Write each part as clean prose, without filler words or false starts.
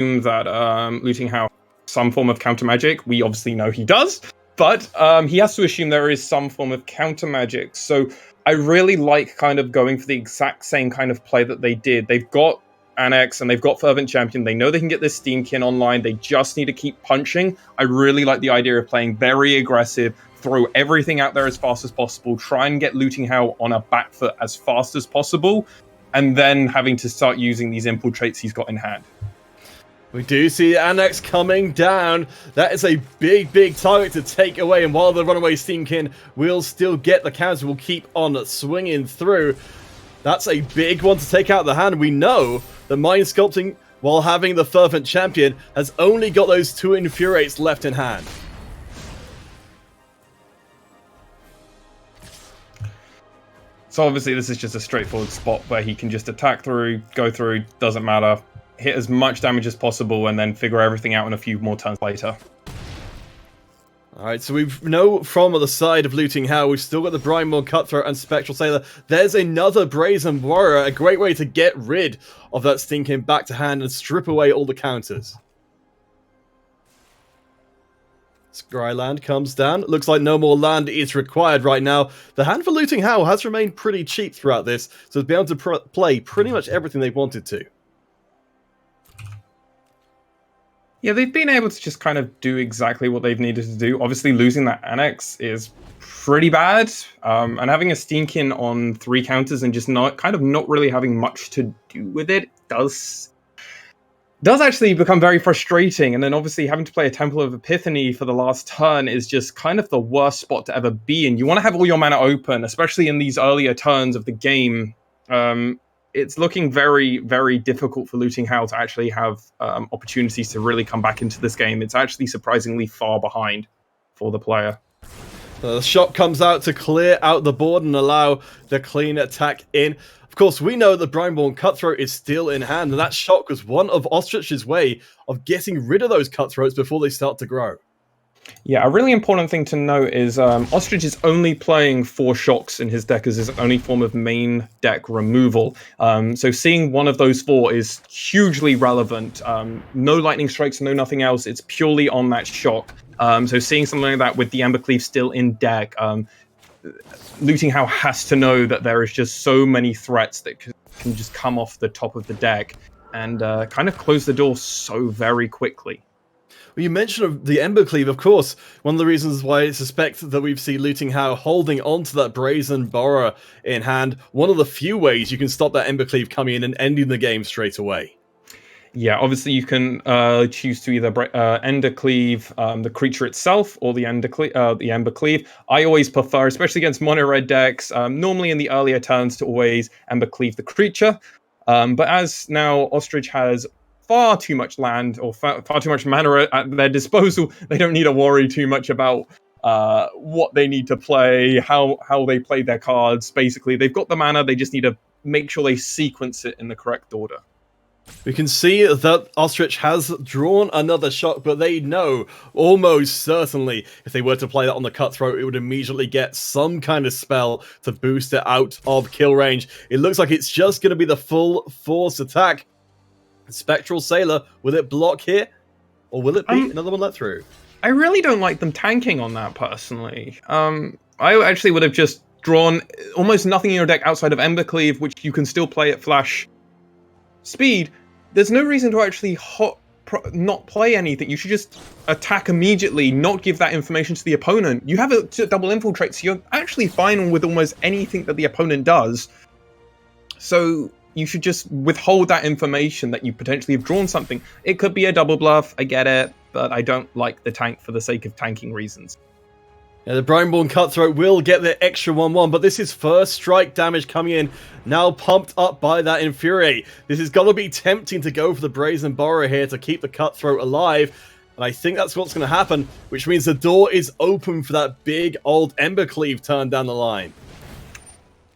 that Looting How some form of counter magic. We obviously know he does, but he has to assume there is some form of counter magic. So I really like kind of going for the exact same kind of play that they did. They've got Annex and they've got Fervent Champion. They know they can get this Steamkin online. They just need to keep punching. I really like the idea of playing very aggressive, throw everything out there as fast as possible, try and get Looting How on a back foot as fast as possible, and then having to start using these infiltrates he's got in hand. We do see Annex coming down. That is a big, big target to take away. And while the runaway Steamkin will still get the counter, will keep on swinging through. That's a big one to take out the hand. We know that Mind Sculpting, while having the Fervent Champion, has only got those 2 Infuriates left in hand. So obviously this is just a straightforward spot where he can just attack through, go through, doesn't matter. Hit as much damage as possible and then figure everything out in a few more turns later. Alright, so we know from the side of Looting How, we've still got the Brineborn Cutthroat and Spectral Sailor. There's another Brazen Warrior, a great way to get rid of that Steamkin back to hand and strip away all the counters. Scryland comes down. Looks like no more land is required right now. The hand for Looting How has remained pretty cheap throughout this, so it's been able to play pretty much everything they wanted to. Yeah, they've been able to just kind of do exactly what they've needed to do. Obviously, losing that Annex is pretty bad. And having a Steamkin on 3 counters and just not really having much to do with it does actually become very frustrating. And then obviously having to play a Temple of Epiphany for the last turn is just kind of the worst spot to ever be in. You want to have all your mana open, especially in these earlier turns of the game. It's looking very, very difficult for Looting How to actually have opportunities to really come back into this game. It's actually surprisingly far behind for the player. The shot comes out to clear out the board and allow the clean attack in. Of course, we know that Brineborn Cutthroat is still in hand, and that shot was one of Ostrich's way of getting rid of those Cutthroats before they start to grow. Yeah, a really important thing to note is Ostrich is only playing 4 shocks in his deck as his only form of main deck removal. So seeing one of those 4 is hugely relevant. No lightning strikes, no nothing else. It's purely on that shock. So seeing something like that with the Embercleave still in deck, Looting How has to know that there is just so many threats that can just come off the top of the deck and kind of close the door so very quickly. Well, you mentioned the Embercleave, of course. One of the reasons why I suspect that we've seen Looting How holding onto that Brazen Borrower in hand. One of the few ways you can stop that Embercleave coming in and ending the game straight away. Yeah, obviously you can choose to either Endercleave the creature itself or the Embercleave. I always prefer, especially against mono-red decks, normally in the earlier turns to always Embercleave the creature. But as now Ostrich has far too much land or far too much mana at their disposal, they don't need to worry too much about what they need to play, how they play their cards. Basically, they've got the mana, they just need to make sure they sequence it in the correct order. We can see that Ostrich has drawn another shot, but they know almost certainly if they were to play that on the Cutthroat, it would immediately get some kind of spell to boost it out of kill range. It looks like it's just going to be the full force attack. Spectral Sailor, will it block here? Or will it be another one let through? I really don't like them tanking on that, personally. I actually would have just drawn almost nothing in your deck outside of Embercleave, which you can still play at flash speed. There's no reason to actually not play anything. You should just attack immediately, not give that information to the opponent. You have a double infiltrate, so you're actually fine with almost anything that the opponent does. So you should just withhold that information that you potentially have drawn something. It could be a double bluff, I get it, but I don't like the tank for the sake of tanking reasons. Yeah, the Brineborn Cutthroat will get the extra 1/1, but this is first strike damage coming in, now pumped up by that Infuriate. This is going to be tempting to go for the Brazen Borrower here to keep the Cutthroat alive, and I think that's what's going to happen, which means the door is open for that big old Embercleave turn down the line.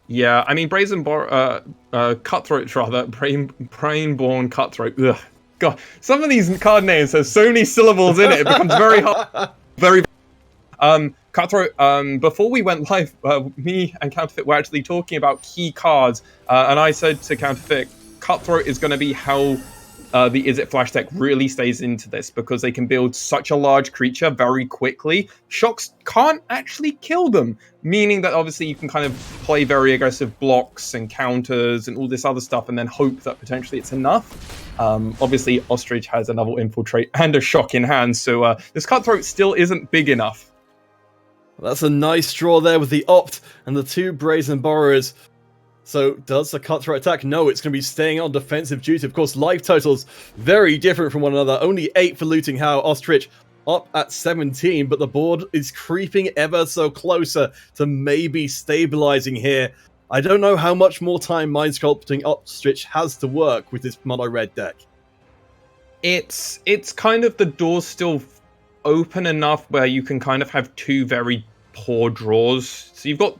Yeah, I mean, Cutthroat, rather. Brainborn Cutthroat. Ugh. God, some of these card names have so many syllables in it, it becomes very hard. Very Cutthroat, before we went live, me and Counterfeit were actually talking about key cards, and I said to Counterfeit, Cutthroat is going to be how the Is It Flash deck really stays into this, because they can build such a large creature very quickly. Shocks can't actually kill them, meaning that obviously you can kind of play very aggressive blocks and counters and all this other stuff, and then hope that potentially it's enough. Obviously, Ostrich has another Infiltrate and a Shock in hand, so this Cutthroat still isn't big enough. That's a nice draw there with the Opt and the 2 Brazen Borrowers. So, does the Cutthroat attack? No, it's going to be staying on defensive duty. Of course, life totals very different from one another. Only 8 for Looting How. Ostrich up at 17, but the board is creeping ever so closer to maybe stabilizing here. I don't know how much more time Mind Sculpting Ostrich has to work with this mono-red deck. It's kind of, the door's still open enough where you can kind of have 2 very poor draws. So you've got,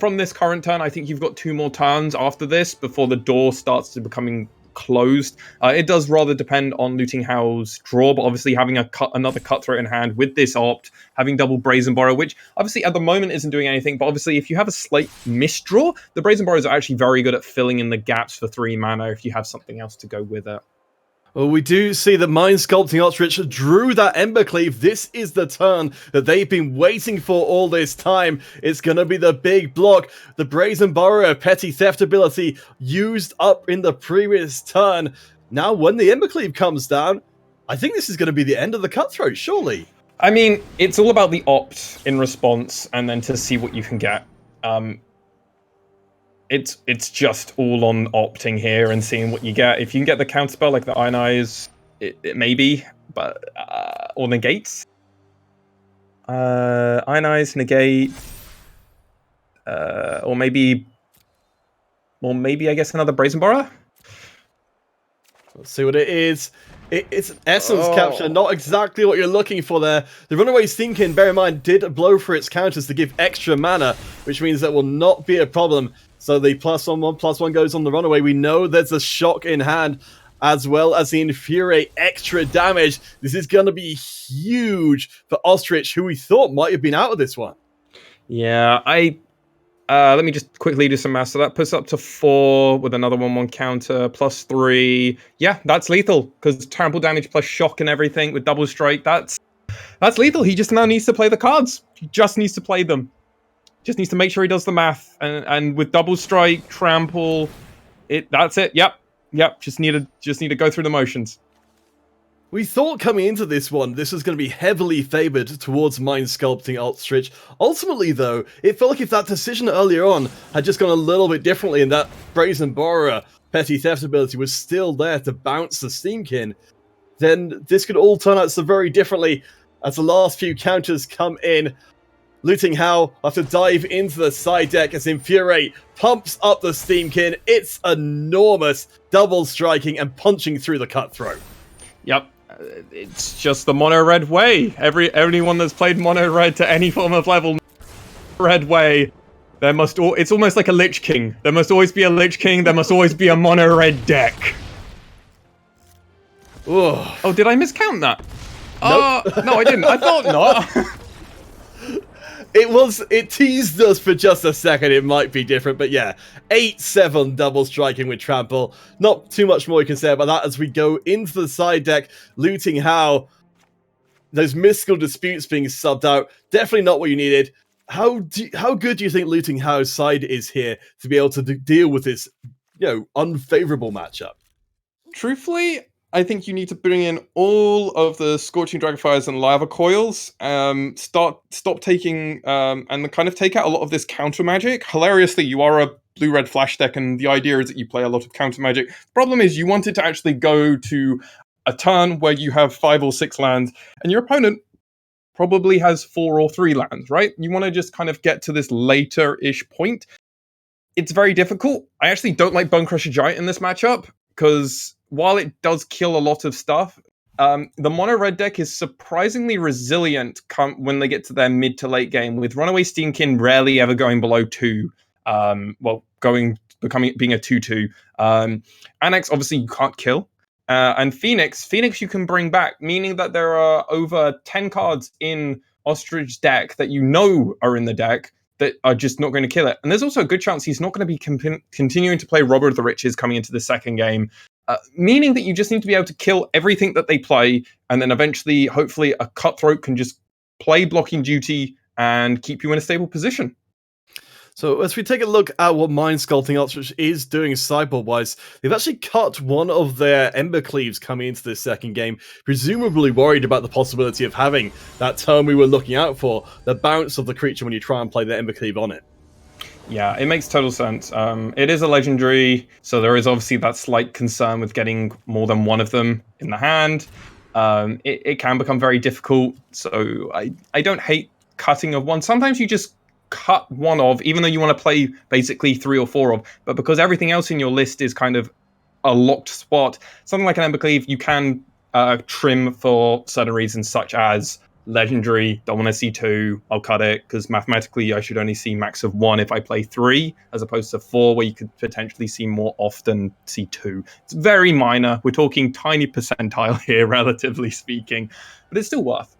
from this current turn, I think you've got 2 more turns after this before the door starts to becoming closed. It does rather depend on Looting How's draw, but obviously having another Cutthroat in hand with this Opt, having double Brazen Borrow, which obviously at the moment isn't doing anything, but obviously if you have a slight misdraw, the Brazen Borrows are actually very good at filling in the gaps for 3 mana if you have something else to go with it. Well, we do see that Mind Sculpting Ostrich drew that Embercleave. This is the turn that they've been waiting for all this time. It's going to be the big block. The Brazen Borrower Petty Theft ability used up in the previous turn. Now, when the Embercleave comes down, I think this is going to be the end of the Cutthroat, surely. I mean, it's all about the Opt in response, and then to see what you can get. It's just all on opting here and seeing what you get. If you can get the counterspell like the Ionize, it may be, but or negates. Ionize, negate, or maybe I guess another Brazen Borrower. Let's see what it is. It's an Essence Capture, not exactly what you're looking for there. The Runaway Steamkin, bear in mind, did blow for its counters to give extra mana, which means that will not be a problem. So the +1/+1 goes on the Runaway. We know there's a Shock in hand, as well as the Infuriate extra damage. This is going to be huge for Ostrich, who we thought might have been out of this one. Yeah, let me just quickly do some math. So that puts up to 4 with another 1/1 counter, +3. Yeah, that's lethal, because trample damage plus shock and everything with double strike, that's lethal. He just now needs to play the cards. He just needs to play them. Just needs to make sure he does the math. And with double strike, trample, that's it. Yep. Just need to go through the motions. We thought coming into this one, this was going to be heavily favoured towards Mind Sculpting Ostrich. Ultimately, though, it felt like if that decision earlier on had just gone a little bit differently and that Brazen Borrower Petty Theft ability was still there to bounce the Steamkin, then this could all turn out so very differently as the last few counters come in. Looting How have to dive into the side deck as Infuriate pumps up the Steamkin. It's enormous, double striking and punching through the Cutthroat. Yep. It's just the mono red way. Anyone that's played mono red to any form of level, red way, it's almost like a Lich King. There must always be a Lich King. There must always be a mono red deck. Ugh. Oh, did I miscount that? Nope. No, I didn't. I thought not. It teased us for just a second, it might be different, but yeah, 8/7 double striking with trample. Not too much more you can say about that as we go into the side deck. Looting How, those mystical disputes being subbed out, definitely not what you needed. How good do you think Looting How's side is here to be able to deal with this, unfavorable matchup? Truthfully, I think you need to bring in all of the Scorching Dragonfires and Lava Coils. Stop taking and kind of take out a lot of this counter magic. Hilariously, you are a blue-red flash deck, and the idea is that you play a lot of counter magic. The problem is you want it to actually go to a turn where you have 5 or 6 lands, and your opponent probably has 4 or 3 lands, right? You want to just kind of get to this later-ish point. It's very difficult. I actually don't like Bone Crusher Giant in this matchup, because while it does kill a lot of stuff, the mono red deck is surprisingly resilient when they get to their mid to late game, with Runaway Steamkin rarely ever going below 2. Being a 2/2. Annex, obviously, you can't kill. And Phoenix you can bring back, meaning that there are over 10 cards in Ostrich's deck that are in the deck that are just not going to kill it. And there's also a good chance he's not going to be continuing to play Robber of the Riches coming into the second game. meaning that you just need to be able to kill everything that they play, and then eventually, hopefully, a Cutthroat can just play blocking duty and keep you in a stable position. So as we take a look at what Mind Sculpting Ostrich is doing sideboard-wise, they've actually cut one of their Ember Cleaves coming into this second game, presumably worried about the possibility of having that turn we were looking out for, the bounce of the creature when you try and play the Ember Cleave on it. Yeah, it makes total sense. It is a legendary, so there is obviously that slight concern with getting more than one of them in the hand. It can become very difficult, so I don't hate cutting of one. Sometimes you just cut one of, even though you want to play basically 3 or 4 of, but because everything else in your list is kind of a locked spot, something like an Ember Cleave, you can trim for certain reasons, such as legendary, don't want to see 2, I'll cut it, because mathematically I should only see max of 1 if I play 3, as opposed to 4, where you could potentially see more often see 2. It's very minor, we're talking tiny percentile here, relatively speaking, but it's still worth.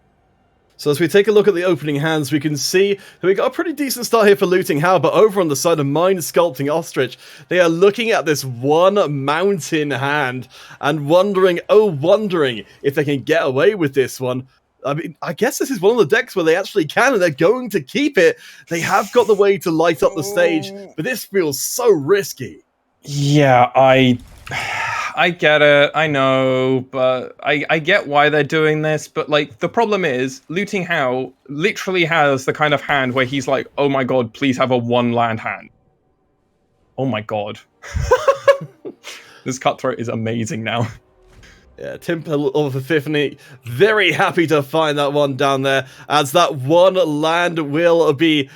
So as we take a look at the opening hands, we can see that we got a pretty decent start here for Looting Howl, but over on the side of Mind Sculpting Ostrich, they are looking at this one mountain hand and wondering if they can get away with this one. I mean, I guess this is one of the decks where they actually can, and they're going to keep it. They have got the way to light up the stage, but this feels so risky. Yeah, I get it, I know, but I get why they're doing this, but like the problem is Looting Howl literally has the kind of hand where he's like, oh my god, please have a 1 land hand. Oh my god. This Cutthroat is amazing now. Yeah, Temple of Epiphany, very happy to find that one down there, as that 1 land will be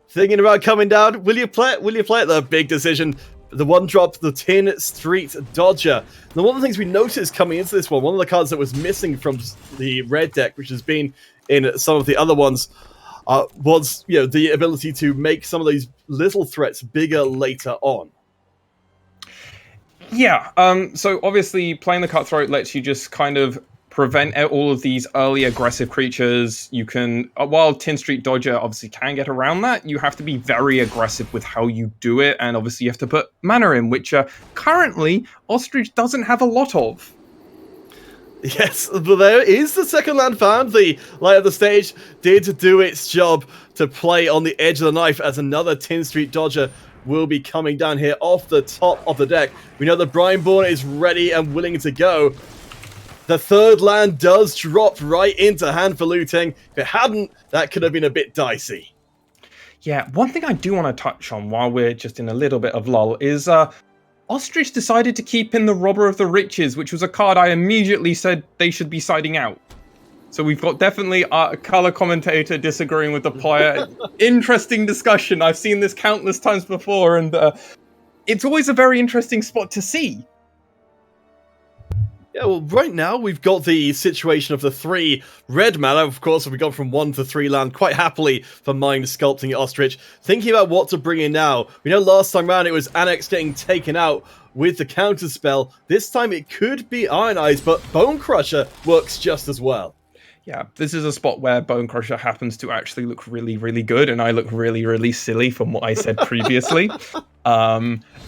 thinking about coming down. Will you play it? Will you play it? The big decision. The 1-drop, the Tin Street Dodger. Now, one of the things we noticed coming into this one of the cards that was missing from the red deck, which has been in some of the other ones, was the ability to make some of these little threats bigger later on. Yeah, so obviously playing the Cutthroat lets you just kind of prevent all of these early aggressive creatures. You can, while Tin Street Dodger obviously can get around that, you have to be very aggressive with how you do it, and obviously you have to put mana in, which currently Ostrich doesn't have a lot of. Yes, but there is the second land found. The light of the stage did do its job to play on the edge of the knife, as another Tin Street Dodger will be coming down here off the top of the deck. We know the Brineborn is ready and willing to go. The third land does drop right into hand for looting. If it hadn't, that could have been a bit dicey. Yeah, one thing I do want to touch on while we're just in a little bit of lull is Ostrich decided to keep in the Robber of the Riches, which was a card I immediately said they should be siding out. So we've got definitely a color commentator disagreeing with the player. Interesting discussion. I've seen this countless times before, and it's always a very interesting spot to see. Yeah, well, right now we've got the situation of the 3 red mana. Of course, we've gone from 1 to 3 land quite happily for Mind Sculpting Ostrich. Thinking about what to bring in now. We know last time round it was Annex getting taken out with the counter spell. This time it could be Iron Eyes, but Bone Crusher works just as well. Yeah, this is a spot where Bone Crusher happens to actually look really, really good, and I look really, really silly from what I said previously.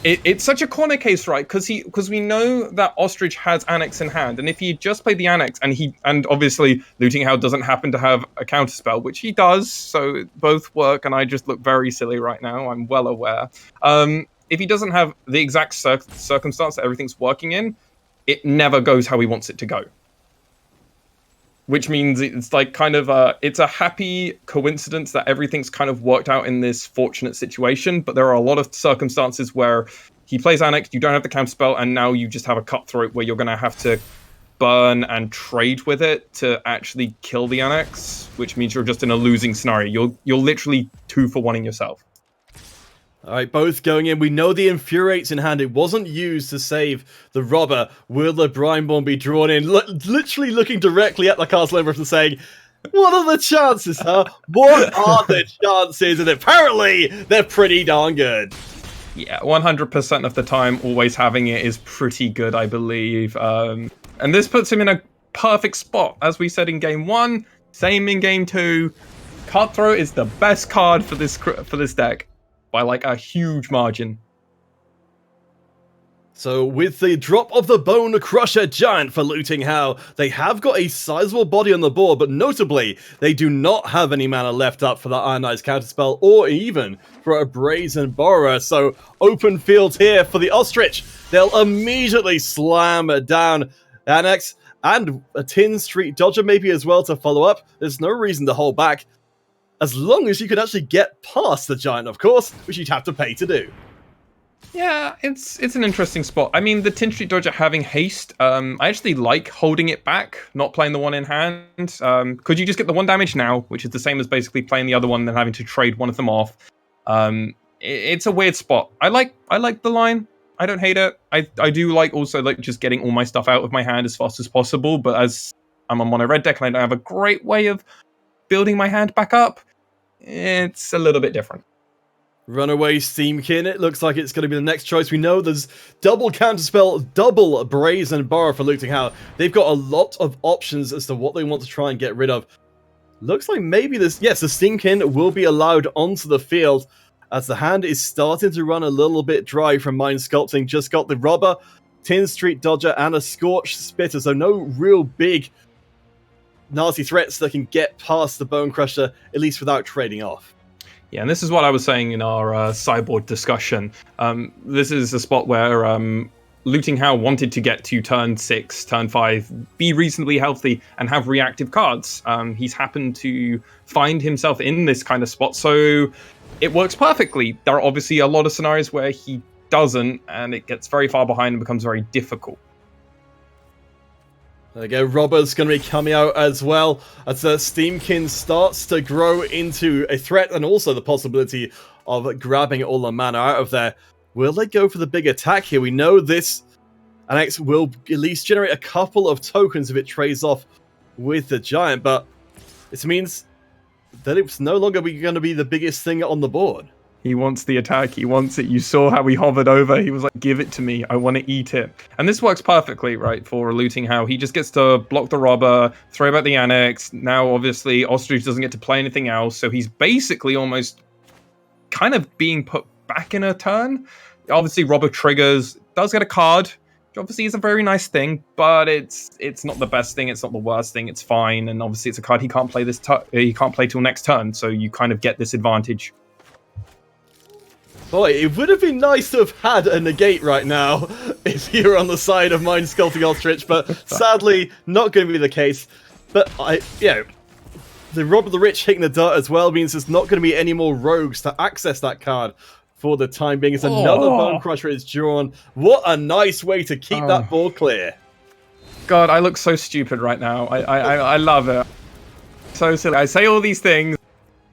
It's such a corner case, right? Because we know that Ostrich has Annex in hand, and if he just played the Annex, and obviously Looting Howl doesn't happen to have a counterspell, which he does, so both work, and I just look very silly right now. I'm well aware. If he doesn't have the exact circumstance that everything's working in, it never goes how he wants it to go. Which means it's like kind of it's a happy coincidence that everything's kind of worked out in this fortunate situation, but there are a lot of circumstances where he plays Annex, you don't have the counterspell, and now you just have a Cutthroat where you're going to have to burn and trade with it to actually kill the Annex, which means you're just in a losing scenario. You're literally 2 for 1ing yourself. Alright, both going in. We know the Infuriate's in hand. It wasn't used to save the Robber. Will the Brineborn be drawn in? Literally looking directly at the Castle Emperor and saying, what are the chances, huh? What are the chances? And apparently, they're pretty darn good. Yeah, 100% of the time, always having it is pretty good, I believe. And this puts him in a perfect spot. As we said in Game 1, same in Game 2. Cutthroat is the best card for this deck by like a huge margin. So with the drop of the Bone Crusher Giant for Looting How, they have got a sizable body on the board, but notably, they do not have any mana left up for the Ionized Counterspell, or even for a Brazen Borrower. So open field here for the Ostrich. They'll immediately slam down Annex, and a Tin Street Dodger maybe as well to follow up. There's no reason to hold back, as long as you can actually get past the Giant, of course, which you'd have to pay to do. Yeah, it's an interesting spot. I mean, the Tin Street Dodger having haste, I actually like holding it back, not playing the one in hand. Could you just get the 1 damage now, which is the same as basically playing the other one, then having to trade one of them off. It's a weird spot. I like the line. I don't hate it. I do like also like just getting all my stuff out of my hand as fast as possible, but as I'm a mono red deck and I don't have a great way of building my hand back up, it's a little bit different. Runaway Steamkin, it looks like it's going to be the next choice. We know there's double Counterspell, double Brazen Borrower for Looting How. They've got a lot of options as to what they want to try and get rid of. Looks like maybe this, yes, the Steamkin will be allowed onto the field as the hand is starting to run a little bit dry from Mind Sculpting. Just got the Robber, Tin Street Dodger, and a Scorched Spitter, so no real big nasty threats that can get past the Bone Crusher, at least without trading off. Yeah, and this is what I was saying in our sideboard discussion. This is a spot where Looting How wanted to get to turn 6, turn 5, be reasonably healthy, and have reactive cards. He's happened to find himself in this kind of spot, so it works perfectly. There are obviously a lot of scenarios where he doesn't, and it gets very far behind and becomes very difficult. There we go, Robber's going to be coming out as well as the Steamkin starts to grow into a threat, and also the possibility of grabbing all the mana out of there. Will they go for the big attack here? We know this Annex will at least generate a couple of tokens if it trades off with the Giant, but it means that it's no longer going to be the biggest thing on the board. He wants the attack. He wants it. You saw how he hovered over. He was like, give it to me. I want to eat it. And this works perfectly, right, for Looting How. He just gets to block the Robber, throw back the Annex. Now, obviously, Ostrich doesn't get to play anything else. So he's basically almost kind of being put back in a turn. Obviously, Robber triggers, does get a card, which obviously is a very nice thing, but it's not the best thing. It's not the worst thing. It's fine. And obviously, it's a card he can't play he can't play till next turn. So you kind of get this advantage. Boy, it would have been nice to have had a negate right now if you were on the side of Mind Sculpting Ostrich, but sadly, not going to be the case. But the Robber the Rich hitting the dirt as well means there's not going to be any more rogues to access that card for the time being. It's another Bone Crusher is drawn. What a nice way to keep that board clear. God, I look so stupid right now. I love it. So silly. I say all these things, it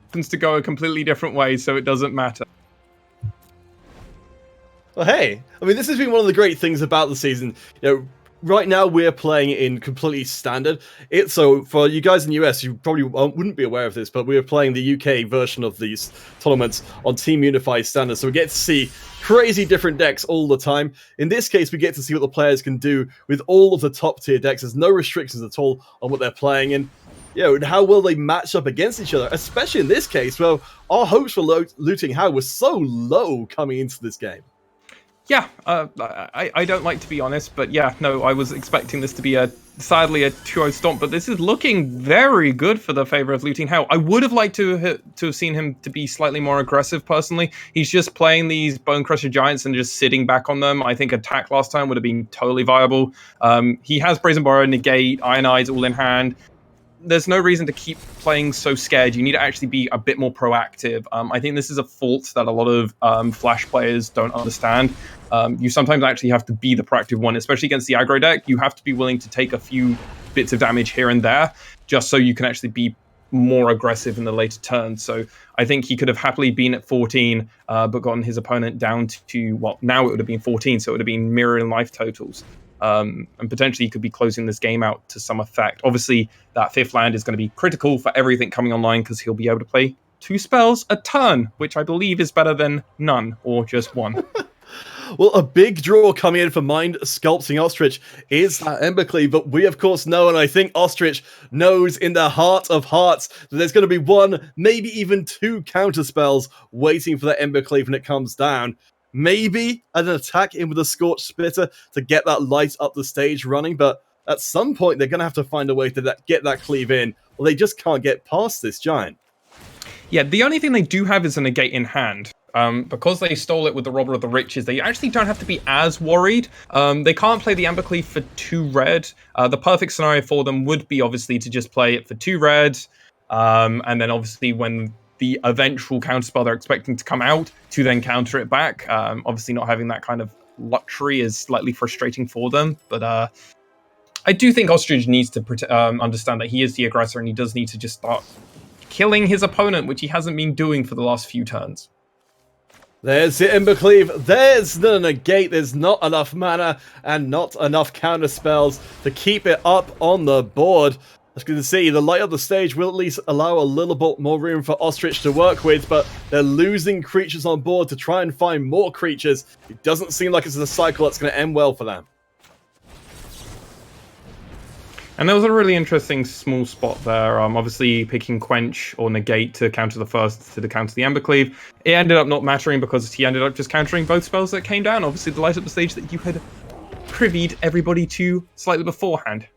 happens to go a completely different way, so it doesn't matter. Well, hey, I mean, this has been one of the great things about the season. You know, right now we're playing in completely standard. So for you guys in the US, you probably wouldn't be aware of this, but we were playing the UK version of these tournaments on Team Unified standard. So we get to see crazy different decks all the time. In this case, we get to see what the players can do with all of the top tier decks. There's no restrictions at all on what they're playing in. And how will they match up against each other? Especially in this case, well, our hopes for Looting How were so low coming into this game. Yeah, I don't like to be honest, but yeah, no, I was expecting this to be sadly a 2-0 stomp, but this is looking very good for the favor of Looting How. I would have liked to have seen him to be slightly more aggressive, personally. He's just playing these Bone Crusher Giants and just sitting back on them. I think attack last time would have been totally viable. He has Brazen Borrower, Negate, Iron Eyes all in hand. There's no reason to keep playing so scared. You need to actually be a bit more proactive. I think this is a fault that a lot of Flash players don't understand. You sometimes actually have to be the proactive one, especially against the aggro deck. You have to be willing to take a few bits of damage here and there, just so you can actually be more aggressive in the later turns. So I think he could have happily been at 14, but gotten his opponent down to, well, now it would have been 14, so it would have been mirroring life totals. And potentially he could be closing this game out to some effect. Obviously, that 5th land is going to be critical for everything coming online because he'll be able to play 2 spells a turn, which I believe is better than none or just 1. Well, a big draw coming in for Mind Sculpting Ostrich is that Embercleave, but we of course know, and I think Ostrich knows in the heart of hearts, that there's going to be 1, maybe even 2 counter spells waiting for that Embercleave when it comes down. maybe an attack in with a Scorched Spitter to get that light up the stage running, but at some point they're going to have to find a way to get that cleave in, or they just can't get past this Giant. Yeah, the only thing they do have is a negate in hand. Because they stole it with the Robber of the Riches, they actually don't have to be as worried. They can't play the Amber Cleave for 2 red. The perfect scenario for them would be obviously to just play it for 2 red, and then obviously when the eventual counterspell they're expecting to come out, to then counter it back. Obviously not having that kind of luxury is slightly frustrating for them, but I do think Ostrich needs to understand that he is the aggressor and he does need to just start killing his opponent, which he hasn't been doing for the last few turns. There's the Ember Cleave, there's the negate, there's not enough mana and not enough counter spells to keep it up on the board. As you can see, the light of the stage will at least allow a little bit more room for Ostrich to work with, but they're losing creatures on board to try and find more creatures. It doesn't seem like it's a cycle that's going to end well for them. And there was a really interesting small spot there. Obviously, picking Quench or Negate to counter the first to counter the Ember Cleave. It ended up not mattering because he ended up just countering both spells that came down. Obviously, the light up the stage that you had privied everybody to slightly beforehand.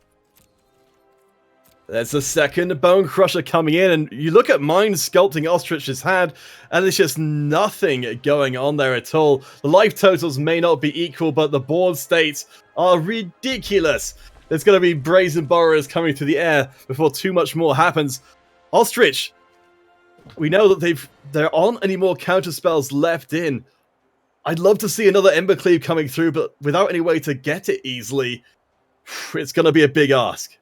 There's the second Bone Crusher coming in, and you look at Mind Sculpting Ostrich's hand, and there's just nothing going on there at all. The life totals may not be equal, but the board states are ridiculous. There's going to be Brazen Borrowers coming through the air before too much more happens. Ostrich, we know that there aren't any more counter spells left in. I'd love to see another Ember Cleave coming through, but without any way to get it easily, it's going to be a big ask.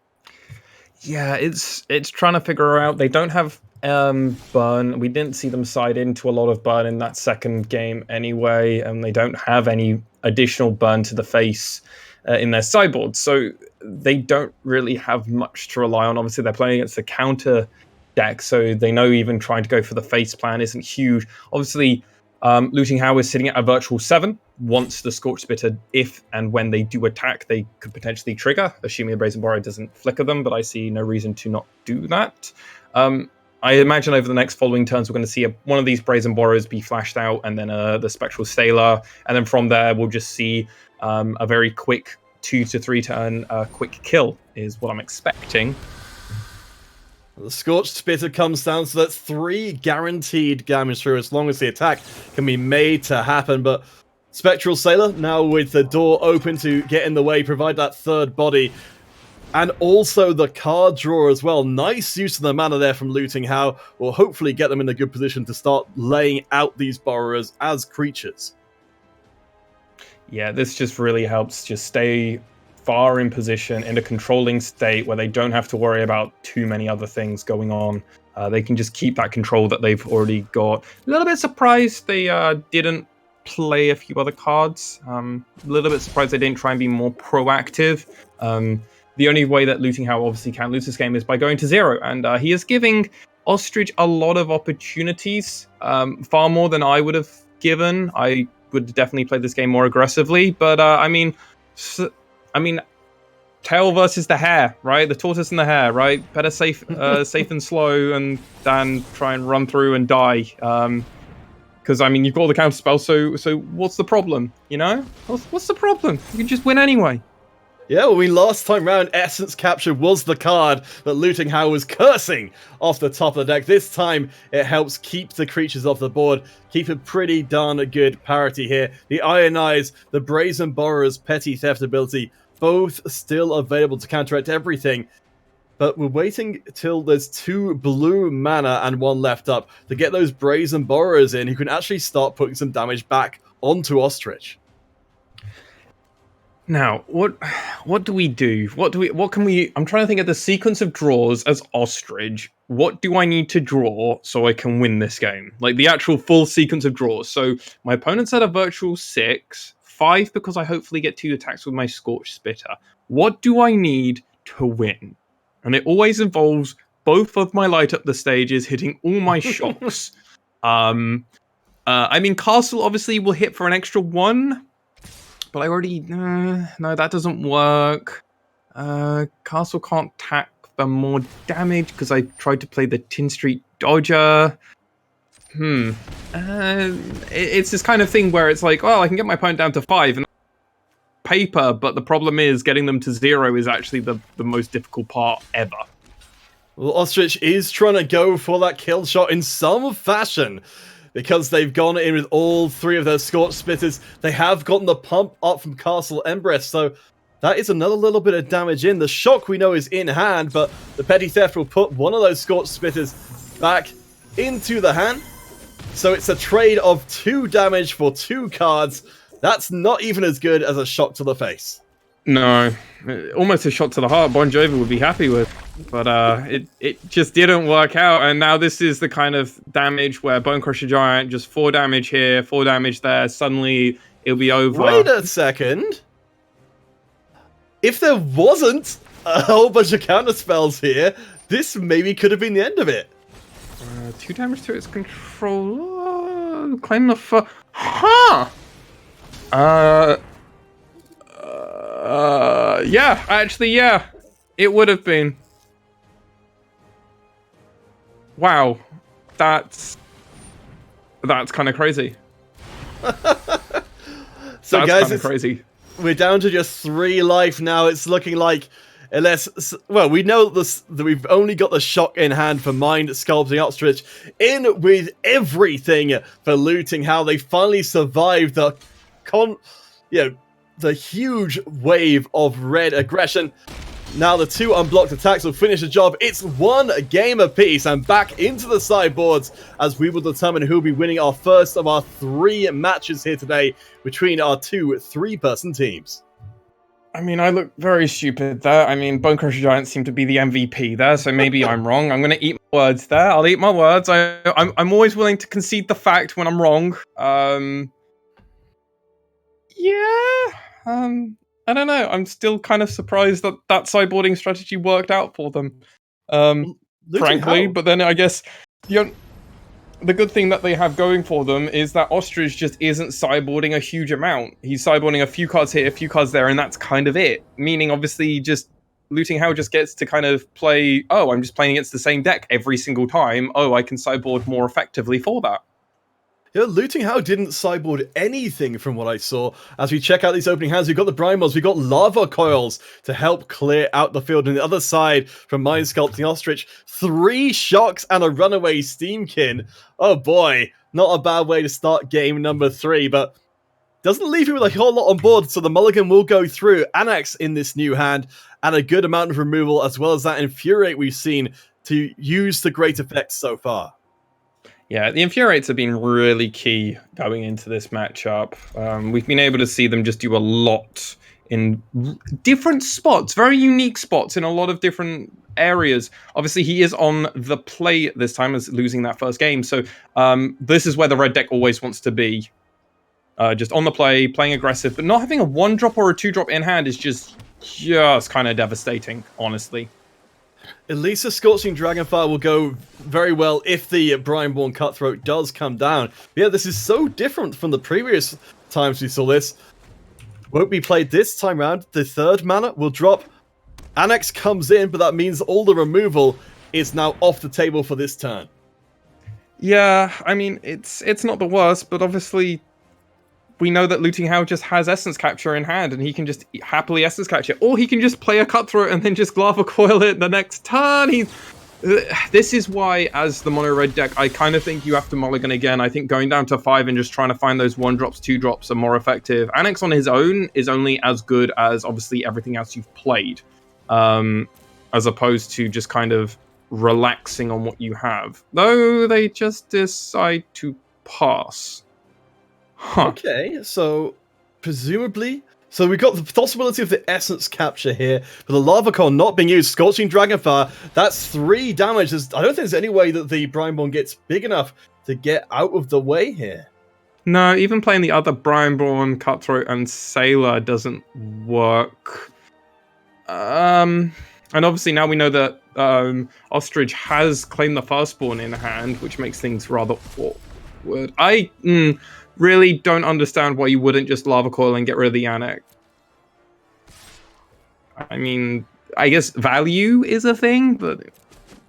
Yeah, it's trying to figure out. They don't have burn. We didn't see them side into a lot of burn in that second game anyway, and they don't have any additional burn to the face in their sideboard. So they don't really have much to rely on. Obviously, they're playing against the counter deck, so they know even trying to go for the face plan isn't huge. Obviously, Looting Howe is sitting at a virtual 7. Once the Scorched Spitter, if and when they do attack, they could potentially trigger, assuming the Brazen Borrower doesn't flicker them, but I see no reason to not do that. I imagine over the next following turns, we're going to see one of these Brazen Borrowers be flashed out, and then the Spectral Sailor, and then from there, we'll just see a very quick 2 to 3 turn quick kill, is what I'm expecting. The Scorched Spitter comes down, so that's 3 guaranteed damage through as long as the attack can be made to happen. But Spectral Sailor, now with the door open to get in the way, provide that third body. And also the card draw as well. Nice use of the mana there from Looting Howe. Will hopefully get them in a good position to start laying out these borrowers as creatures. Yeah, this just really helps just stay far in position in a controlling state where they don't have to worry about too many other things going on. They can just keep that control that they've already got. A little bit surprised they didn't play a few other cards. A little bit surprised they didn't try and be more proactive. The only way that Looting Howe obviously can lose this game is by going to 0, and he is giving Ostrich a lot of opportunities, far more than I would have given. I would definitely play this game more aggressively, but I mean, tail versus the hare, right? The tortoise and the hare, right? Better safe and slow than try and run through and die. Because I mean, you've got all the counter spells, so what's the problem? You know, what's the problem? You can just win anyway. Yeah, well, last time round, Essence Capture was the card that Looting Howe was cursing off the top of the deck. This time, it helps keep the creatures off the board, keep a pretty darn good parity here. The Iron Eyes, the Brazen Borrower's Petty Theft ability, both still available to counteract everything. But we're waiting till there's 2 blue mana and 1 left up to get those Brazen Borrowers in who can actually start putting some damage back onto Ostrich. Now, what do we do? What can we... I'm trying to think of the sequence of draws as Ostrich. What do I need to draw so I can win this game? Like, the actual full sequence of draws. So, my opponent's at a virtual 6, 5 because I hopefully get 2 attacks with my Scorched Spitter. What do I need to win? And it always involves both of my light up the stages hitting all my shocks. I mean, Castle obviously will hit for an extra 1, but I already... no, that doesn't work. Castle can't attack for more damage because I tried to play the Tin Street Dodger. It's this kind of thing where it's like, well, I can get my opponent down to 5 and paper, but the problem is getting them to 0 is actually the most difficult part ever. Well, Ostrich is trying to go for that kill shot in some fashion, because they've gone in with all 3 of their Scorch Spitters. They have gotten the pump up from Castle Empress, so that is another little bit of damage in. The Shock we know is in hand, but the Petty Theft will put one of those Scorch Spitters back into the hand. So it's a trade of 2 damage for 2 cards. That's not even as good as a Shock to the face. No, almost a shot to the heart Bon Jovi would be happy with. But it just didn't work out, and now this is the kind of damage where Bone Crusher Giant, just 4 damage here, 4 damage there, suddenly it'll be over. Wait a second. If there wasn't a whole bunch of counter spells here, this maybe could have been the end of it. 2 damage to its controller. Claim the Huh! Yeah, actually, yeah. It would have been. Wow. That's kind of crazy. So that's guys, kind of crazy. We're down to just 3 life now. It's looking like, unless, well, we know that we've only got the Shock in hand for Mind Sculpting Ostrich, in with everything for Looting How. They finally survived the the huge wave of red aggression. Now the 2 unblocked attacks will finish the job. It's 1 game apiece, and back into the sideboards as we will determine who will be winning our first of our 3 matches here today between our 2 3-person teams. I mean, I look very stupid there. I mean, Bone Crusher Giants seem to be the MVP there, so maybe I'm wrong. I'm going to eat my words there. I'll eat my words. I'm always willing to concede the fact when I'm wrong. I don't know. I'm still kind of surprised that sideboarding strategy worked out for them. Frankly, but then I guess the good thing that they have going for them is that Ostrich just isn't sideboarding a huge amount. He's sideboarding a few cards here, a few cards there, and that's kind of it. Meaning, obviously, just Looting How just gets to kind of play, oh, I'm just playing against the same deck every single time. Oh, I can sideboard more effectively for that. Yeah, Looting How didn't sideboard anything from what I saw. As we check out these opening hands, we've got the Brine Mods, we've got Lava Coils to help clear out the field. And the other side, from Mind Sculpting Ostrich, 3 Shocks and a Runaway Steamkin. Oh boy, not a bad way to start game number 3, but doesn't leave you with a whole lot on board, so the mulligan will go through. Anax in this new hand, and a good amount of removal, as well as that Infuriate we've seen to use the great effects so far. Yeah, the Infuriates have been really key going into this matchup. We've been able to see them just do a lot in different spots, very unique spots in a lot of different areas. Obviously, he is on the play this time as losing that first game. So this is where the red deck always wants to be. Just on the play, playing aggressive, but not having a 1-drop or a 2-drop in hand is just kind of devastating, honestly. At least the Scorching Dragonfire will go very well if the Brineborn Cutthroat does come down. Yeah, this is so different from the previous times we saw this. Won't be played this time round. The 3rd mana will drop. Annex comes in, but that means all the removal is now off the table for this turn. Yeah, I mean, it's not the worst, but obviously we know that Looting How just has Essence Capture in hand, and he can just happily Essence Capture. Or he can just play a Cutthroat and then just Lava Coil it the next turn. This is why, as the mono-red deck, I kind of think you have to mulligan again. I think going down to 5 and just trying to find those 1-drops, 2-drops are more effective. Annex on his own is only as good as, obviously, everything else you've played. As opposed to just kind of relaxing on what you have. Though they just decide to pass. Huh. Okay, so presumably, so we've got the possibility of the Essence Capture here, but the Lava Coil not being used. Scorching Dragonfire, that's 3 damage. I don't think there's any way that the Brineborn gets big enough to get out of the way here. No, even playing the other Brineborn, Cutthroat, and Sailor doesn't work. And obviously now we know that Ostrich has claimed the Firstborn in hand, which makes things rather awkward. I really don't understand why you wouldn't just Lava Coil and get rid of the Annex. I mean, I guess value is a thing, but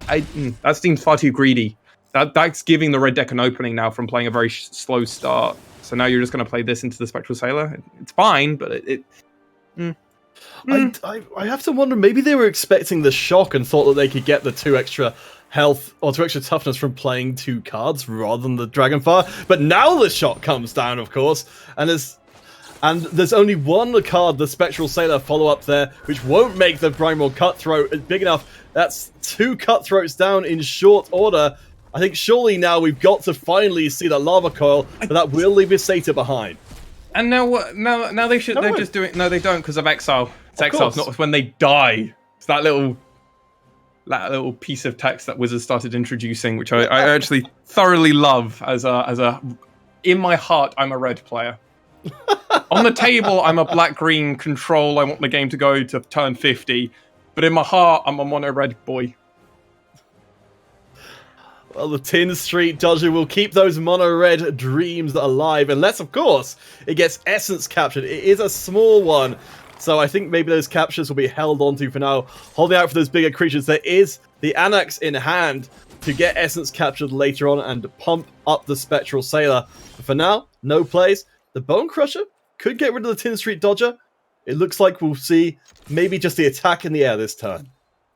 that seems far too greedy. That's giving the red deck an opening now from playing a very slow start. So now you're just going to play this into the Spectral Sailor. It's fine, but I have to wonder, maybe they were expecting the shock and thought that they could get the 2 extra health or 2 extra toughness from playing 2 cards rather than the Dragonfire. But now the shock comes down, of course, and there's only one card, the Spectral Sailor follow-up there, which won't make the Primal Cutthroat big enough. That's 2 Cutthroats down in short order. I think surely now we've got to finally see that Lava Coil, but that will leave Isata behind. And now what? Now they should. No, they're wait. just doing. No, they don't because of Exile. It's Of Exile, course. not when they die. It's that little piece of text that Wizards started introducing, which I actually thoroughly love. As a, in my heart, I'm a red player. On the table, I'm a black-green control. I want the game to go to turn 50, but in my heart, I'm a mono red boy. Well, the Tin Street Dodger will keep those mono-red dreams alive, unless, of course, it gets Essence captured. It is a small one, so I think maybe those captures will be held onto for now. Holding out for those bigger creatures, there is the Anax in hand to get Essence captured later on and pump up the Spectral Sailor. But for now, no plays. The Bone Crusher could get rid of the Tin Street Dodger. It looks like we'll see maybe just the attack in the air this turn.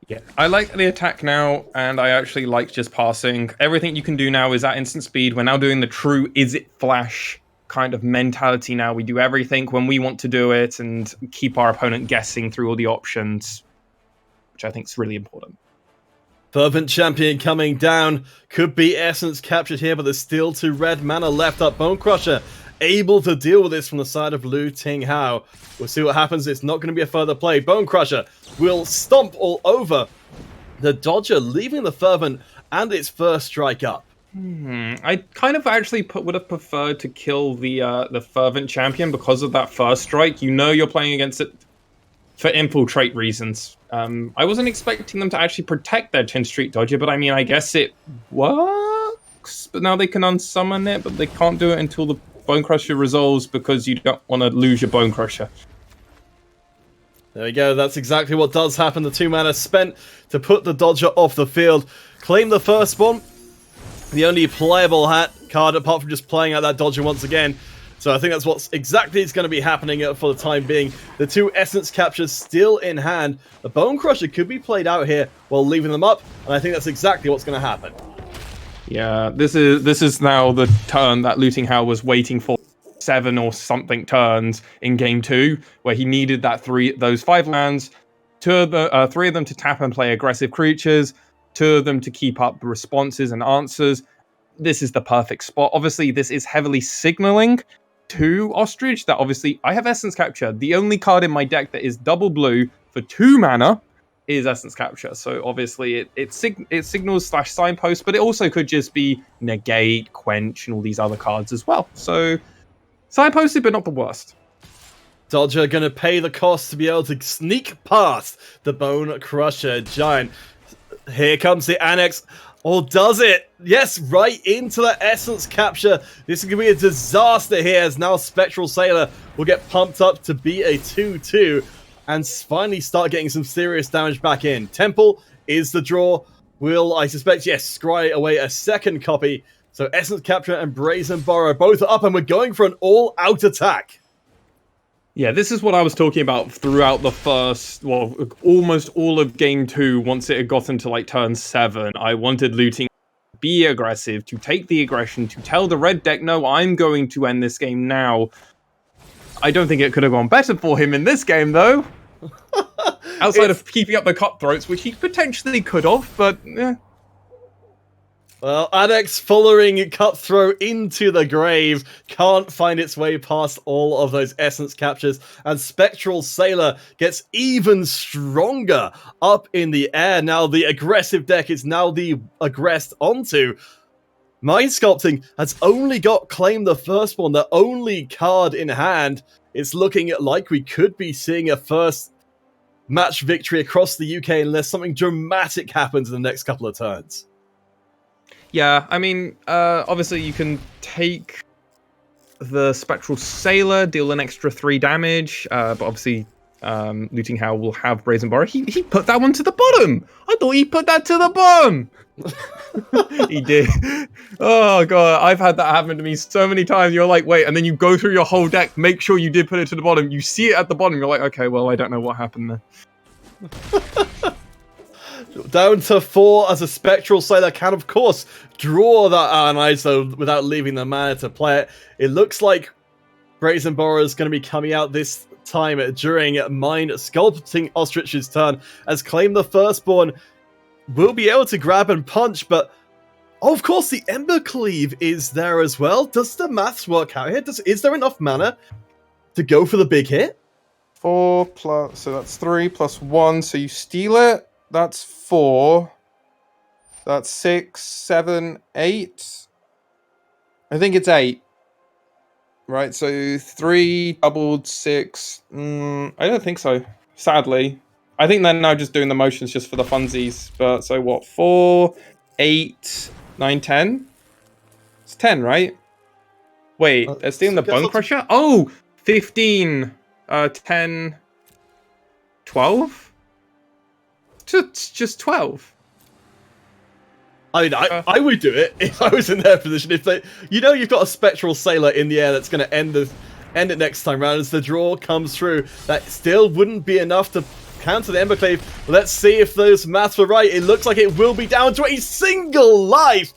Yeah, I like the attack now, and I actually like just passing. Everything you can do now is at instant speed. We're now doing the true is it flash kind of mentality now. We do everything when we want to do it and keep our opponent guessing through all the options, which I think is really important. Fervent Champion coming down. Could be Essence captured here, but there's still 2 red mana left up. Bone Crusher able to deal with this from the side of Lu Ting Hao. We'll see what happens. It's not going to be a further play. Bone Crusher will stomp all over the Dodger, leaving the Fervent and its first strike up. I kind of actually would have preferred to kill the Fervent Champion because of that first strike. You know you're playing against it for infiltrate reasons. I wasn't expecting them to actually protect their 10th Street Dodger, but I mean, I guess it works. But now they can unsummon it, but they can't do it until the Bone Crusher resolves because you don't want to lose your Bone Crusher. There we go, that's exactly what does happen. The 2 mana spent to put the Dodger off the field. Claim the first one. The only playable card apart from just playing out that Dodger once again. So I think that's what's exactly is going to be happening for the time being. The 2 Essence captures still in hand. The Bone Crusher could be played out here while leaving them up, and I think that's exactly what's going to happen. Yeah, this is now the turn that Lu Ting Hao was waiting for 7 or something turns in game 2, where he needed those 5 lands, 3 of them to tap and play aggressive creatures, 2 of them to keep up responses and answers. This is the perfect spot. Obviously, this is heavily signaling to Ostrich that obviously I have Essence Capture. The only card in my deck that is double blue for 2 mana is Essence Capture. So obviously it signals / signpost, but it also could just be negate, quench, and all these other cards as well. So signposted, but not the worst. Dodger gonna pay the cost to be able to sneak past the Bone Crusher Giant. Here comes the Annex. Or does it? Yes, right into the Essence Capture. This is going to be a disaster here as now Spectral Sailor will get pumped up to be a 2-2 and finally start getting some serious damage back in. Temple is the draw. Will, I suspect, yes, scry away a second copy. So Essence Capture and Brazen Borrow both are up and we're going for an all-out attack. Yeah, this is what I was talking about throughout the first, well, almost all of game 2. Once it had gotten to like turn 7, I wanted Lu Ting to be aggressive, to take the aggression, to tell the red deck, no, I'm going to end this game now. I don't think it could have gone better for him in this game, though. Outside of keeping up the cutthroats, which he potentially could have, but yeah. Well, Adex following Cutthroat into the grave, can't find its way past all of those Essence captures, and Spectral Sailor gets even stronger up in the air. Now the aggressive deck is now the aggressed onto. Mind Sculpting has only got Claim the Firstborn, the only card in hand. It's looking like we could be seeing a first match victory across the UK unless something dramatic happens in the next couple of turns. Yeah, I mean, obviously you can take the Spectral Sailor, deal an extra 3 damage, but obviously Lu Ting Hao will have Brazen Borrow. He put that one to the bottom! I thought he put that to the bottom! He did. Oh god, I've had that happen to me so many times. You're like, wait, and then you go through your whole deck, make sure you did put it to the bottom. You see it at the bottom, you're like, okay, well, I don't know what happened there. Down to 4 as a Spectral Sailor can, of course, draw that ISO without leaving the mana to play it. It looks like Brazen Borer is going to be coming out this time during Mind Sculpting Ostrich's turn, as Claim the Firstborn will be able to grab and punch, but oh, of course the Ember Cleave is there as well. Does the maths work out here? Is there enough mana to go for the big hit? 4 plus, so that's 3 plus 1, so you steal it. That's 4. That's 6, 7, 8. I think it's 8. Right, so 3 doubled 6. I don't think so. Sadly, I think they're now just doing the motions just for the funsies. But so what? 4, 8, 9, 10. It's 10, right? Wait, they're stealing the Bone Crusher. Oh, 15, 10, 12. It's just 12. I mean, I would do it if I was in their position. If they, you've got a Spectral Sailor in the air that's going to end it next time round as the draw comes through. That still wouldn't be enough to counter the Embercleave. Let's see if those maths were right. It looks like it will be down to a single life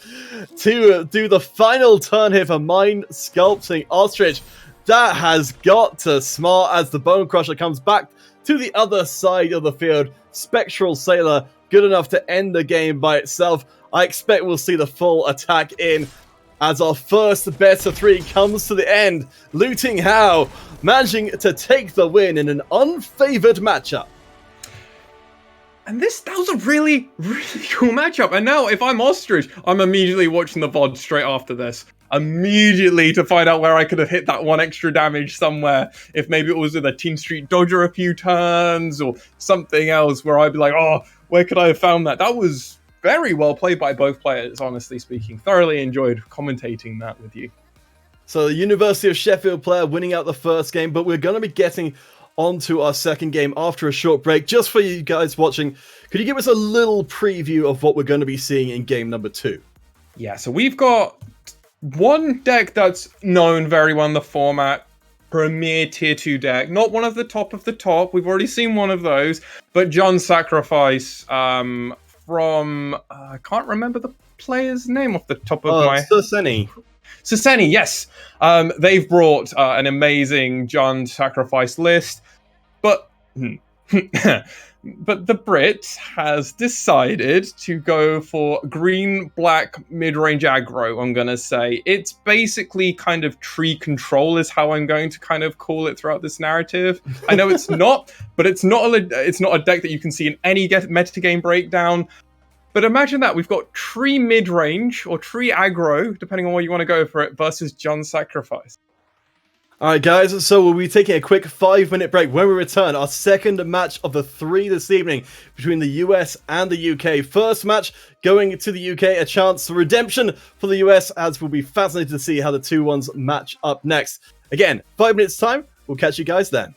to do the final turn here for Mind Sculpting Ostrich. That has got to smart as the Bone Crusher comes back to the other side of the field. Spectral Sailor good enough to end the game by itself. I expect we'll see the full attack in as our first best of 3 comes to the end. Looting How managing to take the win in an unfavored matchup. And that was a really, really cool matchup. And now, if I'm Ostrich, I'm immediately watching the VOD straight after this. Immediately to find out where I could have hit that 1 extra damage somewhere. If maybe it was with a Team Street Dodger a few turns or something else where I'd be like, oh, where could I have found that? That was very well played by both players, honestly speaking. Thoroughly enjoyed commentating that with you. So the University of Sheffield player winning out the first game, but we're going to be getting onto our second game after a short break. Just for you guys watching, could you give us a little preview of what we're going to be seeing in game number 2? Yeah, so we've got one deck that's known very well in the format, premier tier 2 deck. Not one of the top. We've already seen one of those, but John Sacrifice from I can't remember the player's name off the top of my Soseni, yes. They've brought an amazing John Sacrifice list, but but the Brit has decided to go for green-black mid-range aggro, I'm going to say. It's basically kind of tree control is how I'm going to kind of call it throughout this narrative. I know it's not, but it's not a deck that you can see in any metagame breakdown. But imagine that, we've got tree mid-range, or tree aggro, depending on where you want to go for it, versus John Sacrifice. Alright guys, so we'll be taking a quick 5-minute break. When we return, our second match of the 3 this evening between the US and the UK. First match going to the UK, a chance for redemption for the US, as we'll be fascinated to see how the 2-1s match up next. Again, 5 minutes time, we'll catch you guys then.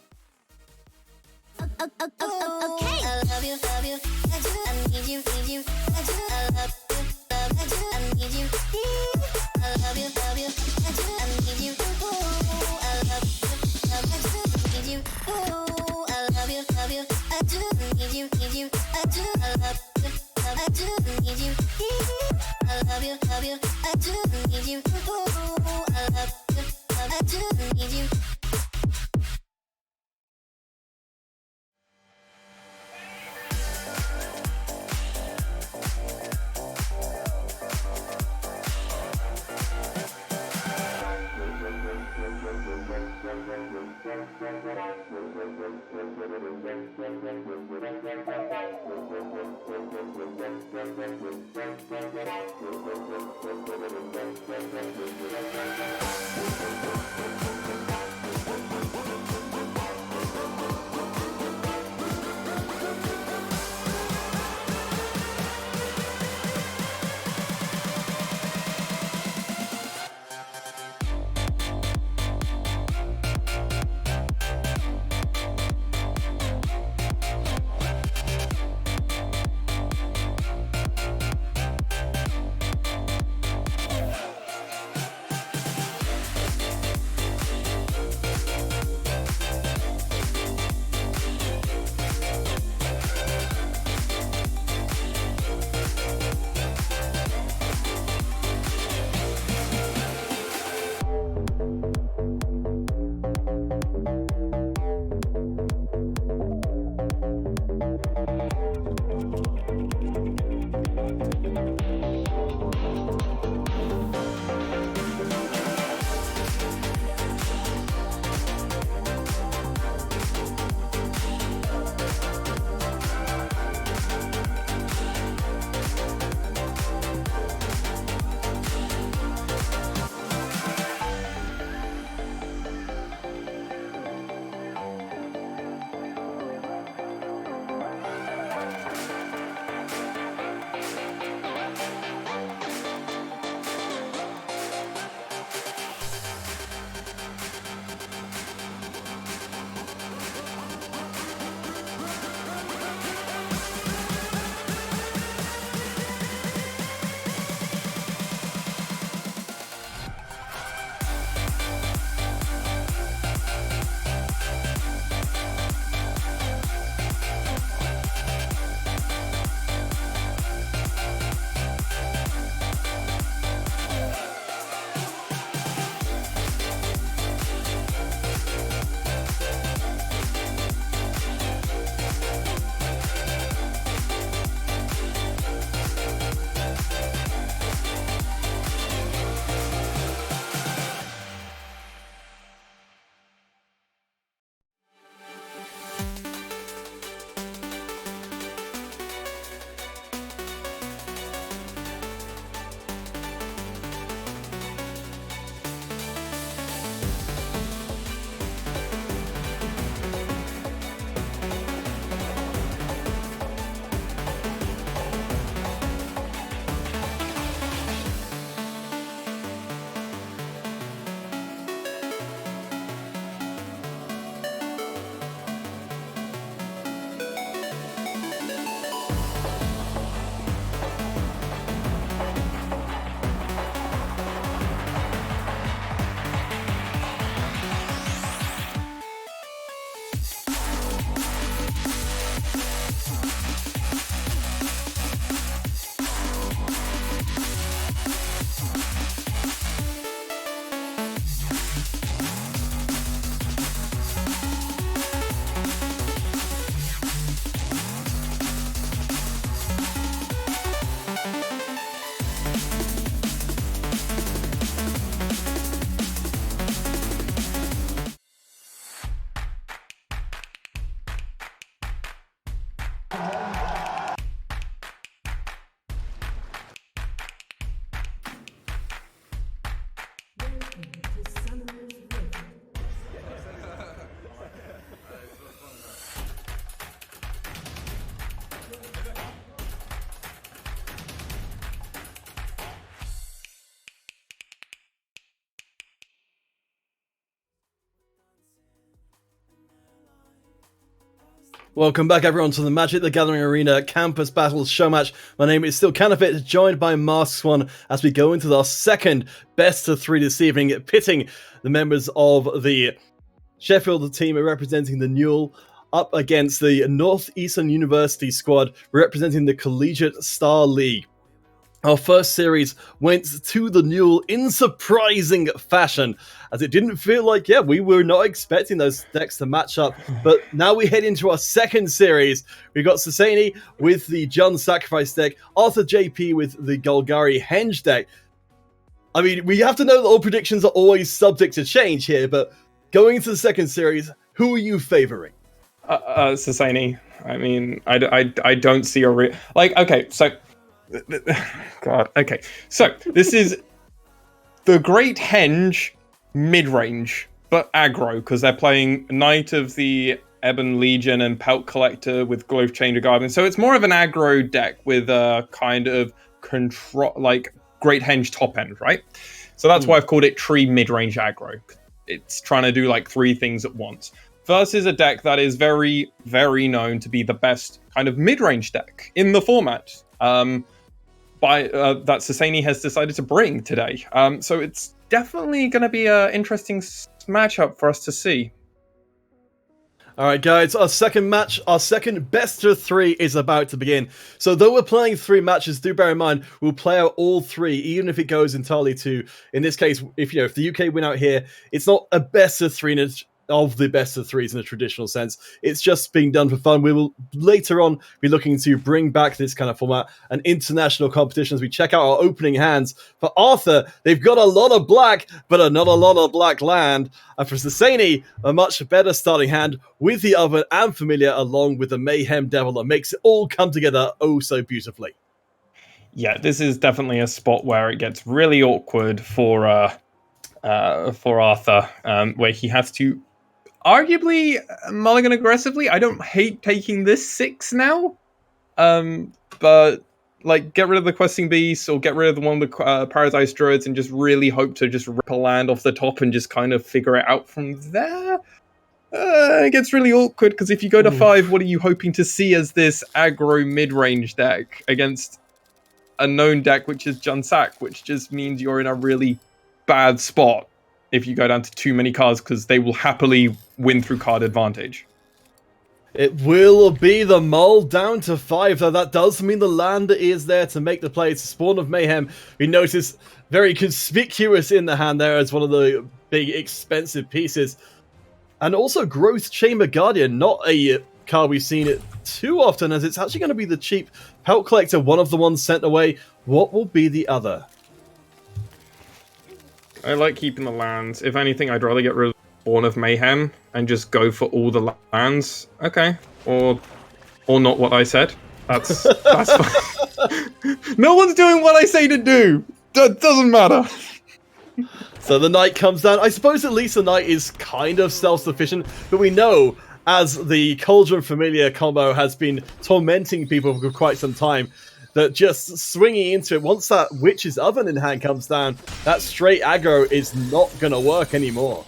Welcome back, everyone, to the Magic the Gathering Arena Campus Battles Showmatch. My name is still Canafit, joined by Masks One as we go into our second best of three this evening, pitting the members of the Sheffield team representing the NUEL up against the Northeastern University squad representing the Collegiate Star League. Our first series went to the NUEL in surprising fashion, as it didn't feel like, we were not expecting those decks to match up. But now we head into our second series. We've got Sasani with the Jund Sacrifice deck, Arthur JP with the Golgari Henge deck. I mean, we have to know that all predictions are always subject to change here, but going into the second series, who are you favoring? Sasani. I mean, I don't see a okay, so... God, okay. So, this is the Great Henge mid-range, but aggro, because they're playing Knight of the Ebon Legion and Pelt Collector with Glove Changer Guardian. So it's more of an aggro deck with a kind of control, like Great Henge top end, right? So that's why I've called it Tree mid-range aggro. It's trying to do like three things at once. Versus a deck that is very, very known to be the best kind of mid-range deck in the format. That Sasani has decided to bring today. So it's definitely going to be an interesting matchup for us to see. All right, guys, our second match, our second best of three is about to begin. So though we're playing three matches, do bear in mind, we'll play out all three, even if it goes entirely to, in this case, if the UK win out here, it's not a best of three of the best of threes in a traditional sense. It's just being done for fun. We will later on be looking to bring back this kind of format, an international competition, as we check out our opening hands. For Arthur, they've got a lot of black, but not a lot of black land. And for Sasani, a much better starting hand with the Oven and Familiar, along with the Mayhem Devil, that makes it all come together oh so beautifully. Yeah, this is definitely a spot where it gets really awkward for Arthur, where he has to arguably mulligan aggressively. I don't hate taking this 6 now, but like get rid of the questing beast or get rid of the one with Paradise Druids and just really hope to just rip a land off the top and just kind of figure it out from there. It gets really awkward because if you go to 5, what are you hoping to see as this aggro mid-range deck against a known deck which is Jund Sac, which just means you're in a really bad spot if you go down to too many cards, because they will happily win through card advantage. It will be the mull down to 5, though that does mean the land is there to make the play. It's Spawn of Mayhem. We notice very conspicuous in the hand there as one of the big expensive pieces. And also Growth Chamber Guardian, not a card we've seen it too often, as it's actually going to be the cheap Pelt Collector, one of the ones sent away. What will be the other? I like keeping the lands. If anything, I'd rather get rid of Spawn of Mayhem and just go for all the lands. Okay. Or not what I said. That's fine. No one's doing what I say to do. Doesn't matter. So the Knight comes down. I suppose at least the Knight is kind of self-sufficient, but we know as the Cauldron Familiar combo has been tormenting people for quite some time, that just swinging into it, once that Witch's Oven in hand comes down, that straight aggro is not going to work anymore.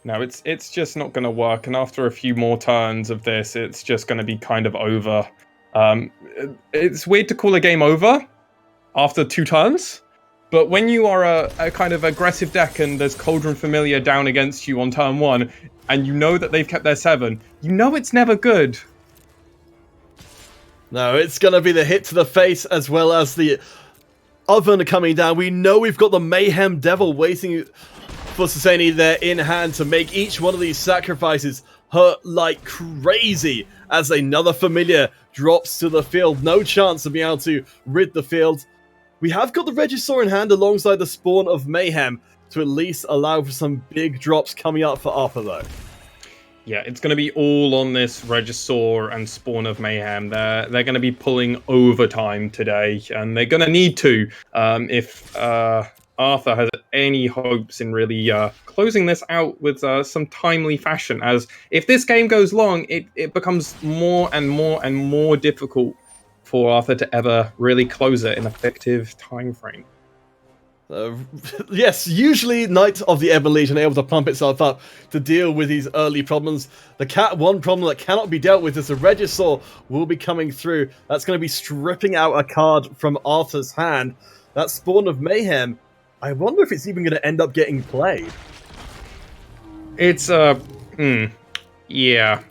No, it's just not going to work, and after a few more turns of this, it's just going to be kind of over. It's weird to call a game over after 2 turns, but when you are a kind of aggressive deck and there's Cauldron Familiar down against you on turn 1, and you know that they've kept their 7, you know it's never good. No, it's going to be the hit to the face as well as the Oven coming down. We know we've got the Mayhem Devil waiting for Sasani there in hand to make each one of these sacrifices hurt like crazy as another Familiar drops to the field. No chance of being able to rid the field. We have got the Regisaur in hand alongside the Spawn of Mayhem to at least allow for some big drops coming up for Arthur, though. Yeah, it's going to be all on this Regisaur and Spawn of Mayhem. They're going to be pulling overtime today, and they're going to need to if Arthur has any hopes in really closing this out with some timely fashion. As if this game goes long, it becomes more and more and more difficult for Arthur to ever really close it in an effective time frame. Yes, usually Knight of the Ebon Legion able to pump itself up to deal with these early problems. The one problem that cannot be dealt with is the Regisaur will be coming through. That's going to be stripping out a card from Arthur's hand. That Spawn of Mayhem, I wonder if it's even going to end up getting played. It's yeah.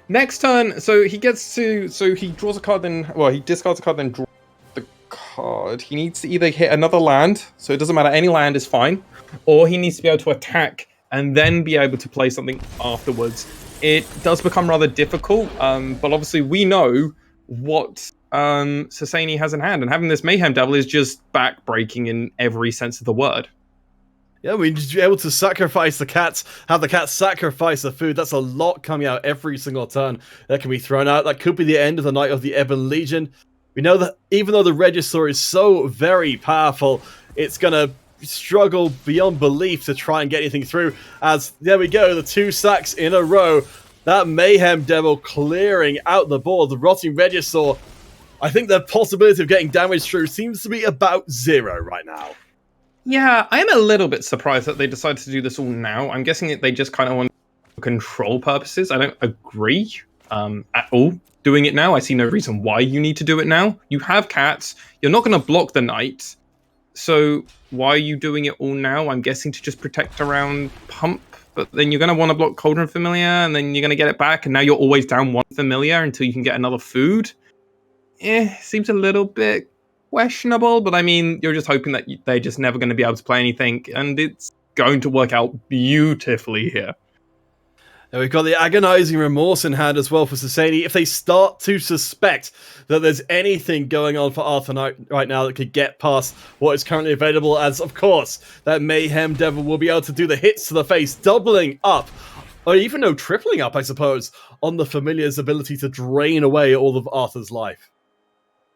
Next turn, so he draws a card, then he discards a card, then draws the card. He needs to either hit another land, so it doesn't matter, any land is fine, or he needs to be able to attack and then be able to play something afterwards. It does become rather difficult, but obviously we know what Sasani has in hand, and having this Mayhem Devil is just back-breaking in every sense of the word. Yeah, we need to be able to sacrifice the cats, have the cats sacrifice the food. That's a lot coming out every single turn that can be thrown out. That could be the end of the Knight of the Ebon Legion. We know that even though the Regisaur is so very powerful, it's going to struggle beyond belief to try and get anything through. As, there we go, the 2 sacks in a row. That Mayhem Devil clearing out the board. The Rotting Regisaur, I think the possibility of getting damage through seems to be about 0 right now. Yeah, I am a little bit surprised that they decided to do this all now. I'm guessing that they just kind of want control purposes. I don't agree at all doing it now. I see no reason why you need to do it now. You have cats. You're not going to block the knight. So why are you doing it all now? I'm guessing to just protect around Pump. But then you're going to want to block Cauldron Familiar, and then you're going to get it back. And now you're always down 1 Familiar until you can get another food. Seems a little bit questionable, but I mean, you're just hoping that they're just never going to be able to play anything, and it's going to work out beautifully here. And we've got the Agonizing Remorse in hand as well for Sasani. If they start to suspect that there's anything going on for Arthur right now that could get past what is currently available, as of course, that Mayhem Devil will be able to do the hits to the face, doubling up, or even tripling up, I suppose, on the Familiar's ability to drain away all of Arthur's life.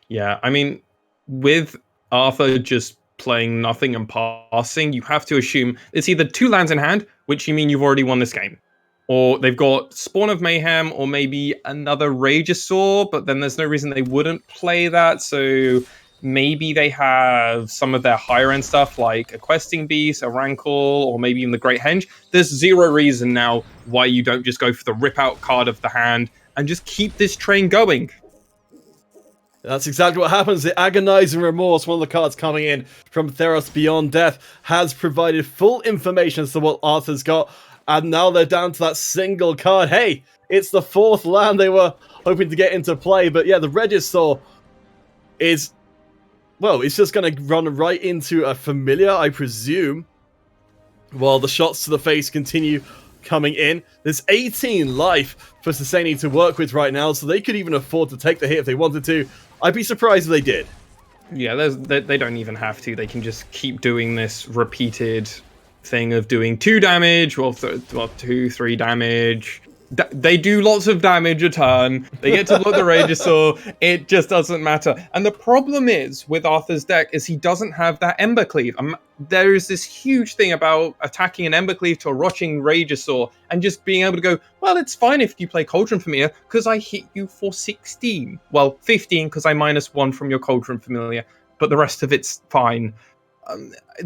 Yeah, I mean, with Arthur just playing nothing and passing, you have to assume it's either 2 lands in hand, which you mean you've already won this game, or they've got Spawn of Mayhem, or maybe another Ragesaur, but then there's no reason they wouldn't play that, so maybe they have some of their higher end stuff, like a Questing Beast, a Rankle, or maybe even the Great Henge. There's 0 reason now why you don't just go for the rip-out card of the hand and just keep this train going. That's exactly what happens. The Agonizing Remorse, one of the cards coming in from Theros Beyond Death, has provided full information as to what Arthur's got, and now they're down to that single card. Hey, it's the 4th land they were hoping to get into play, but yeah, the Regisaur is, well, it's just going to run right into a Familiar, I presume, while the shots to the face continue coming in. There's 18 life for Sasani to work with right now, so they could even afford to take the hit if they wanted to. I'd be surprised if they did. Yeah, they don't even have to. They can just keep doing this repeated thing of doing 2 damage, 2, 3 damage. They do lots of damage a turn. They get to block the Ragesaur. It just doesn't matter. And the problem is with Arthur's deck is he doesn't have that Ember Cleave. There is this huge thing about attacking an Ember Cleave to a rotting Ragesaur and just being able to go, well, it's fine if you play Cauldron Familiar because I hit you for 16. Well, 15 because I -1 from your Cauldron Familiar, but the rest of it's fine.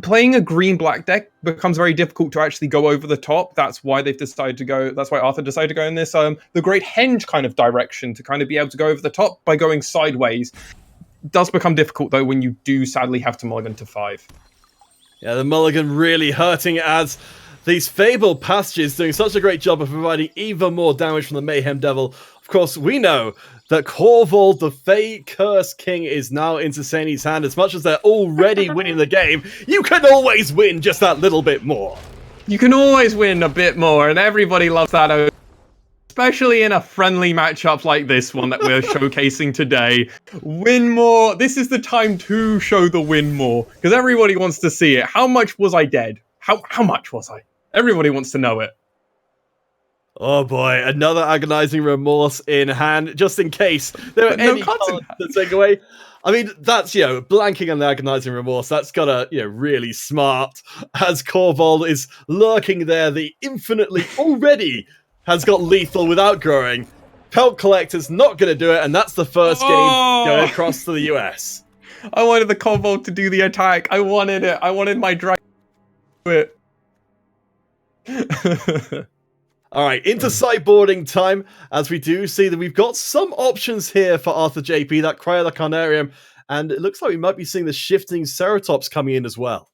Playing a green-black deck becomes very difficult to actually go over the top. That's why they've decided to go. That's why Arthur decided to go in this the Great Henge kind of direction to kind of be able to go over the top by going sideways. It does become difficult though when you do sadly have to mulligan to 5. Yeah, the mulligan really hurting as these Fabled Passages doing such a great job of providing even more damage from the Mayhem Devil. Of course, we know that Corval, the Fey Curse King, is now in Sasani's hand. As much as they're already winning the game, you can always win just that little bit more. You can always win a bit more, and everybody loves that, especially in a friendly matchup like this one that we're showcasing today. Win more. This is the time to show the win more, because everybody wants to see it. How much was I dead? How much was I? Everybody wants to know it. Oh boy, another Agonizing Remorse in hand, just in case there are any cards to take away. I mean, that's, blanking on the Agonizing Remorse, that's gotta, really smart, as Corval is lurking there, the infinitely already has got lethal without growing. Pelt Collector's not gonna do it, and that's the first game going across to the US. I wanted the Kobold to do the attack. I wanted it. I wanted my dragon to do it. All right, into sideboarding time, as we do see that we've got some options here for Arthur JP, that Cry of the Carnarium, and it looks like we might be seeing the shifting Ceratops coming in as well.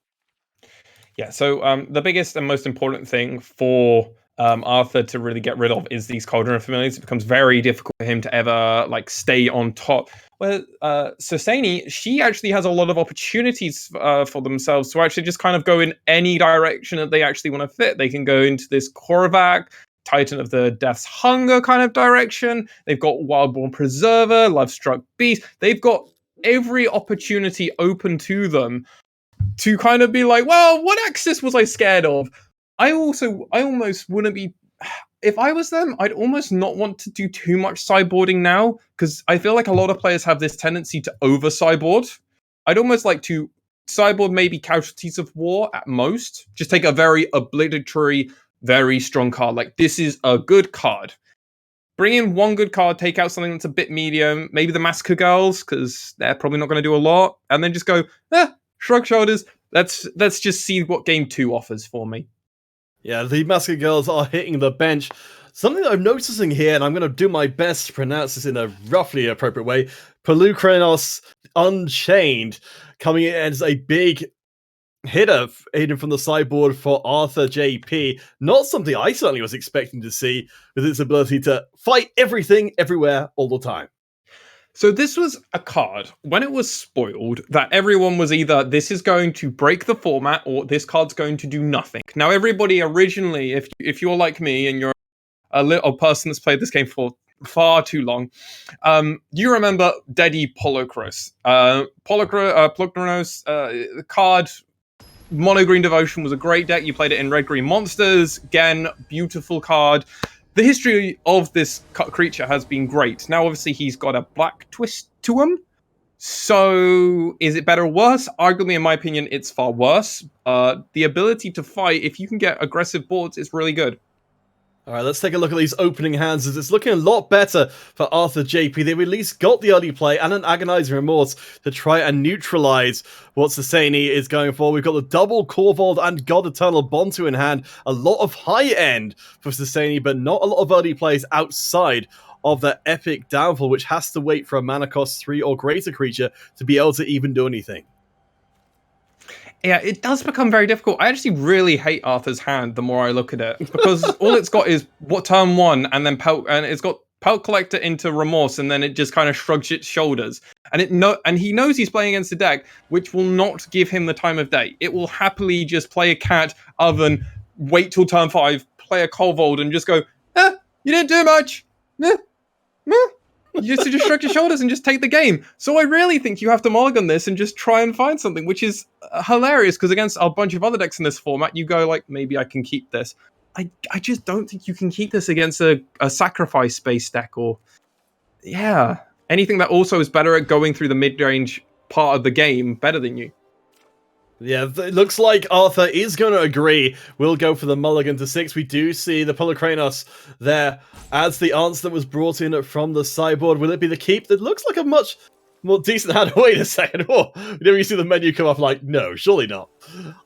Yeah, so the biggest and most important thing for Arthur to really get rid of is these Cauldron of Familiars. It becomes very difficult for him to ever like stay on top. Well, Sosani, she actually has a lot of opportunities for themselves to actually just kind of go in any direction that they actually want to fit. They can go into this Korvac, Titan of the Death's Hunger kind of direction. They've got Wildborn Preserver, Lovestruck Beast. They've got every opportunity open to them to kind of be like, well, what Axis was I scared of? I almost wouldn't be. If I was them, I'd almost not want to do too much sideboarding now, because I feel like a lot of players have this tendency to over sideboard. I'd almost like to sideboard maybe Casualties of War at most. Just take a very obligatory, very strong card. Like, this is a good card. Bring in one good card, take out something that's a bit medium, maybe the Massacre Girls, because they're probably not going to do a lot, and then just go, shrug shoulders. Let's just see what game 2 offers for me. Yeah, the Massacre Girls are hitting the bench. Something that I'm noticing here, and I'm going to do my best to pronounce this in a roughly appropriate way, Pelukrenos Unchained, coming in as a big hitter from the sideboard for Arthur JP. Not something I certainly was expecting to see, with its ability to fight everything, everywhere, all the time. So this was a card, when it was spoiled, that everyone was either, this is going to break the format, or this card's going to do nothing. Now, everybody originally, if you're like me, and you're a little person that's played this game for far too long, you remember Dedi Polokros. Polokros, the card, Mono Green Devotion was a great deck. You played it in Red Green Monsters. Again, beautiful card. The history of this creature has been great. Now, obviously, he's got a black twist to him. So, is it better or worse? Arguably, in my opinion, it's far worse. The ability to fight, if you can get aggressive boards, is really good. All right, let's take a look at these opening hands, as it's looking a lot better for Arthur JP. They've at least got the early play and an Agonizing Remorse to try and neutralize what Sosani is going for. We've got the double Korvold and God Eternal Bontu in hand. A lot of high end for Sosani, but not a lot of early plays outside of the Epic Downfall, which has to wait for a mana cost 3 or greater creature to be able to even do anything. Yeah, it does become very difficult. I actually really hate Arthur's hand the more I look at it, because all it's got is what turn 1, and then and it's got Pelt Collector into Remorse, and then it just kind of shrugs its shoulders. And he knows he's playing against a deck which will not give him the time of day. It will happily just play a Cat, Oven, wait till turn 5, play a Kobold, and just go, you didn't do much. You just shrug your shoulders and just take the game. So I really think you have to mulligan this and just try and find something, which is hilarious, because against a bunch of other decks in this format, you go like, maybe I can keep this. I just don't think you can keep this against a sacrifice space deck, or anything that also is better at going through the mid-range part of the game better than you. Yeah, it looks like Arthur is going to agree. We'll go for the mulligan to 6. We do see the Pelukrenos there as the answer that was brought in from the sideboard. Will it be the keep? That looks like a much more decent hand. Wait a second. Oh, whenever you see the menu come up, like, no, surely not.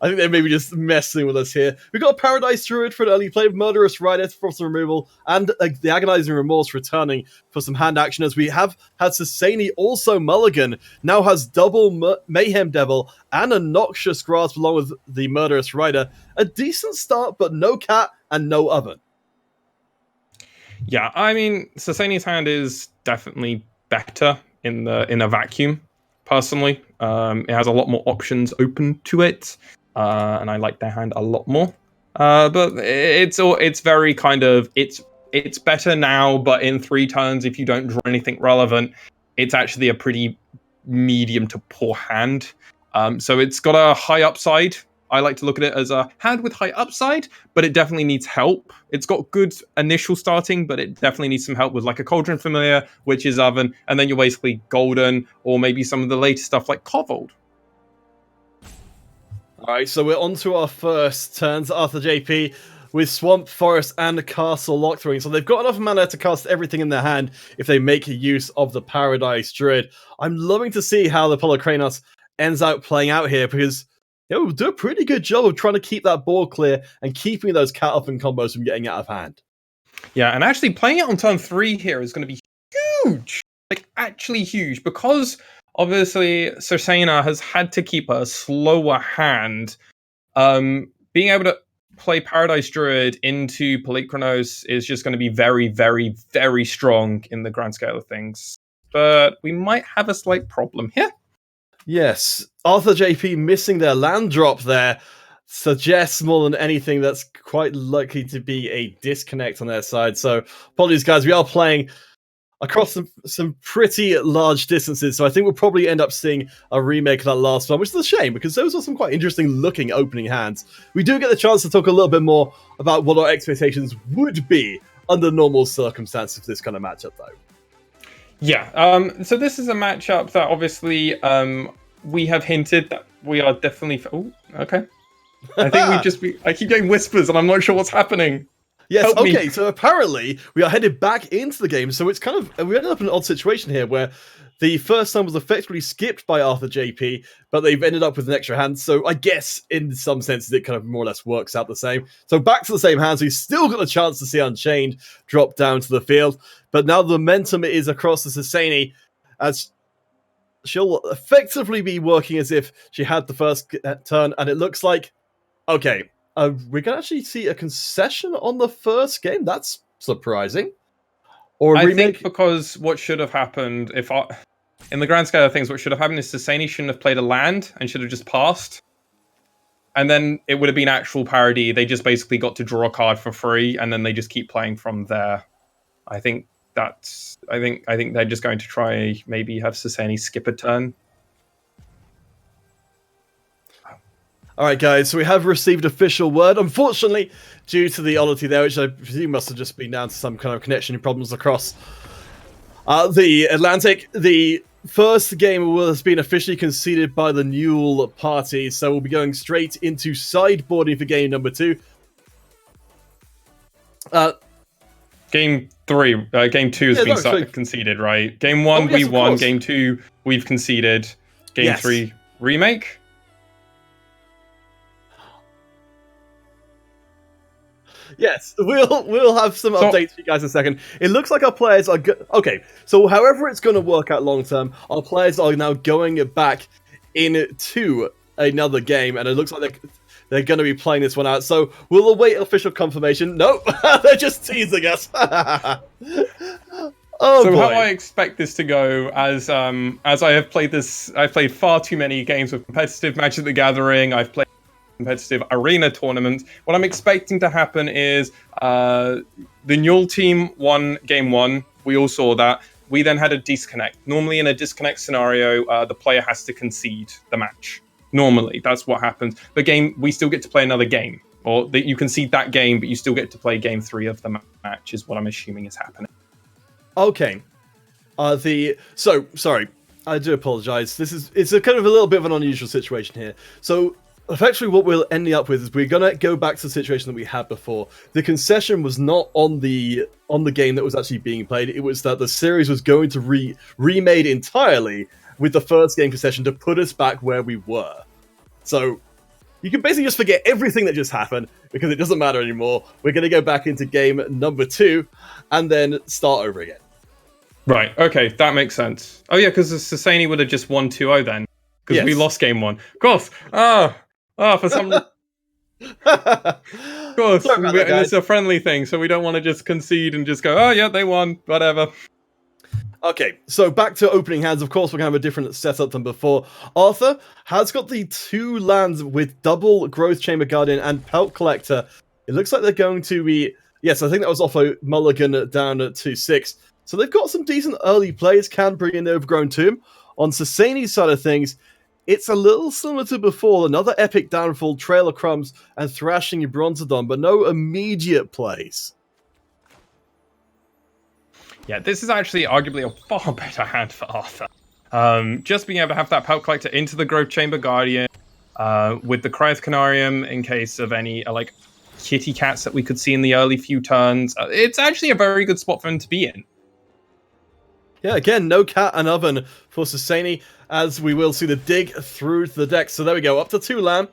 I think they're maybe just messing with us here. We've got a Paradise Druid for an early play, Murderous Rider for some removal, and the Agonizing Remorse returning for some hand action, as we have had Sosani also mulligan, now has double Mayhem Devil and a Noxious Grasp along with the Murderous Rider. A decent start, but no Cat and no Oven. Yeah, I mean, Sosani's hand is definitely better in a vacuum, personally. It has a lot more options open to it, and I like their hand a lot more. But it's very kind of, it's better now, but in 3 turns, if you don't draw anything relevant, it's actually a pretty medium to poor hand. So it's got a high upside. I like to look at it as a hand with high upside, but it definitely needs help. It's got good initial starting, but it definitely needs some help with like a Cauldron Familiar, Witch's Oven, and then you're basically golden, or maybe some of the later stuff like Kobold. Alright, so we're on to our first turns. Arthur JP with Swamp, Forest, and Castle Lockthrough. So they've got enough mana to cast everything in their hand if they make use of the Paradise Druid. I'm loving to see how the Polar Kranos ends out playing out here, because we'll do a pretty good job of trying to keep that board clear and keeping those cat open combos from getting out of hand. Yeah, and actually playing it on turn 3 here is going to be huge. Like, actually huge, because obviously Cersena has had to keep a slower hand. Being able to play Paradise Druid into Polychronos is just going to be very, very, very strong in the grand scale of things. But we might have a slight problem here. Yes, Arthur JP missing their land drop there suggests more than anything that's quite likely to be a disconnect on their side. So apologies, guys. We are playing across some pretty large distances, so I think we'll probably end up seeing a remake of that last one, which is a shame, because those are some quite interesting looking opening hands. We do get the chance to talk a little bit more about what our expectations would be under normal circumstances for this kind of matchup, though. Yeah, so this is a matchup that obviously we have hinted that we are definitely... Oh, okay. I think I keep getting whispers and I'm not sure what's happening. Yes, Help okay, me. so apparently we are headed back into the game, so it's kind of, we ended up in an odd situation here where the first time was effectively skipped by Arthur JP, but they've ended up with an extra hand, so I guess in some senses it kind of more or less works out the same. So back to the same hands, we've still got a chance to see Unchained drop down to the field, but now the momentum is across the Sasani, as she'll effectively be working as if she had the first turn, and it looks like, okay, we're going to actually see a concession on the first game. That's surprising. Or I think because what should have happened, in the grand scale of things, what should have happened is Sasani shouldn't have played a land and should have just passed. And then it would have been actual parody. They just basically got to draw a card for free, and then they just keep playing from there. I think they're just going to try maybe have Sasani skip a turn. All right, guys, so we have received official word. Unfortunately, due to the oddity there, which I presume must have just been down to some kind of connection problems across the Atlantic, the first game has been officially conceded by the NUEL party, so we'll be going straight into sideboarding for game number 2. Game 3, game 2 has been conceded, right? Game 1 we won, game 2 we've conceded, game 3 remake. Yes, we'll have some updates for you guys in a second. It looks like our players are okay. So, however it's going to work out long term, our players are now going back into another game, and it looks like they're going to be playing this one out. So, we'll await official confirmation. Nope, they're just teasing us. How I expect this to go, as I have played this, I've played far too many games with competitive Magic the Gathering. I've played competitive arena tournaments. What I'm expecting to happen is the NUEL team won game 1. We all saw that. We then had a disconnect. Normally in a disconnect scenario, the player has to concede the match. Normally, that's what happens. The game, we still get to play another game. Or you concede that game, but you still get to play game 3 of the match, is what I'm assuming is happening. Okay. Sorry. I do apologize. It's a kind of a little bit of an unusual situation here. So, effectively, what we'll end up with is we're gonna go back to the situation that we had before. The concession was not on the game that was actually being played. It was that the series was going to remade entirely with the first game concession to put us back where we were. So you can basically just forget everything that just happened because it doesn't matter anymore. We're gonna go back into game number 2 and then start over again. Right. Okay, that makes sense. Oh yeah, because the Sasani would have just won 2-0 then, because we lost game 1. Of course. For some reason. Of course, it's a friendly thing, so we don't want to just concede and just go, oh yeah, they won, whatever. Okay, so back to opening hands. Of course, we're going to have a different setup than before. Arthur has got the 2 lands with double Growth Chamber Guardian and Pelt Collector. It looks like they're going to be... Yes, I think that was off a mulligan down to 6. So they've got some decent early plays, can bring in the Overgrown Tomb. On Sasani's side of things, it's a little similar to before, another epic downfall, Trail of Crumbs, and Thrashing Bronzodon, but no immediate plays. Yeah, this is actually arguably a far better hand for Arthur. Just being able to have that Pelt Collector into the Growth Chamber Guardian, with the Cryoth Canarium in case of any kitty cats that we could see in the early few turns. It's actually a very good spot for him to be in. Yeah, again, no cat and oven for Susani, as we will see the dig through the deck. So there we go, up to 2 land.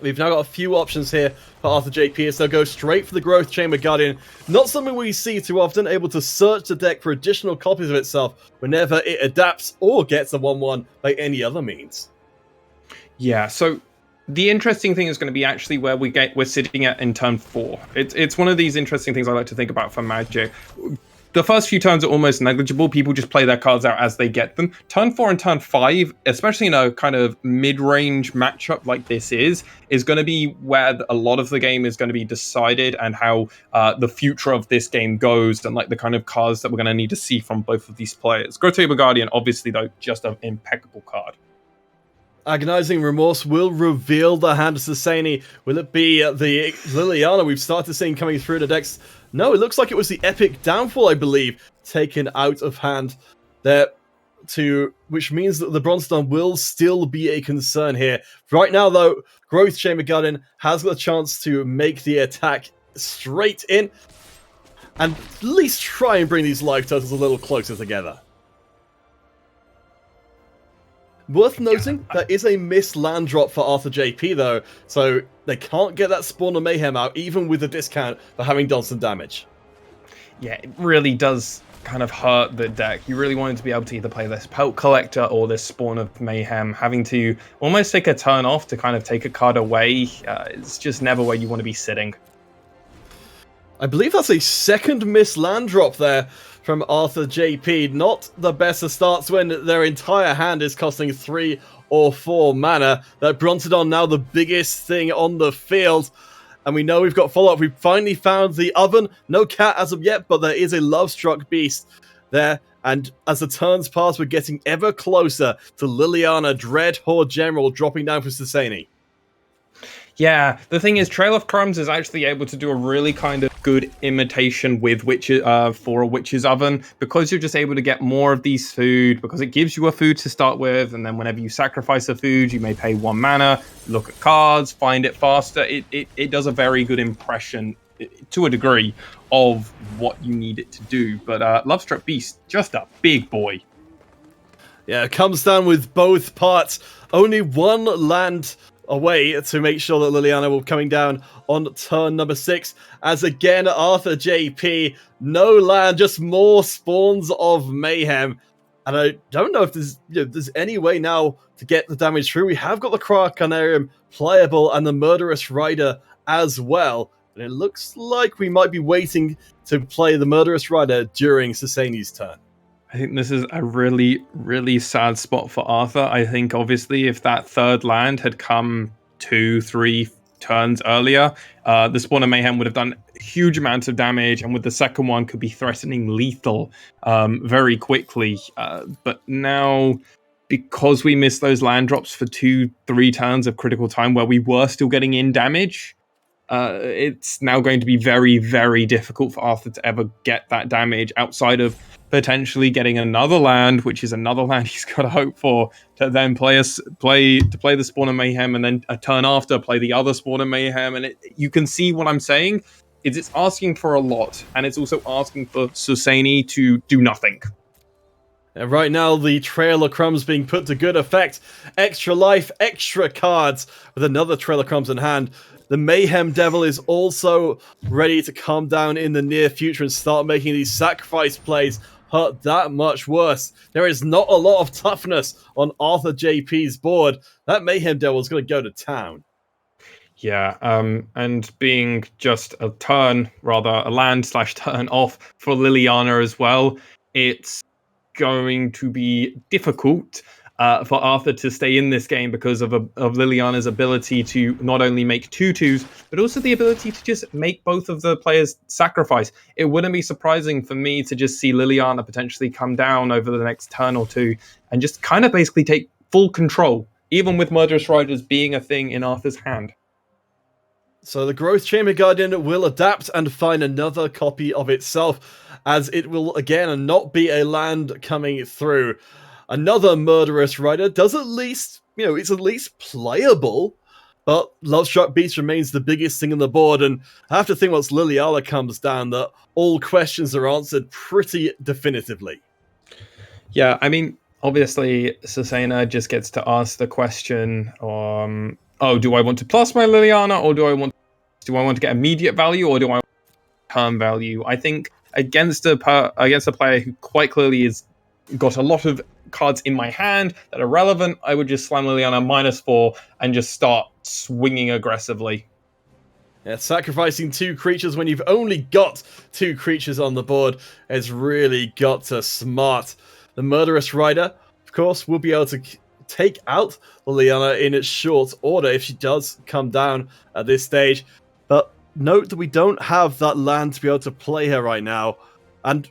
We've now got a few options here for Arthur JP, as they'll go straight for the Growth Chamber Guardian. Not something we see too often, able to search the deck for additional copies of itself whenever it adapts or gets a 1-1 by any other means. Yeah, so the interesting thing is going to be actually where we're sitting at in turn 4. It's one of these interesting things I like to think about for Magic. The first few turns are almost negligible. People just play their cards out as they get them. Turn 4 and turn 5, especially in a kind of mid-range matchup like this is going to be where a lot of the game is going to be decided, and how the future of this game goes, and like the kind of cards that we're going to need to see from both of these players. Growth Chamber Guardian, obviously, though, just an impeccable card. Agonizing Remorse will reveal the hand of Susani. Will it be the Liliana we've started seeing coming through the decks? No, it looks like it was the Epic Downfall, I believe, taken out of hand there, which means that the Bronzestone will still be a concern here. Right now, though, Growth Chamber Guardian has got a chance to make the attack straight in and at least try and bring these life totals a little closer together. Worth noting, there is a missed land drop for Arthur JP, though, so they can't get that Spawn of Mayhem out, even with the discount for having done some damage. Yeah, it really does kind of hurt the deck. You really wanted to be able to either play this Pelt Collector or this Spawn of Mayhem. Having to almost take a turn off to kind of take a card away, it's just never where you want to be sitting. I believe that's a second missed land drop there from Arthur JP. Not the best of starts when their entire hand is costing 3 or 4 mana. That Bronzedon now the biggest thing on the field. And we know we've got follow-up. We've finally found the oven. No cat as of yet, but there is a Love-Struck Beast there. And as the turns pass, we're getting ever closer to Liliana, Dread Horde General, dropping down for Susani. Yeah, the thing is, Trail of Crumbs is actually able to do a really kind of good imitation with for a Witch's Oven, because you're just able to get more of these food, because it gives you a food to start with, and then whenever you sacrifice a food, you may pay 1 mana, look at cards, find it faster. It does a very good impression, to a degree, of what you need it to do. But Lovestruck Beast, just a big boy. Yeah, it comes down with both parts. Only 1 land away to make sure that Liliana will be coming down on turn number 6. As again, Arthur JP, no land, just more Spawns of Mayhem. And I don't know if there's any way now to get the damage through. We have got the Cryocarnarium playable and the Murderous Rider as well. But it looks like we might be waiting to play the Murderous Rider during Susani's turn. I think this is a really, really sad spot for Arthur. I think, obviously, if that third land had come 2-3 turns earlier, the Spawn of Mayhem would have done huge amounts of damage, and with the second one could be threatening lethal very quickly. But now, because we missed those land drops for 2-3 turns of critical time where we were still getting in damage, it's now going to be very, very difficult for Arthur to ever get that damage outside of potentially getting another land, which is another land he's got to hope for, to then play the Spawn of Mayhem, and then a turn after play the other Spawn of Mayhem. And you can see what I'm saying is it's asking for a lot, and it's also asking for Susani to do nothing. And right now, the Trail of Crumbs being put to good effect. Extra life, extra cards, with another Trail of Crumbs in hand. The Mayhem Devil is also ready to come down in the near future and start making these sacrifice plays hurt that much worse. There is not a lot of toughness on Arthur JP's board. That Mayhem Devil is going to go to town. Yeah, and being just a land/turn off for Liliana as well, it's going to be difficult for Arthur to stay in this game because of Liliana's ability to not only make 2/2s, but also the ability to just make both of the players sacrifice. It wouldn't be surprising for me to just see Liliana potentially come down over the next turn or two and just kind of basically take full control, even with Murderous Riders being a thing in Arthur's hand. So the Growth Chamber Guardian will adapt and find another copy of itself, as it will again not be a land coming through. Another Murderous Rider does at least, it's at least playable, But Lovestruck Beast remains the biggest thing on the board, and I have to think once Liliana comes down that all questions are answered pretty definitively. Yeah, I mean, obviously, Susaina just gets to ask the question, oh, do I want to plus my Liliana, or do I want to get immediate value, or do I want term value? I think against a player who quite clearly has got a lot of cards in my hand that are relevant, I would just slam Liliana -4 and just start swinging aggressively. Yeah, sacrificing 2 creatures when you've only got 2 creatures on the board has really got to smart. The Murderous Rider, of course, will be able to take out Liliana in short order if she does come down at this stage. But note that we don't have that land to be able to play her right now. And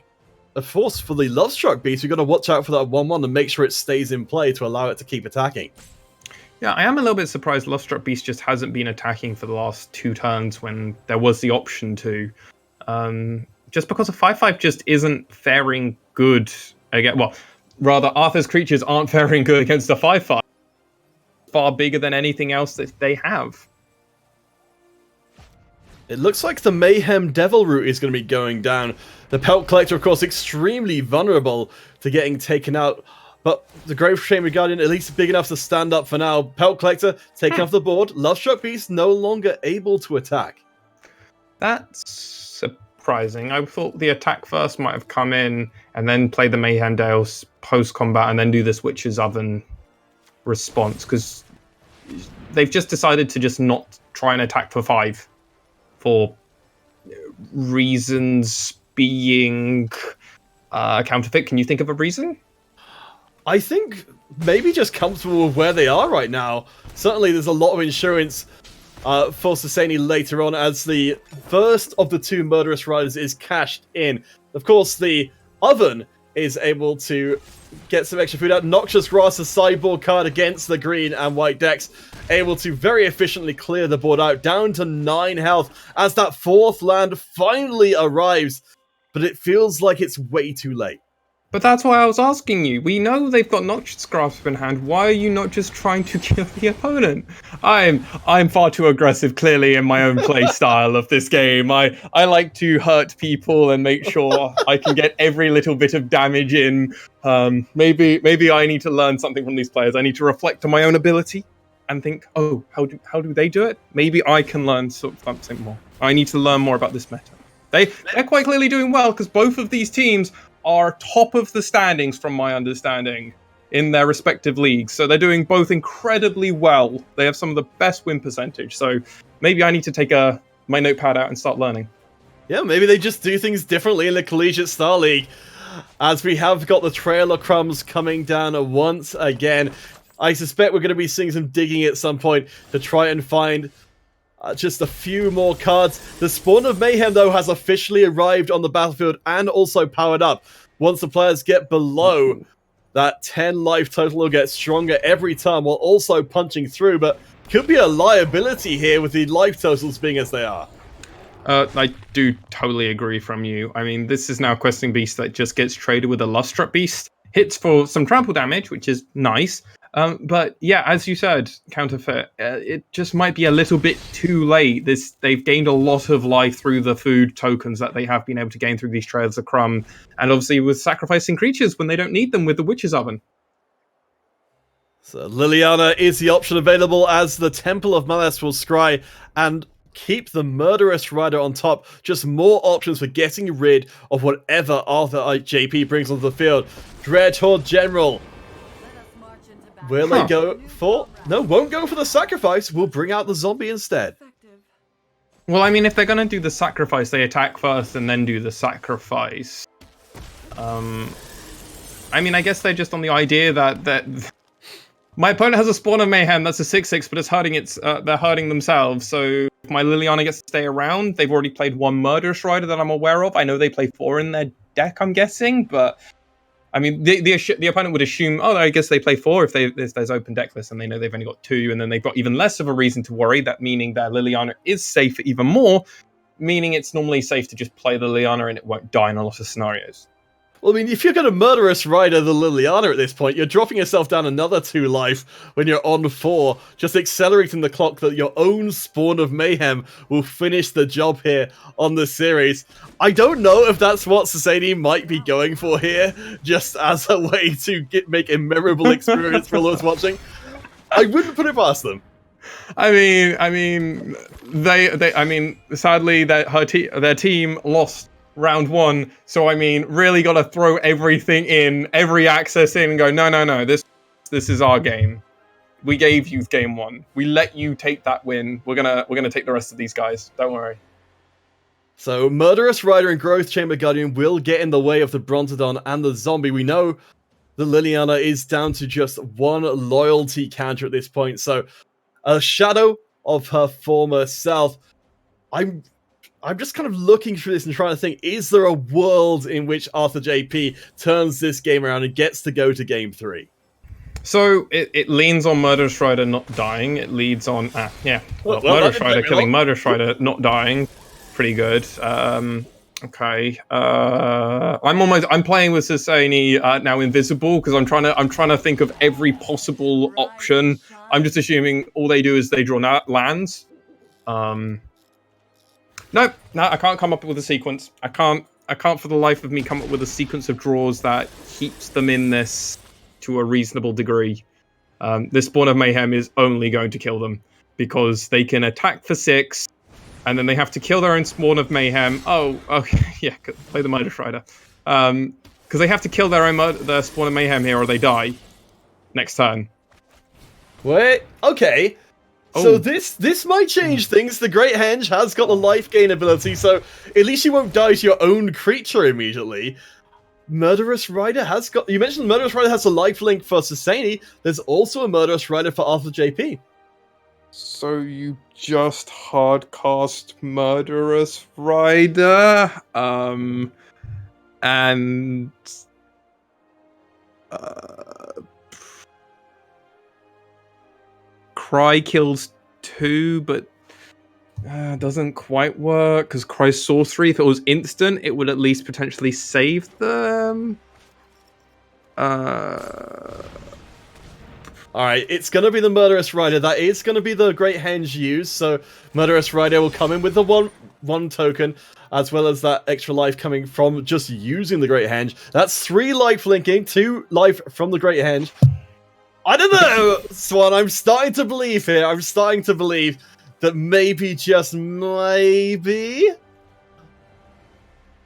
of course, for the Lovestruck Beast, we've got to watch out for that 1/1 and make sure it stays in play to allow it to keep attacking. Yeah, I am a little bit surprised Lovestruck Beast just hasn't been attacking for the last 2 turns when there was the option to. Just because a 5/5 just isn't faring good again. Well, rather, Arthur's creatures aren't faring good against a 5/5. Far bigger than anything else that they have. It looks like the Mayhem Devil route is going to be going down. The Pelt Collector, of course, extremely vulnerable to getting taken out. But the Grave Chamber Guardian, at least big enough to stand up for now. Pelt Collector taken off the board. Lovestruck Beast no longer able to attack. That's surprising. I thought the attack first might have come in and then play the Mayhem Dales post-combat and then do this Witch's Oven response, because they've just decided to just not try and attack for 5 for reasons being counterfeit. Can you think of a reason? I think maybe just comfortable with where they are right now. Certainly there's a lot of insurance for Susani later on as the first of the 2 Murderous Riders is cashed in. Of course, the Oven is able to get some extra food out. Noxious Grass, a sideboard card against the green and white decks, able to very efficiently clear the board out, down to 9 health as that 4th land finally arrives, but it feels like it's way too late. But that's why I was asking you. We know they've got Noxious Grasp in hand. Why are you not just trying to kill the opponent? I'm far too aggressive, clearly, in my own play style of this game. I like to hurt people and make sure I can get every little bit of damage in. Maybe I need to learn something from these players. I need to reflect on my own ability and think, oh, how do they do it? Maybe I can learn something more. I need to learn more about this meta. They're quite clearly doing well because both of these teams are top of the standings, from my understanding, in their respective leagues. So they're doing both incredibly well. They have some of the best win percentage. So maybe I need to take my notepad out and start learning. Yeah, maybe they just do things differently in the Collegiate Star League. As we have got the Trail of Crumbs coming down once again. I suspect we're going to be seeing some digging at some point to try and find just a few more cards. The Spawn of Mayhem, though, has officially arrived on the battlefield and also powered up. Once the players get below that 10 life total, will get stronger every time while also punching through, but could be a liability here with the life totals being as they are. I do totally agree from you. I mean, this is now a Questing Beast that just gets traded with a Lustrup Beast. Hits for some trample damage, which is nice. But yeah, as you said, Counterfeit, it just might be a little bit too late. They've gained a lot of life through the food tokens that they have been able to gain through these Trails of Crumb, and obviously with sacrificing creatures when they don't need them with the Witch's Oven. So Liliana is the option available as the Temple of Malice will scry and keep the Murderous Rider on top. Just more options for getting rid of whatever Arthur JP brings onto the field. Dreadhorde General. Will they go for... No, won't go for the sacrifice. We'll bring out the zombie instead. Well, I mean, if they're going to do the sacrifice, they attack first and then do the sacrifice. I mean, I guess they're just on the idea that my opponent has a Spawn of Mayhem. That's a 6/6, but it's hurting they're hurting themselves. So if my Liliana gets to stay around, they've already played 1 Murderous Rider that I'm aware of. I know they play 4 in their deck, I'm guessing, but... I mean, the opponent would assume, oh, I guess they play 4 if there's open deck list and they know they've only got 2, and then they've got even less of a reason to worry, that meaning their Liliana is safe even more, meaning it's normally safe to just play the Liliana and it won't die in a lot of scenarios. Well, I mean, if you're going to Murderous Rider the Liliana at this point, you're dropping yourself down another 2 life when you're on 4, just accelerating the clock that your own Spawn of Mayhem will finish the job here on the series. I don't know if that's what Sasani might be going for here, just as a way to make a memorable experience for all those watching. I wouldn't put it past them. Sadly, their team lost round 1, so really got to throw everything in, every access in, and go, no, this is our game. We gave you game 1. We let you take that win. We're gonna take the rest of these guys. Don't worry. So Murderous Rider and Growth Chamber Guardian will get in the way of the Brontodon and the Zombie. We know the Liliana is down to just 1 loyalty counter at this point, so a shadow of her former self. I'm just kind of looking through this and trying to think, is there a world in which Arthur JP turns this game around and gets to go to game 3? So it leans on Murderous Rider not dying. It leads on Murderous Rider killing Murderous Rider not dying. Pretty good. Okay. I'm playing with Sasani now invisible because I'm trying to think of every possible option. I'm just assuming all they do is they draw lands. No, I can't come up with a sequence. I can't for the life of me come up with a sequence of draws that keeps them in this to a reasonable degree. This Spawn of Mayhem is only going to kill them because they can attack for 6, and then they have to kill their own Spawn of Mayhem. Oh, okay, yeah, play the Murderous Rider. Because they have to kill their Spawn of Mayhem here or they die next turn. Wait, okay. So this might change things. The Great Henge has got the life gain ability, so at least you won't die to your own creature immediately. Murderous Rider has got... You mentioned Murderous Rider has a life link for Sasani. There's also a Murderous Rider for Arthur JP. So you just hardcast Murderous Rider, and Cry kills 2, but doesn't quite work because Cry's sorcery, if it was instant, it would at least potentially save them. Alright, it's going to be the Murderous Rider. That is going to be the Great Henge used, so Murderous Rider will come in with the one token, as well as that extra life coming from just using the Great Henge. That's 3 life linking, 2 life from the Great Henge. I don't know, Swan, I'm starting to believe here. I'm starting to believe that maybe, just maybe...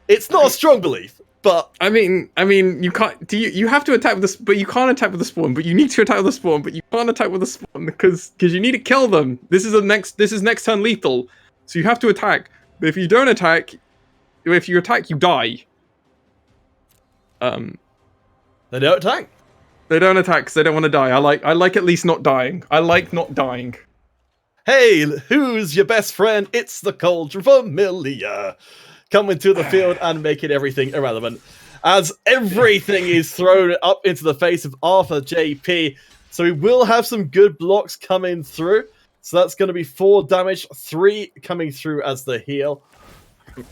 It's not a strong belief, but... I mean, you can't... You have to attack with the... But you can't attack with the Spawn, but you need to attack with the Spawn, but you can't attack with the Spawn because you need to kill them. This is next turn lethal, so you have to attack. But if you don't attack... If you attack, you die. They don't attack? They don't attack because they don't want to die. I like at least not dying. I like not dying. Hey, who's your best friend? It's the Cauldron Familiar. Coming to the field and making everything irrelevant. As everything is thrown up into the face of Arthur JP. So we will have some good blocks coming through. So that's going to be 4 damage, 3 coming through as the heal.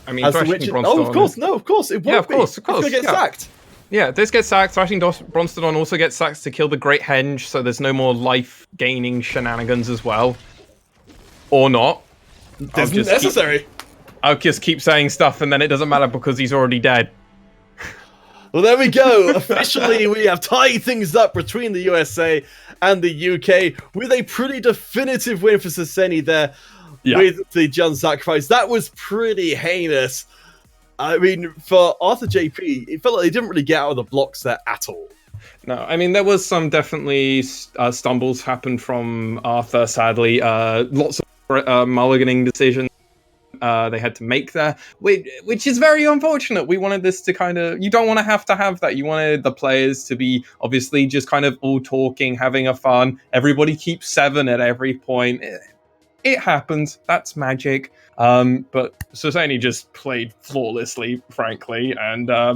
I mean, as the witch... Oh, of course, no, of course, it won't be. It's going to get sacked. Yeah, this gets sacked. Thrashing Bronstodon also gets sacked to kill the Great Henge, so there's no more life-gaining shenanigans as well. Or not. It's necessary. I'll just keep saying stuff and then it doesn't matter because he's already dead. Well, there we go. Officially, we have tied things up between the USA and the UK with a pretty definitive win for Saseni there with the Jund sacrifice. That was pretty heinous. I mean, for Arthur JP, it felt like they didn't really get out of the blocks there at all. No, I mean, there was some definitely stumbles happened from Arthur, sadly. Lots of mulliganing decisions they had to make there, which is very unfortunate. We wanted this to kind of... You don't want to have that. You wanted the players to be obviously just kind of all talking, having a fun. Everybody keeps 7 at every point. It happens. That's magic. But Sasani just played flawlessly, frankly. And I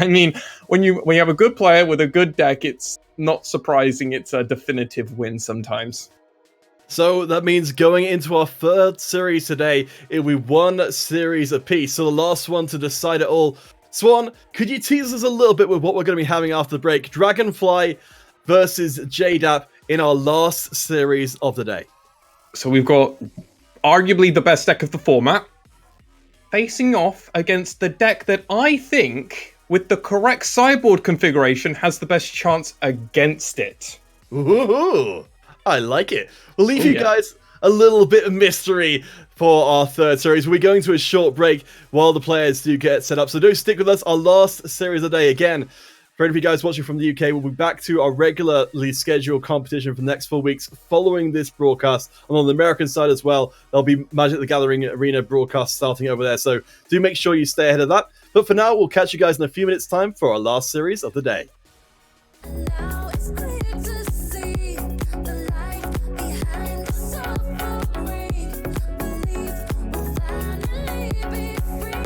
mean, when you have a good player with a good deck, it's not surprising it's a definitive win sometimes. So that means going into our 3rd series today, it'll be 1 series apiece. So the last one to decide it all Swan, could you tease us a little bit with what we're going to be having after the break? Dragonfly versus JDAP in our last series of the day. So we've got arguably the best deck of the format, facing off against the deck that I think, with the correct sideboard configuration, has the best chance against it. Ooh, I like it. We'll leave you guys a little bit of mystery for our third series. We're going to a short break while the players do get set up. So do stick with us. Our last series of the day, again, for any of you guys watching from the UK, we'll be back to our regularly scheduled competition for the next 4 weeks following this broadcast. And on the American side as well, there'll be Magic the Gathering Arena broadcast starting over there. So do make sure you stay ahead of that. But for now, we'll catch you guys in a few minutes' time for our last series of the day. Now it's clear to see the light behind the suffering. Believe we'll finally be free.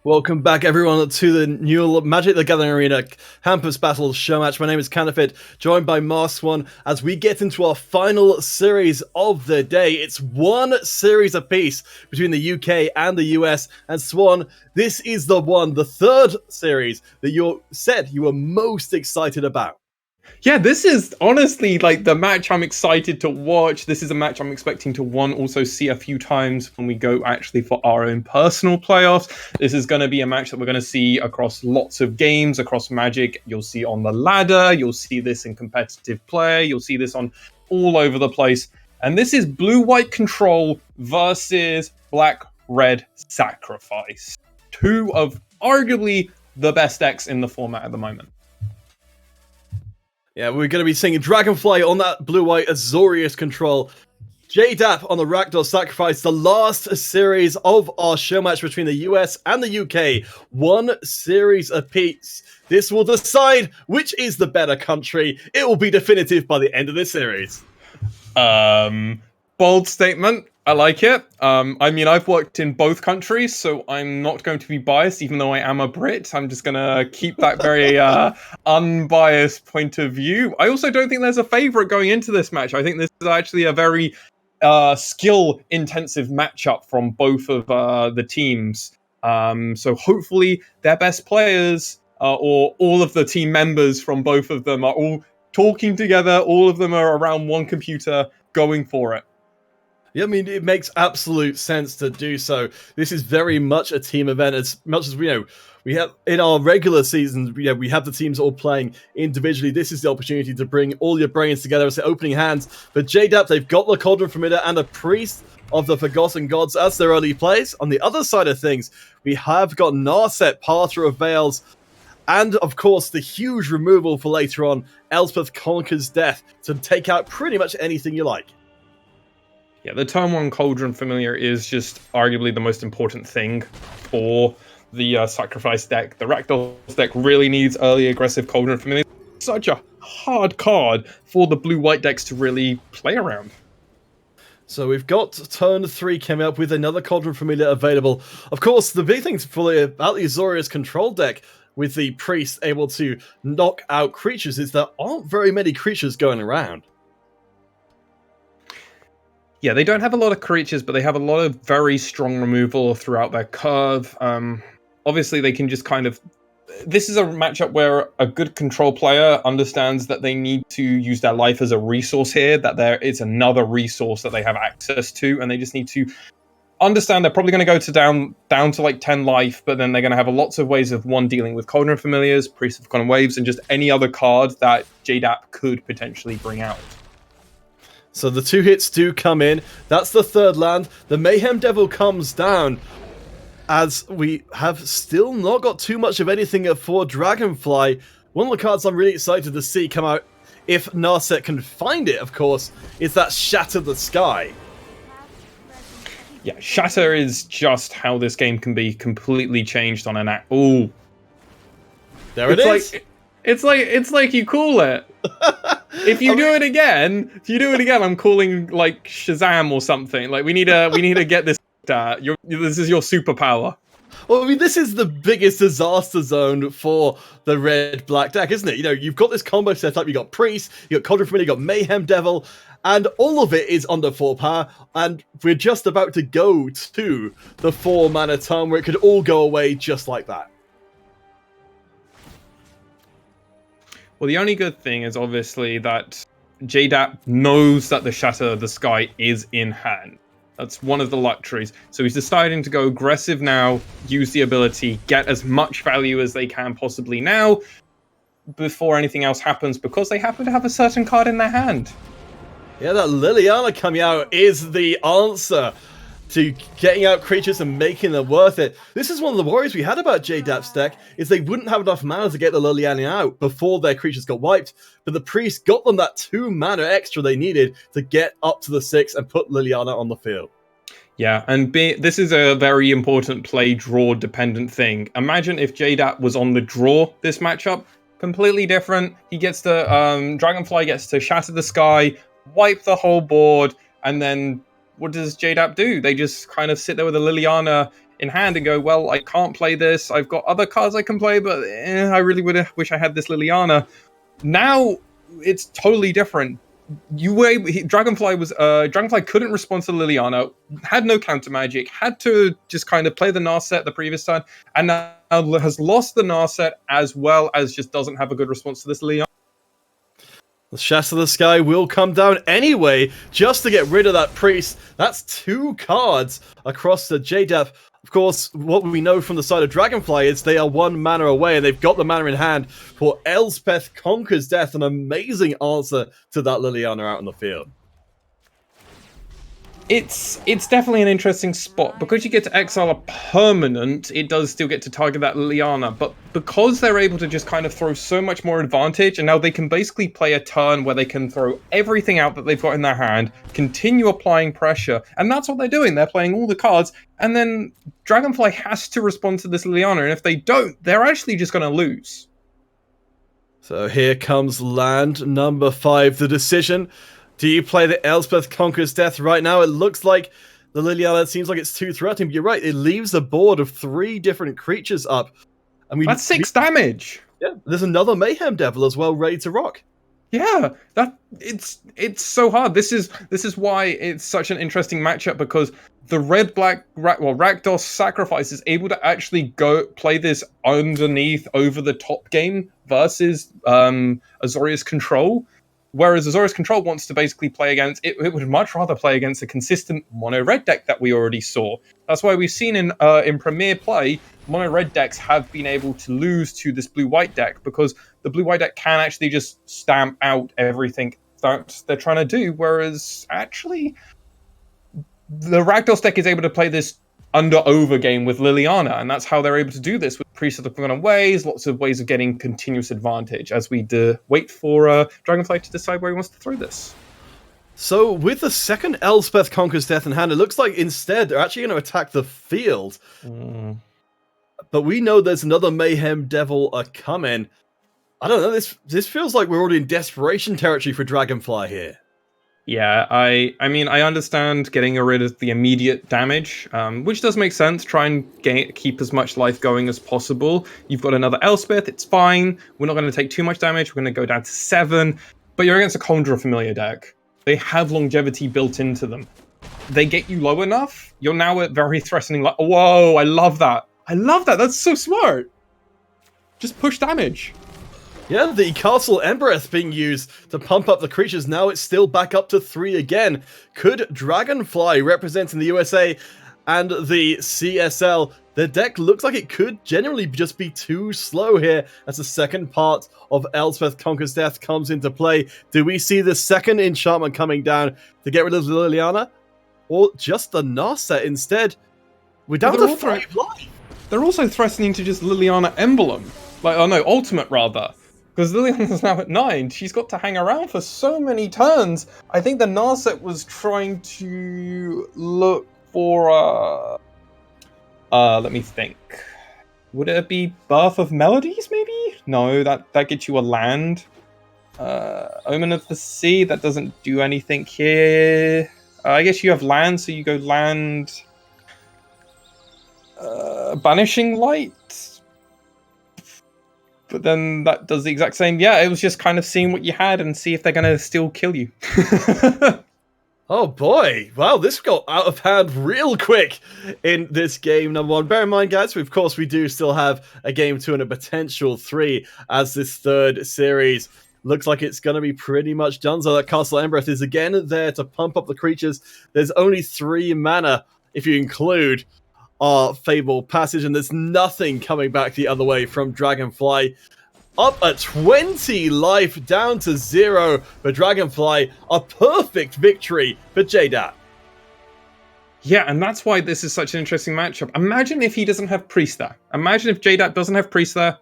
Welcome back, everyone, to the NUEL Magic the Gathering Arena Campus Battles Showmatch. My name is Canifit, joined by Masked One, as we get into our final series of the day. It's one series apiece between the UK and the US. And Swan, this is the third series that you said you were most excited about. Yeah, this is honestly like the match I'm excited to watch. This is a match I'm expecting to also see a few times when we go actually for our own personal playoffs. This is going to be a match that we're going to see across lots of games, across Magic. You'll see on the ladder, you'll see this in competitive play, you'll see this on all over the place. And this is blue-white control versus black-red sacrifice. Two of arguably the best decks in the format at the moment. Yeah, we're going to be seeing Dragonfly on that blue-white Azorius control. JDAP on the Rakdos Sacrifice, the last series of our show match between the US and the UK. One series apiece. This will decide which is the better country. It will be definitive by the end of this series. Bold statement. I like it. I mean, I've worked in both countries, so I'm not going to be biased, even though I am a Brit. I'm just going to keep that very unbiased point of view. I also don't think there's a favorite going into this match. I think this is actually a very skill-intensive matchup from both of the teams. So hopefully their best players, or all of the team members from both of them, are all talking together. All of them are around one computer going for it. Yeah, I mean, it makes absolute sense to do so. This is very much a team event. As much as we have in our regular seasons, we have the teams all playing individually. This is the opportunity to bring all your brains together as the opening hands. For JDAP, they've got the Cauldron Familiar and a Priest of the Forgotten Gods as their early plays. On the other side of things, we have got Narset, Parter of Veils, and of course the huge removal for later on, Elspeth Conquers Death, to take out pretty much anything you like. Yeah, the turn 1 Cauldron Familiar is just arguably the most important thing for the Sacrifice deck. The Rakdos deck really needs early aggressive Cauldron Familiar. It's such a hard card for the blue-white decks to really play around. So we've got turn 3 coming up with another Cauldron Familiar available. Of course, the big thing about the Azorius control deck with the Priest able to knock out creatures is there aren't very many creatures going around. Yeah, they don't have a lot of creatures, but they have a lot of very strong removal throughout their curve. Obviously, they can just kind of... This is a matchup where a good control player understands that they need to use their life as a resource here, that there is another resource that they have access to, and they just need to understand they're probably going to go to down to like 10 life, but then they're going to have lots of ways of dealing with Cauldron Familiars, Priest of Common Waves, and just any other card that JDAP could potentially bring out. So the 2 hits do come in. That's the third land. The Mayhem Devil comes down, as we have still not got too much of anything for Dragonfly. One of the cards I'm really excited to see come out, if Narset can find it, of course, is that Shatter the Sky. Yeah, Shatter is just how this game can be completely changed on an act. Ooh. There it is. It's like you call it. If you do it again, I'm calling like Shazam or something. Like we need to get this. This is your superpower. Well, I mean, this is the biggest disaster zone for the red-black deck, isn't it? You've got this combo set up. You got Priest, you got Cauldron Familiar, you got Mayhem Devil, and all of it is under 4 power. And we're just about to go to the 4 mana turn where it could all go away just like that. Well, the only good thing is obviously that JDAP knows that the Shatter of the Sky is in hand. That's one of the luxuries. So he's deciding to go aggressive now, use the ability, get as much value as they can possibly now, before anything else happens, because they happen to have a certain card in their hand. Yeah, that Liliana coming out is the answer. to getting out creatures and making them worth it. This is one of the worries we had about JDAP's deck, is they wouldn't have enough mana to get the Liliana out before their creatures got wiped, but the Priest got them that 2 mana extra they needed to get up to the 6 and put Liliana on the field. Yeah, and this is a very important play-draw dependent thing. Imagine if JDAP was on the draw this matchup. Completely different. He gets to, Dragonfly gets to shatter the sky, wipe the whole board, and then what does JDAP do? They just kind of sit there with a Liliana in hand and go, well, I can't play this. I've got other cards I can play, but I really wish I had this Liliana. Now it's totally different. Dragonfly couldn't respond to Liliana, had no counter magic, had to just kind of play the Narset the previous turn, and now has lost the Narset as well as just doesn't have a good response to this Liliana. The Shatter the Sky will come down anyway, just to get rid of that Priest. That's 2 cards across the JDAP. Of course, what we know from the side of Dragonfly is they are 1 mana away, and they've got the mana in hand for Elspeth Conquers Death, an amazing answer to that Liliana out on the field. It's definitely an interesting spot. Because you get to exile a permanent, it does still get to target that Liliana, but because they're able to just kind of throw so much more advantage, and now they can basically play a turn where they can throw everything out that they've got in their hand, continue applying pressure, and that's what they're doing. They're playing all the cards, and then Dragonfly has to respond to this Liliana, and if they don't, they're actually just going to lose. So here comes land number 5, the decision. Do you play the Elspeth Conquers Death right now? It looks like the Liliana seems like it's too threatening, but you're right, it leaves a board of 3 different creatures up. I mean, that's 6 damage. Yeah, there's another Mayhem Devil as well, ready to rock. Yeah, it's so hard. This is why it's such an interesting matchup, because the red-black Rakdos Sacrifice is able to actually go play this underneath, over the top game versus Azorius Control. Whereas Azorius Control wants to basically play against, it would much rather play against a consistent mono-red deck that we already saw. That's why we've seen in Premier play, mono-red decks have been able to lose to this blue-white deck, because the blue-white deck can actually just stamp out everything that they're trying to do, whereas actually the Rakdos deck is able to play this under-over game with Liliana, and that's how they're able to do this with Priest of the Forgotten Ways, lots of ways of getting continuous advantage as we wait for Dragonfly to decide where he wants to throw this. So with the second Elspeth Conquers Death in hand, it looks like instead they're actually going to attack the field. But we know there's another Mayhem Devil coming. I don't know, this feels like we're already in desperation territory for Dragonfly here. Yeah, I mean, I understand getting rid of the immediate damage, which does make sense. Try and keep as much life going as possible. You've got another Elspeth, it's fine. We're not going to take too much damage. We're going to go down to 7. But you're against a Conjurer Familiar deck. They have longevity built into them. They get you low enough, you're now at very threatening. Whoa, I love that. I love that. That's so smart. Just push damage. Yeah, the Castle Embereth being used to pump up the creatures. Now it's still back up to 3 again. Could Dragonfly, representing the USA and the CSL, the deck looks like it could generally just be too slow here as the second part of Elspeth Conquers Death comes into play. Do we see the second enchantment coming down to get rid of Liliana? Or just the Narset instead? We're down to 5 life. They're also threatening to just Liliana Emblem. Ultimate rather. Because Liliana's now at 9. She's got to hang around for so many turns. I think the Narset was trying to look for let me think. Would it be Birth of Melodies, maybe? No, that gets you a land. Omen of the Sea, that doesn't do anything here. I guess you have land, so you go land. Banishing Light. But then that does the exact same. Yeah, it was just kind of seeing what you had and see if they're going to still kill you. Oh boy, wow, this got out of hand real quick in this game number 1. Bear in mind, guys, of course, we do still have a game 2 and a potential 3 as this third series looks like it's going to be pretty much done. So that Castle Embereth is again there to pump up the creatures. There's only 3 mana if you include our Fable Passage, and there's nothing coming back the other way from Dragonfly. Up at 20 life, down to 0 for Dragonfly. A perfect victory for JDAP. Yeah, and that's why this is such an interesting matchup. Imagine if he doesn't have Priest there. Imagine if JDAP doesn't have Priest there,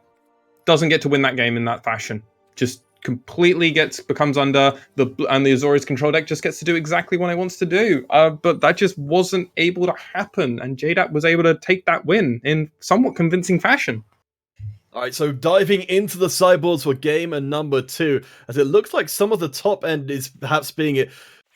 doesn't get to win that game in that fashion. Just completely becomes under and the Azorius control deck just gets to do exactly what it wants to do. But that just wasn't able to happen, and JDAP was able to take that win in somewhat convincing fashion. All right, so diving into the sideboards for game number 2, as it looks like some of the top end is perhaps being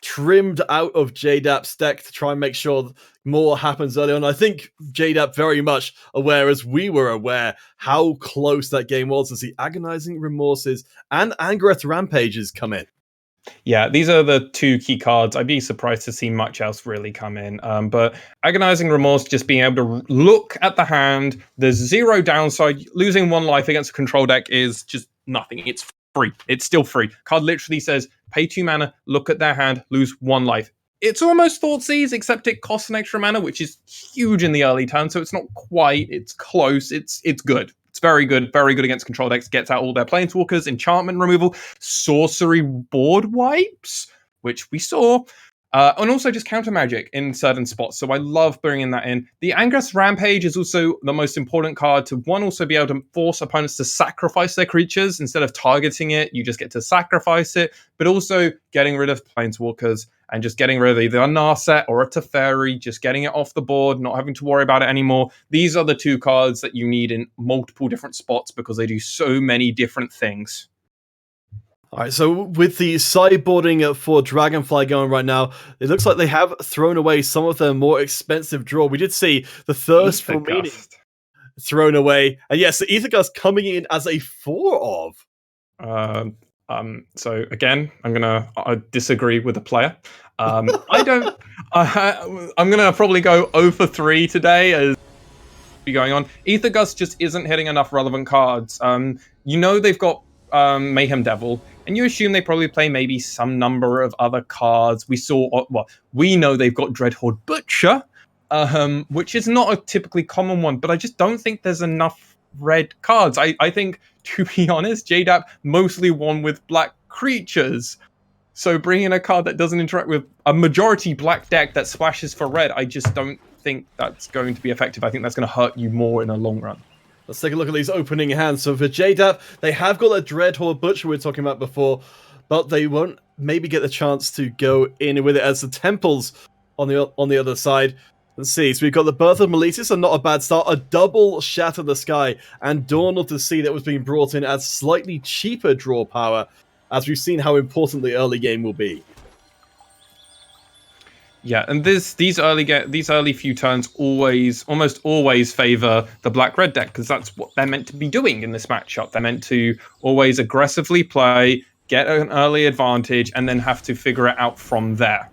trimmed out of JDAP's deck to try and make sure more happens early on. I think JDAP very much aware, as we were aware, how close that game was as the Agonizing Remorses and Angareth Rampages come in. Yeah, these are the 2 key cards. I'd be surprised to see much else really come in. But Agonizing Remorse, just being able to look at the hand, there's 0 downside. Losing 1 life against a control deck is just nothing. It's free. It's still free. Card literally says, pay 2 mana, look at their hand, lose 1 life. It's almost Thoughtseize, except it costs an extra mana, which is huge in the early turn, so it's not quite, it's close, it's good. It's very good against control decks, gets out all their planeswalkers, enchantment removal, sorcery board wipes, which we saw, and also just counter magic in certain spots. So I love bringing that in. The Angareth Rampage is also the most important card to, one, also be able to force opponents to sacrifice their creatures. Instead of targeting it, you just get to sacrifice it, but also getting rid of planeswalkers and just getting rid of either a Narset or a Teferi, just getting it off the board, not having to worry about it anymore. These are the 2 cards that you need in multiple different spots because they do so many different things. All right, so with the sideboarding for Dragonfly going right now, it looks like they have thrown away some of their more expensive draw. We did see the Thirst for Meaning thrown away. And yes, the Aethergust coming in as a 4 of. So again, I'm gonna disagree with the player. I'm gonna probably go 0 for 3 today as be going on. Aethergust just isn't hitting enough relevant cards. They've got Mayhem Devil, and you assume they probably play maybe some number of other cards. We know they've got Dreadhorde Butcher, which is not a typically common one, but I just don't think there's enough red cards. I think, to be honest, JDAP mostly won with black creatures. So bringing in a card that doesn't interact with a majority black deck that splashes for red, I just don't think that's going to be effective. I think that's going to hurt you more in the long run. Let's take a look at these opening hands. So for JDAP, they have got a Dreadhorde Butcher we were talking about before, but they won't maybe get the chance to go in with it as the Temples on the other side. Let's see, so we've got the Birth of Meletis, and not a bad start, a double Shatter the Sky, and Dawn of the Sea that was being brought in as slightly cheaper draw power, as we've seen how important the early game will be. Yeah, and these early few turns almost always favor the black-red deck, because that's what they're meant to be doing in this matchup. They're meant to always aggressively play, get an early advantage, and then have to figure it out from there.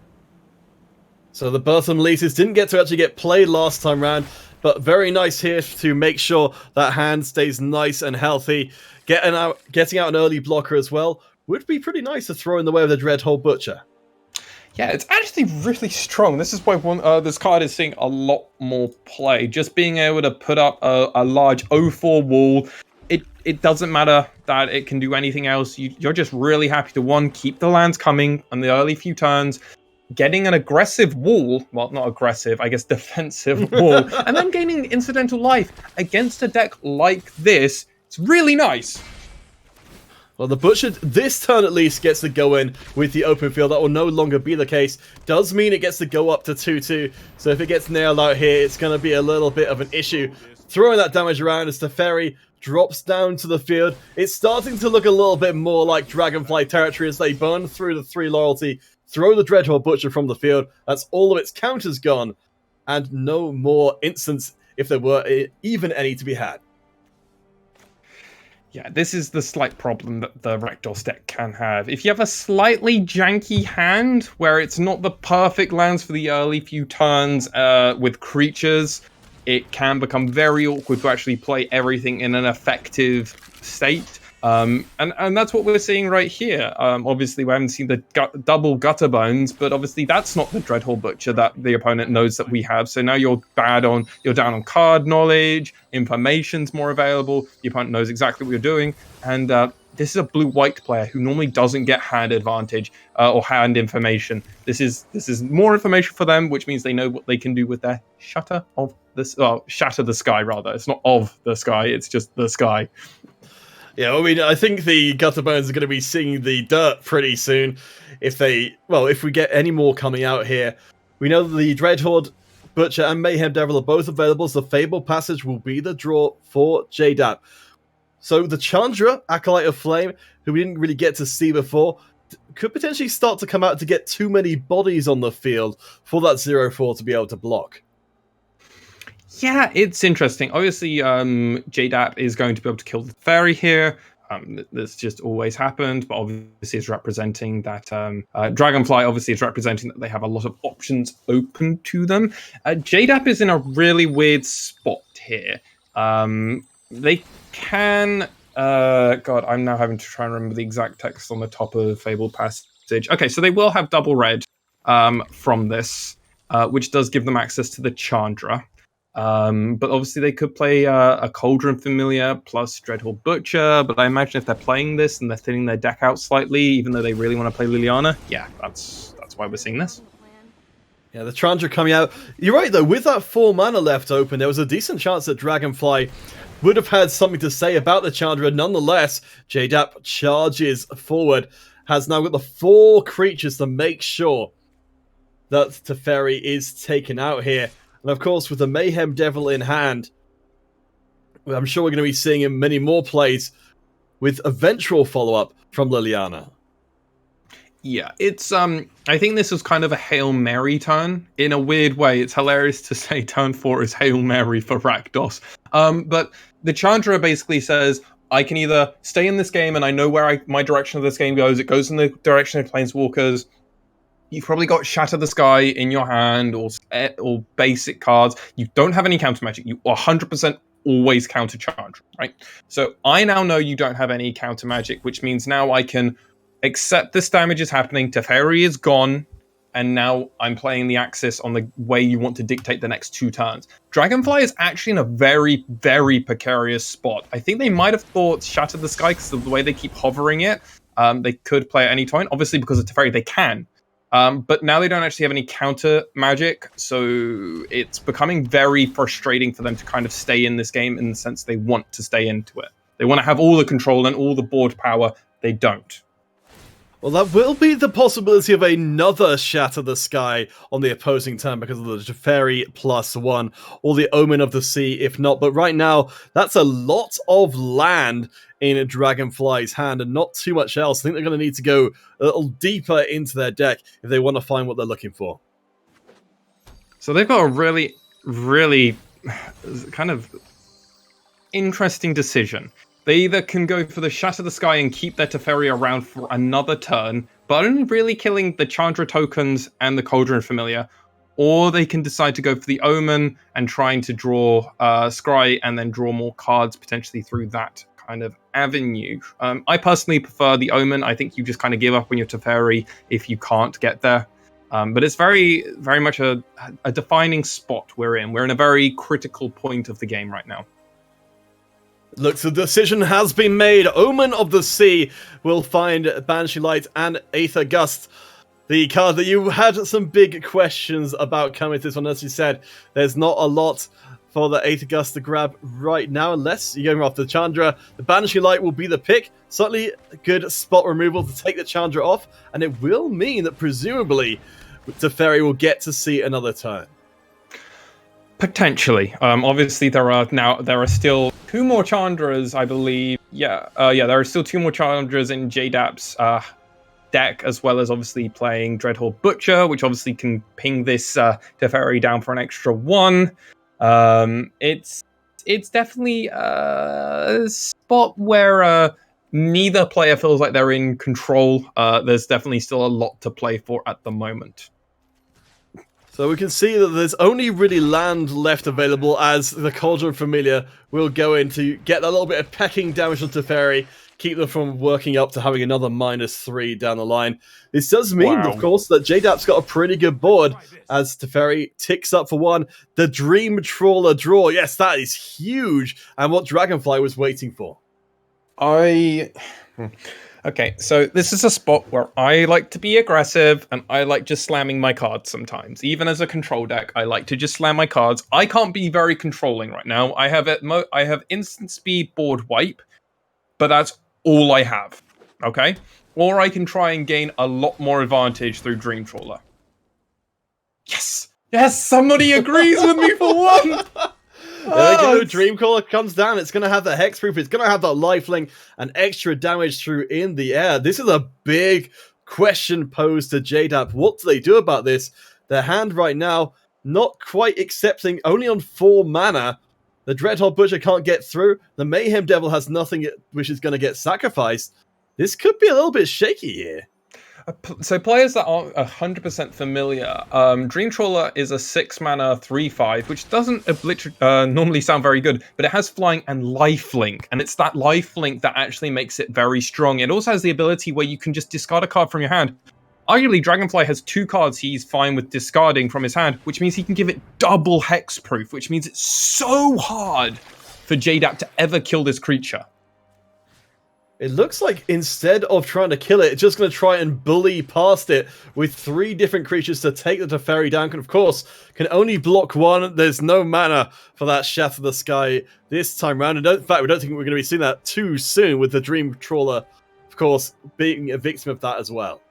So the Birth of Meletis didn't get to actually get played last time round, but very nice here to make sure that hand stays nice and healthy. Getting out an early blocker as well would be pretty nice to throw in the way of the Dreadhorde Butcher. Yeah, it's actually really strong. This is why this card is seeing a lot more play. Just being able to put up a large 0-4 wall, it doesn't matter that it can do anything else. You're just really happy to, one, keep the lands coming on the early few turns, getting an aggressive wall, well, not aggressive, I guess defensive wall, and then gaining incidental life against a deck like this. It's really nice. Well, the Butcher, this turn at least, gets to go in with the open field. That will no longer be the case. Does mean it gets to go up to 2-2. So if it gets nailed out here, it's going to be a little bit of an issue. Throwing that damage around as Teferi drops down to the field. It's starting to look a little bit more like Dragonfly territory as they burn through the 3 loyalty, throw the Dreadhorde Butcher from the field. That's all of its counters gone. And no more instants, if there were even any to be had. Yeah, this is the slight problem that the Rakdos deck can have. If you have a slightly janky hand, where it's not the perfect lands for the early few turns with creatures, it can become very awkward to actually play everything in an effective state. And that's what we're seeing right here. Obviously, we haven't seen the double Gutter Bones, but obviously that's not the Dreadhorde Butcher that the opponent knows that we have. So now you're down on card knowledge, information's more available, the opponent knows exactly what you're doing, and this is a blue-white player who normally doesn't get hand advantage or hand information. This is more information for them, which means they know what they can do with their shatter the sky rather. It's not of the sky; it's just the sky. Yeah, I mean, I think the Gutterbones are going to be seeing the dirt pretty soon. If we get any more coming out here, we know that the Dreadhorde, Butcher, and Mayhem Devil are both available, so the Fable Passage will be the draw for JDAP. So the Chandra, Acolyte of Flame, who we didn't really get to see before, could potentially start to come out to get too many bodies on the field for that 0-4 to be able to block. Yeah, it's interesting. Obviously, JDAP is going to be able to kill the fairy here. This just always happened, but obviously it's representing that Dragonfly obviously is representing that they have a lot of options open to them. JDAP is in a really weird spot here. They can... God, I'm now having to try and remember the exact text on the top of Fable Passage. Okay, so they will have double red from this, which does give them access to the Chandra. But obviously they could play a Cauldron Familiar plus Dreadhorde Butcher, but I imagine if they're playing this and they're thinning their deck out slightly, even though they really want to play Liliana, yeah, that's why we're seeing this. Yeah, the Chandra coming out. You're right, though, with that 4 mana left open, there was a decent chance that Dragonfly would have had something to say about the Chandra. Nonetheless, JDAP charges forward, has now got the 4 creatures to make sure that Teferi is taken out here. And of course, with the Mayhem Devil in hand, I'm sure we're going to be seeing him many more plays with eventual follow-up from Liliana. Yeah, it's I think this was kind of a Hail Mary turn. In a weird way, it's hilarious to say turn 4 is Hail Mary for Rakdos. But the Chandra basically says, I can either stay in this game and I know where my direction of this game goes. It goes in the direction of Planeswalkers. You've probably got Shatter the Sky in your hand or basic cards. You don't have any counter magic. You 100% always counter Chandra, right? So I now know you don't have any counter magic, which means now I can accept this damage is happening. Teferi is gone, and now I'm playing the Axis on the way you want to dictate the next 2 turns. Dragonfly is actually in a very, very precarious spot. I think they might have thought Shatter the Sky because of the way they keep hovering it. They could play at any point. Obviously, because of Teferi, they can. But now they don't actually have any counter magic, so it's becoming very frustrating for them to kind of stay in this game in the sense they want to stay into it. They want to have all the control and all the board power. They don't. Well, that will be the possibility of another Shatter the Sky on the opposing turn because of the Teferi +1, or the Omen of the Sea, if not. But right now, that's a lot of land in Dragonfly's hand and not too much else. I think they're going to need to go a little deeper into their deck if they want to find what they're looking for. So they've got a really, really kind of interesting decision. They either can go for the Shatter the Sky and keep their Teferi around for another turn, but only really killing the Chandra tokens and the Cauldron Familiar, or they can decide to go for the Omen and trying to draw Scry and then draw more cards potentially through that kind of avenue. I personally prefer the Omen. I think you just kind of give up on your Teferi if you can't get there. But it's very, very much a defining spot we're in. We're in a very critical point of the game right now. Looks, the decision has been made. Omen of the Sea will find Banshee Light and Aether Gust. The card that you had some big questions about coming to this one. As you said, there's not a lot for the Aether Gust to grab right now, unless you're going after the Chandra. The Banshee Light will be the pick. Certainly a good spot removal to take the Chandra off, and it will mean that presumably Teferi will get to see another turn. Potentially. Obviously, there are still 2 more Chandras, I believe. There are still 2 more Chandras in JDAP's deck, as well as obviously playing Dreadhorde Butcher, which obviously can ping this Teferi down for an extra 1. It's definitely a spot where neither player feels like they're in control. There's definitely still a lot to play for at the moment. So we can see that there's only really land left available, as the Cauldron Familiar will go in to get a little bit of pecking damage on Teferi, keep them from working up to having another -3 down the line. This does mean, of course, that JDAP's got a pretty good board as Teferi ticks up for 1. The Dream Trawler draw, yes, that is huge, and what Dragonfly was waiting for. I okay, so this is a spot where I like to be aggressive and I like just slamming my cards sometimes. Even as a control deck, I like to just slam my cards. I can't be very controlling right now. I have I have instant speed board wipe, but that's all I have. Okay? Or I can try and gain a lot more advantage through Dream Trawler. Yes! Yes, somebody agrees with me for one! There we go, it's- Dreamcaller comes down, it's going to have the hexproof, it's going to have that lifelink, and extra damage through in the air. This is a big question posed to JDAP. What do they do about this? Their hand right now, not quite accepting, only on 4 mana. The Dreadhorde Butcher can't get through, the Mayhem Devil has nothing which is going to get sacrificed. This could be a little bit shaky here. So players that aren't 100% familiar, Dream Trawler is a 6 mana 3/5, which doesn't normally sound very good, but it has flying and lifelink, and it's that lifelink that actually makes it very strong. It also has the ability where you can just discard a card from your hand. Arguably, Dragonfly has 2 cards he's fine with discarding from his hand, which means he can give it double hexproof, which means it's so hard for JDAP to ever kill this creature. It looks like instead of trying to kill it, it's just going to try and bully past it with 3 different creatures to take the Teferi down. And of course, can only block 1. There's no mana for that Shatter the Sky this time round. And in fact, we don't think we're going to be seeing that too soon with the Dream Trawler, of course, being a victim of that as well.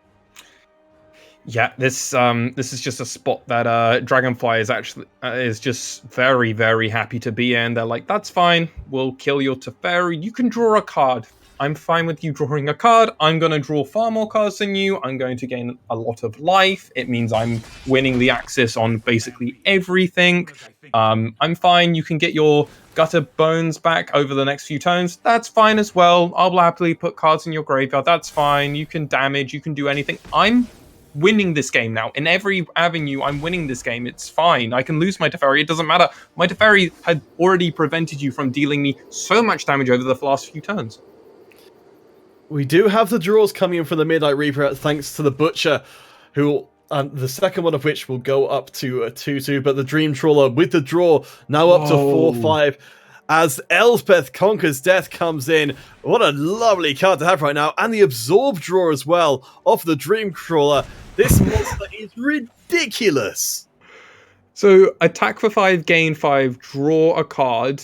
Yeah, this is just a spot that Dragonfly is actually is just very, very happy to be in. They're like, that's fine, we'll kill your Teferi. You can draw a card. I'm fine with you drawing a card. I'm going to draw far more cards than you. I'm going to gain a lot of life. It means I'm winning the axis on basically everything. I'm fine. You can get your Gutter Bones back over the next few turns. That's fine as well. I'll happily put cards in your graveyard. That's fine. You can damage. You can do anything. I'm winning this game now. In every avenue, I'm winning this game. It's fine. I can lose my Teferi. It doesn't matter. My Teferi had already prevented you from dealing me so much damage over the last few turns. We do have the draws coming in from the Midnight Reaper thanks to the Butcher, who the second one of which will go up to a 2/2, but the Dream Trawler with the draw now up to 4/5 as Elspeth Conquers Death comes in. What a lovely card to have right now, and the Absorb draw as well off the Dream Trawler. This monster is ridiculous. So attack for 5, gain 5, draw a card.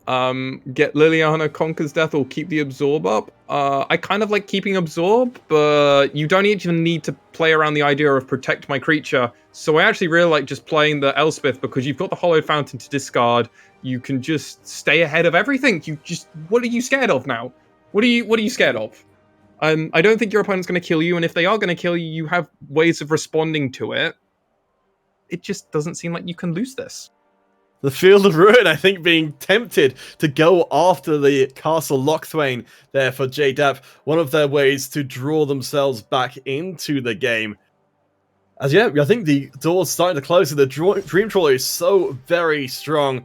Get Liliana Conquers Death or keep the Absorb up. I kind of like keeping Absorb, but you don't even need to play around the idea of protect my creature. So I actually really like just playing the Elspeth because you've got the Hollowed Fountain to discard. You can just stay ahead of everything. What are you scared of now? What are you scared of? I don't think your opponent's going to kill you, and if they are going to kill you, you have ways of responding to it. It just doesn't seem like you can lose this. The Field of Ruin, I think, being tempted to go after the Castle Lochthwain there for JDAP. One of their ways to draw themselves back into the game. As yeah, I think the door's starting to close, and the Dream Trawler is so very strong.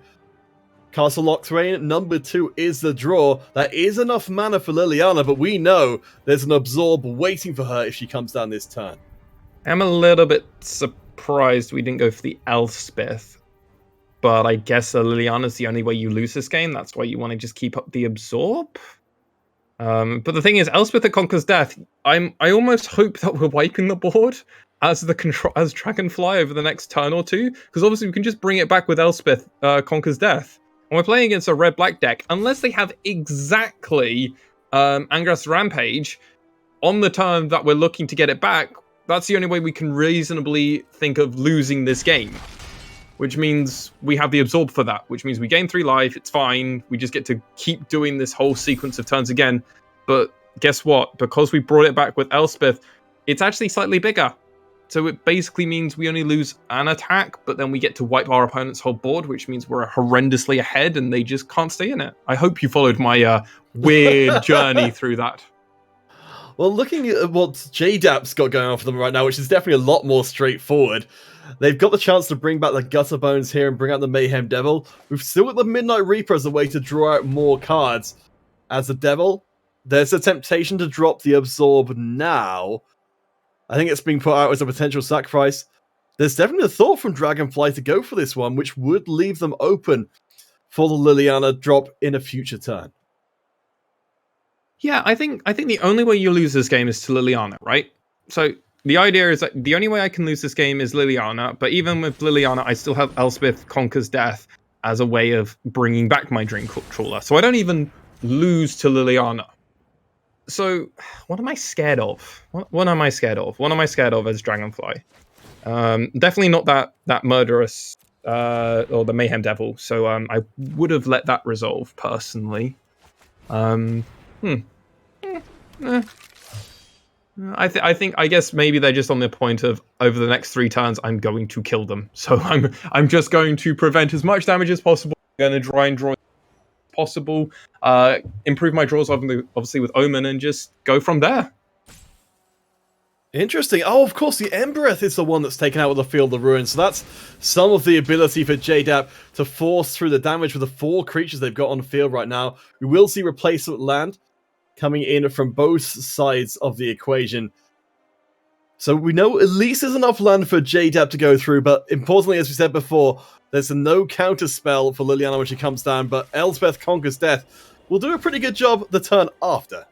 Castle Lochthwain, number 2 is the draw. That is enough mana for Liliana, but we know there's an Absorb waiting for her if she comes down this turn. I'm a little bit surprised we didn't go for the Elspeth. But I guess Liliana's the only way you lose this game. That's why you want to just keep up the Absorb. But the thing is, Elspeth that Conquers Death, I almost hope that we're wiping the board as Dragonfly over the next turn or two. Because obviously we can just bring it back with Elspeth Conquers Death. And we're playing against a red-black deck. Unless they have exactly Angrath's Rampage on the turn that we're looking to get it back, that's the only way we can reasonably think of losing this game. Which means we have the Absorb for that, which means we gain 3 life, it's fine, we just get to keep doing this whole sequence of turns again. But guess what? Because we brought it back with Elspeth, it's actually slightly bigger. So it basically means we only lose an attack, but then we get to wipe our opponent's whole board, which means we're horrendously ahead and they just can't stay in it. I hope you followed my weird journey through that. Well, looking at what JDAP's got going on for them right now, which is definitely a lot more straightforward, they've got the chance to bring back the Gutter Bones here and bring out the Mayhem Devil. We've still got the Midnight Reaper as a way to draw out more cards. As the Devil, there's a temptation to drop the Absorb now. I think it's being put out as a potential sacrifice. There's definitely a thought from Dragonfly to go for this one, which would leave them open for the Liliana drop in a future turn. Yeah, I think the only way you lose this game is to Liliana, right? So the idea is that the only way I can lose this game is Liliana, but even with Liliana, I still have Elspeth Conquers Death as a way of bringing back my Dream Trawler. So I don't even lose to Liliana. So what am I scared of? What am I scared of? What am I scared of as Dragonfly? Definitely not that murderous or the Mayhem Devil. So I would have let that resolve personally. Hmm. I guess maybe they're just on the point of over the next 3 turns I'm going to kill them. So I'm just going to prevent as much damage as possible. I'm going to try and draw as possible. Improve my draws obviously with Omen and just go from there. Interesting. Oh, of course, the Embereth is the one that's taken out with the Field of Ruin. So that's some of the ability for JDAP to force through the damage with the 4 creatures they've got on the field right now. We will see replacement land coming in from both sides of the equation. So we know at least there's enough land for JDAP to go through, but importantly, as we said before, there's a no counter spell for Liliana when she comes down, but Elspeth Conquers Death will do a pretty good job the turn after.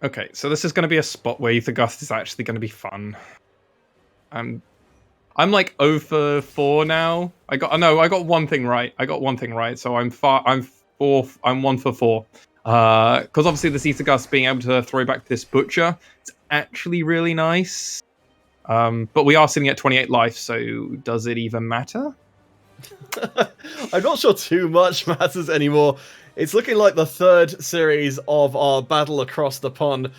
Okay, so this is going to be a spot where Ether Gust is actually going to be fun. I'm like 0 for 4 now. I got one thing right. So I'm 1 for 4. Because obviously this Ether Gust being able to throw back this Butcher, it's actually really nice. But we are sitting at 28 life, so does it even matter? I'm not sure too much matters anymore. It's looking like the 3rd series of our battle across the pond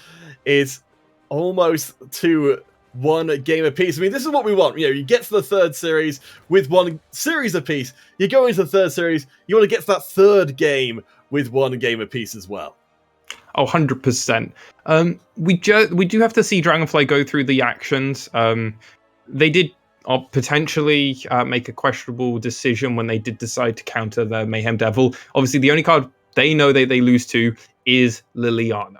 is almost to 1 game apiece. I mean, this is what we want. You know, you get to the 3rd series with 1 series apiece. You go into the 3rd series, you want to get to that 3rd game with 1 game apiece as well. Oh, 100%. We do have to see Dragonfly go through the actions. They did potentially make a questionable decision when they did decide to counter the Mayhem Devil. Obviously, the only card they know they lose to is Liliana.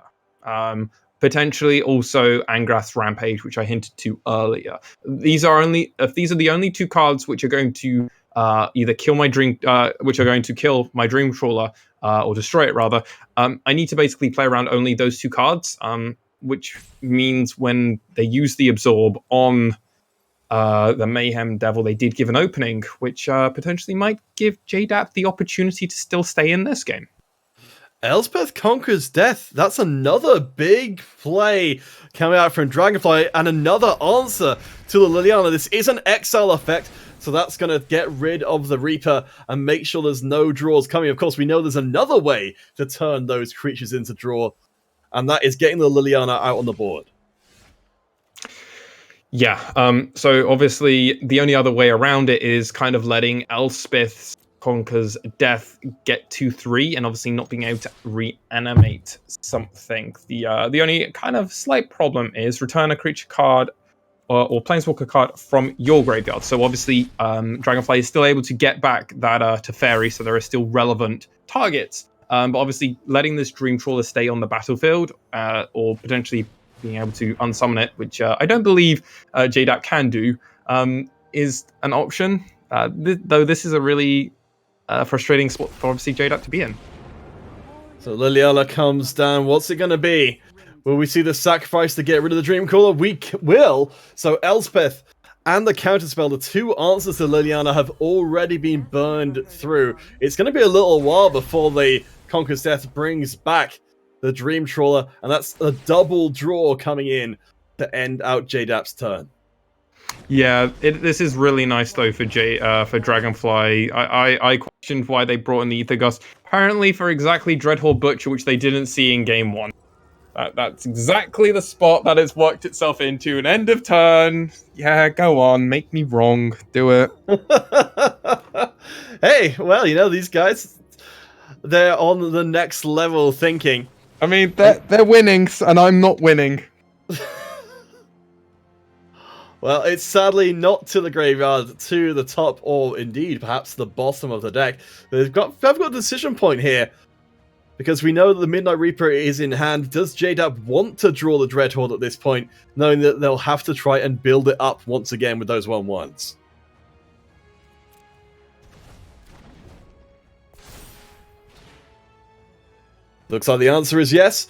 Potentially also Angrath's Rampage, which I hinted to earlier. These are the only 2 cards which are going to either kill my Dream, which are going to kill my Dream Trawler, or destroy it rather. I need to basically play around only those 2 cards, which means when they use the Absorb on the Mayhem Devil, they did give an opening, which potentially might give JDAP the opportunity to still stay in this game. Elspeth Conquers Death. That's another big play coming out from Dragonfly and another answer to the Liliana. This is an exile effect, so that's going to get rid of the Reaper and make sure there's no draws coming. Of course, we know there's another way to turn those creatures into draw, and that is getting the Liliana out on the board. Yeah, so obviously the only other way around it is kind of letting Elspeth's Conquers Death get 2/3 and obviously not being able to reanimate something. The only kind of slight problem is return a creature card or Planeswalker card from your graveyard. So obviously Dragonfly is still able to get back that Teferi, so there are still relevant targets. But obviously letting this Dream Trawler stay on the battlefield or potentially being able to unsummon it, which I don't believe JDAP can do, is an option. Though this is a really frustrating spot for obviously JDAP to be in. So Liliana comes down. What's it going to be? Will we see the sacrifice to get rid of the Dream Caller? We will. So Elspeth and the counterspell, the 2 answers to Liliana, have already been burned through. It's going to be a little while before the Conquer's Death brings back the Dream Trawler, and that's a double draw coming in to end out JDAP's turn. Yeah, this is really nice though for Dragonfly. I questioned why they brought in the Ether Gust. Apparently for exactly Dreadhorde Butcher, which they didn't see in game 1. That's exactly the spot that it's worked itself into. An end of turn. Yeah, go on, make me wrong. Do it. Hey, well, you know, these guys, they're on the next level thinking. I mean, they're winning, and I'm not winning. Well, it's sadly not to the graveyard, to the top, or indeed, perhaps the bottom of the deck. They've got a decision point here, because we know that the Midnight Reaper is in hand. Does JDAP want to draw the Dreadhorde at this point, knowing that they'll have to try and build it up once again with those 1/1s? Looks like the answer is yes.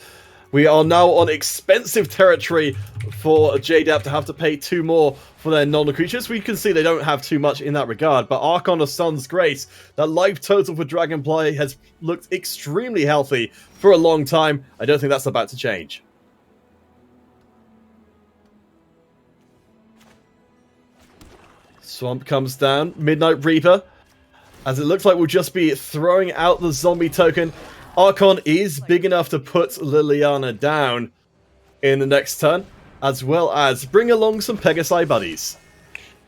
We are now on expensive territory for JDAP to have to pay 2 more for their non-creatures. We can see they don't have too much in that regard, but Archon of Sun's Grace, that life total for Dragonfly has looked extremely healthy for a long time. I don't think that's about to change. Swamp comes down, Midnight Reaper, as it looks like we'll just be throwing out the zombie token. Archon is big enough to put Liliana down in the next turn, as well as bring along some Pegasi buddies.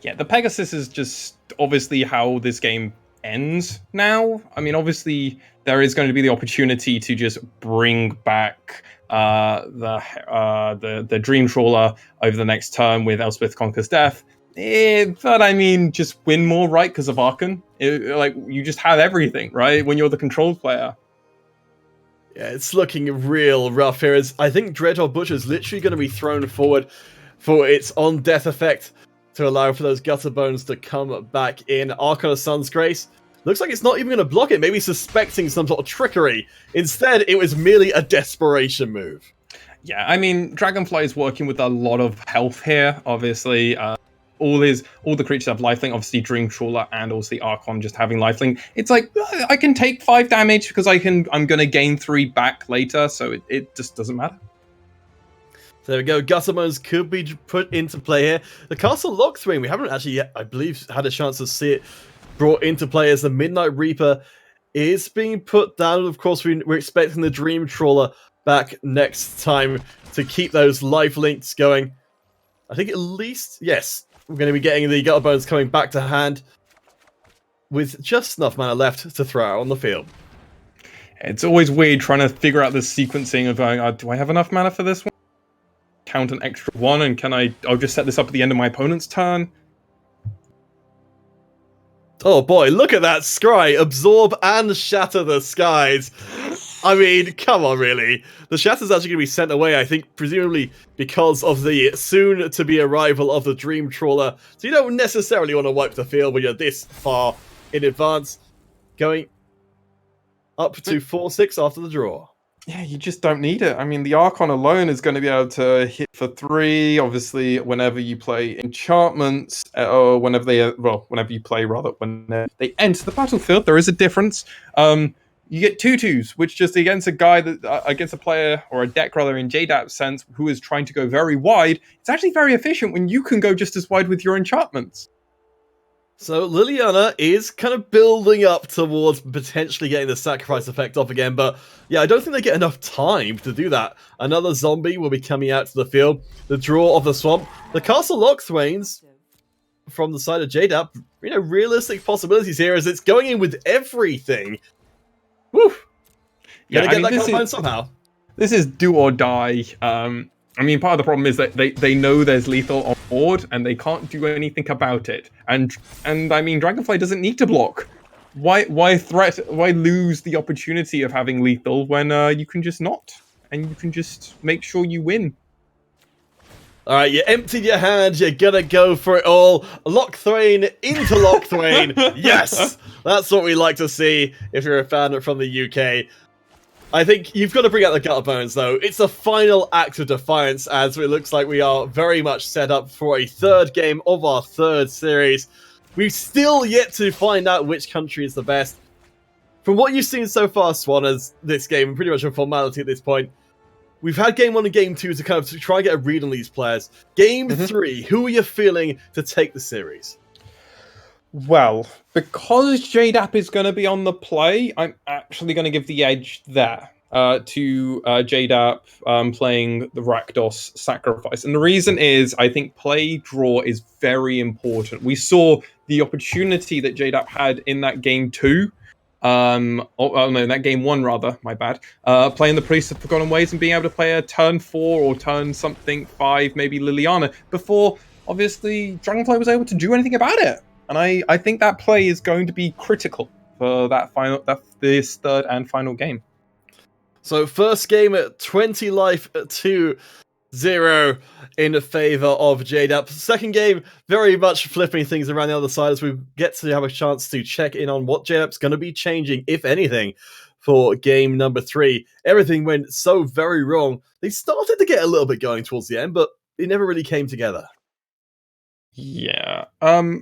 Yeah, the Pegasus is just obviously how this game ends now. I mean, obviously there is going to be the opportunity to just bring back the Dream Trawler over the next turn with Elspeth Conquers Death. But I mean, just win more, right? Because of Archon. Like, you just have everything, right? When you're the control player. Yeah, it's looking real rough here. As I think Dreadhorde Butcher is literally going to be thrown forward for its on-death effect to allow for those Gutter Bones to come back in. Archon of Sun's Grace looks like it's not even going to block it, maybe suspecting some sort of trickery. Instead, it was merely a desperation move. Yeah, I mean, Dragonfly is working with a lot of health here, obviously. All the creatures have lifelink, obviously Dream Trawler and also the Archon just having lifelink. It's like, I can take 5 damage because I'm going to gain 3 back later, so it just doesn't matter. So there we go, Gutterbones could be put into play here. The Castle Lock Throne, we haven't actually yet, I believe, had a chance to see it brought into play as the Midnight Reaper is being put down. Of course, we're expecting the Dream Trawler back next time to keep those lifelinks going. I think at least, yes, we're going to be getting the Gutterbones coming back to hand with just enough mana left to throw out on the field. It's always weird trying to figure out the sequencing of going, do I have enough mana for this one? Count an extra 1 and I'll just set this up at the end of my opponent's turn. Oh boy, look at that scry! Absorb and shatter the skies. I mean, come on, really. The Shatter's actually going to be sent away, I think, presumably because of the soon-to-be arrival of the Dream Trawler. So you don't necessarily want to wipe the field when you're this far in advance. Going up to 4-6 after the draw. Yeah, you just don't need it. I mean, the Archon alone is going to be able to hit for 3. Obviously, whenever you play enchantments, or whenever you play, when they enter the battlefield, there is a difference. You get 2/2s, which just against a guy against a player or a deck rather in JDAP's sense who is trying to go very wide, it's actually very efficient when you can go just as wide with your enchantments. So Liliana is kind of building up towards potentially getting the sacrifice effect off again, but yeah, I don't think they get enough time to do that. Another zombie will be coming out to the field. The draw of the swamp. The Castle Lock Thwains from the side of JDAP, realistic possibilities here as it's going in with everything. Woo! Yeah, Gonna get that combined somehow. This is do or die. I mean, part of the problem is that they know there's lethal on board and they can't do anything about it. And I mean, Dragonfly doesn't need to block. Why lose the opportunity of having lethal when you can just not, and you can just make sure you win. All right, you emptied your hand. You're gonna go for it all. Lock Thwain into Lock Thwain. Yes, that's what we like to see. If you're a fan from the UK. I think you've got to bring out the Gutterbones, though. It's a final act of defiance, as it looks like we are very much set up for a third game of our third series. We've still yet to find out which country is the best. From what you've seen so far, Swan, as this game, pretty much a formality at this point, we've had Game 1 and Game 2 to kind of try and get a read on these players. Game 3, who are you feeling to take the series? Well, because JDAP is going to be on the play, I'm actually going to give the edge there to JDAP playing the Rakdos Sacrifice. And the reason is, I think play draw is very important. We saw the opportunity that JDAP had in that Game 2. That Game 1 rather, my bad. Playing the Priest of Forgotten Ways and being able to play a turn 4 or turn something 5, maybe Liliana, before, obviously, Dragonfly was able to do anything about it. And I think that play is going to be critical for this third and final game. So first game at 20 life 2-0 in favor of JDAP. Second game, very much flipping things around the other side as we get to have a chance to check in on what JDAP's going to be changing, if anything, for game number 3. Everything went so very wrong. They started to get a little bit going towards the end, but it never really came together. Yeah.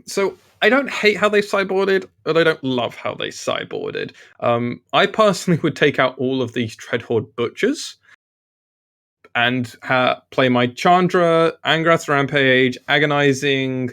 So I don't hate how they sideboarded, but I don't love how they sideboarded. I personally would take out all of these Dreadhorde Butchers and play my Chandra, Angrath's Rampage, Agonizing,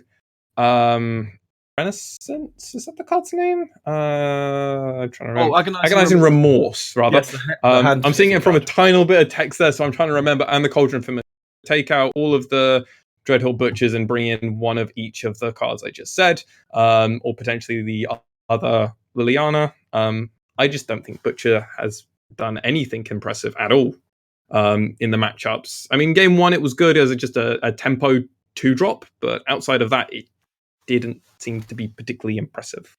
Renaissance? Is that the card's name? I'm trying to remember. Agonizing Remorse, rather. Yes, the hand I'm seeing it from a card. tiny bit of text there, so I'm trying to remember. And the Cauldron Familiar. Take out all of the Dreadhorde Butchers and bring in one of each of the cards I just said, or potentially the other Liliana. I just don't think Butcher has done anything impressive at all in the matchups. I mean, game 1 it was good as just a tempo 2-drop, but outside of that, it didn't seem to be particularly impressive.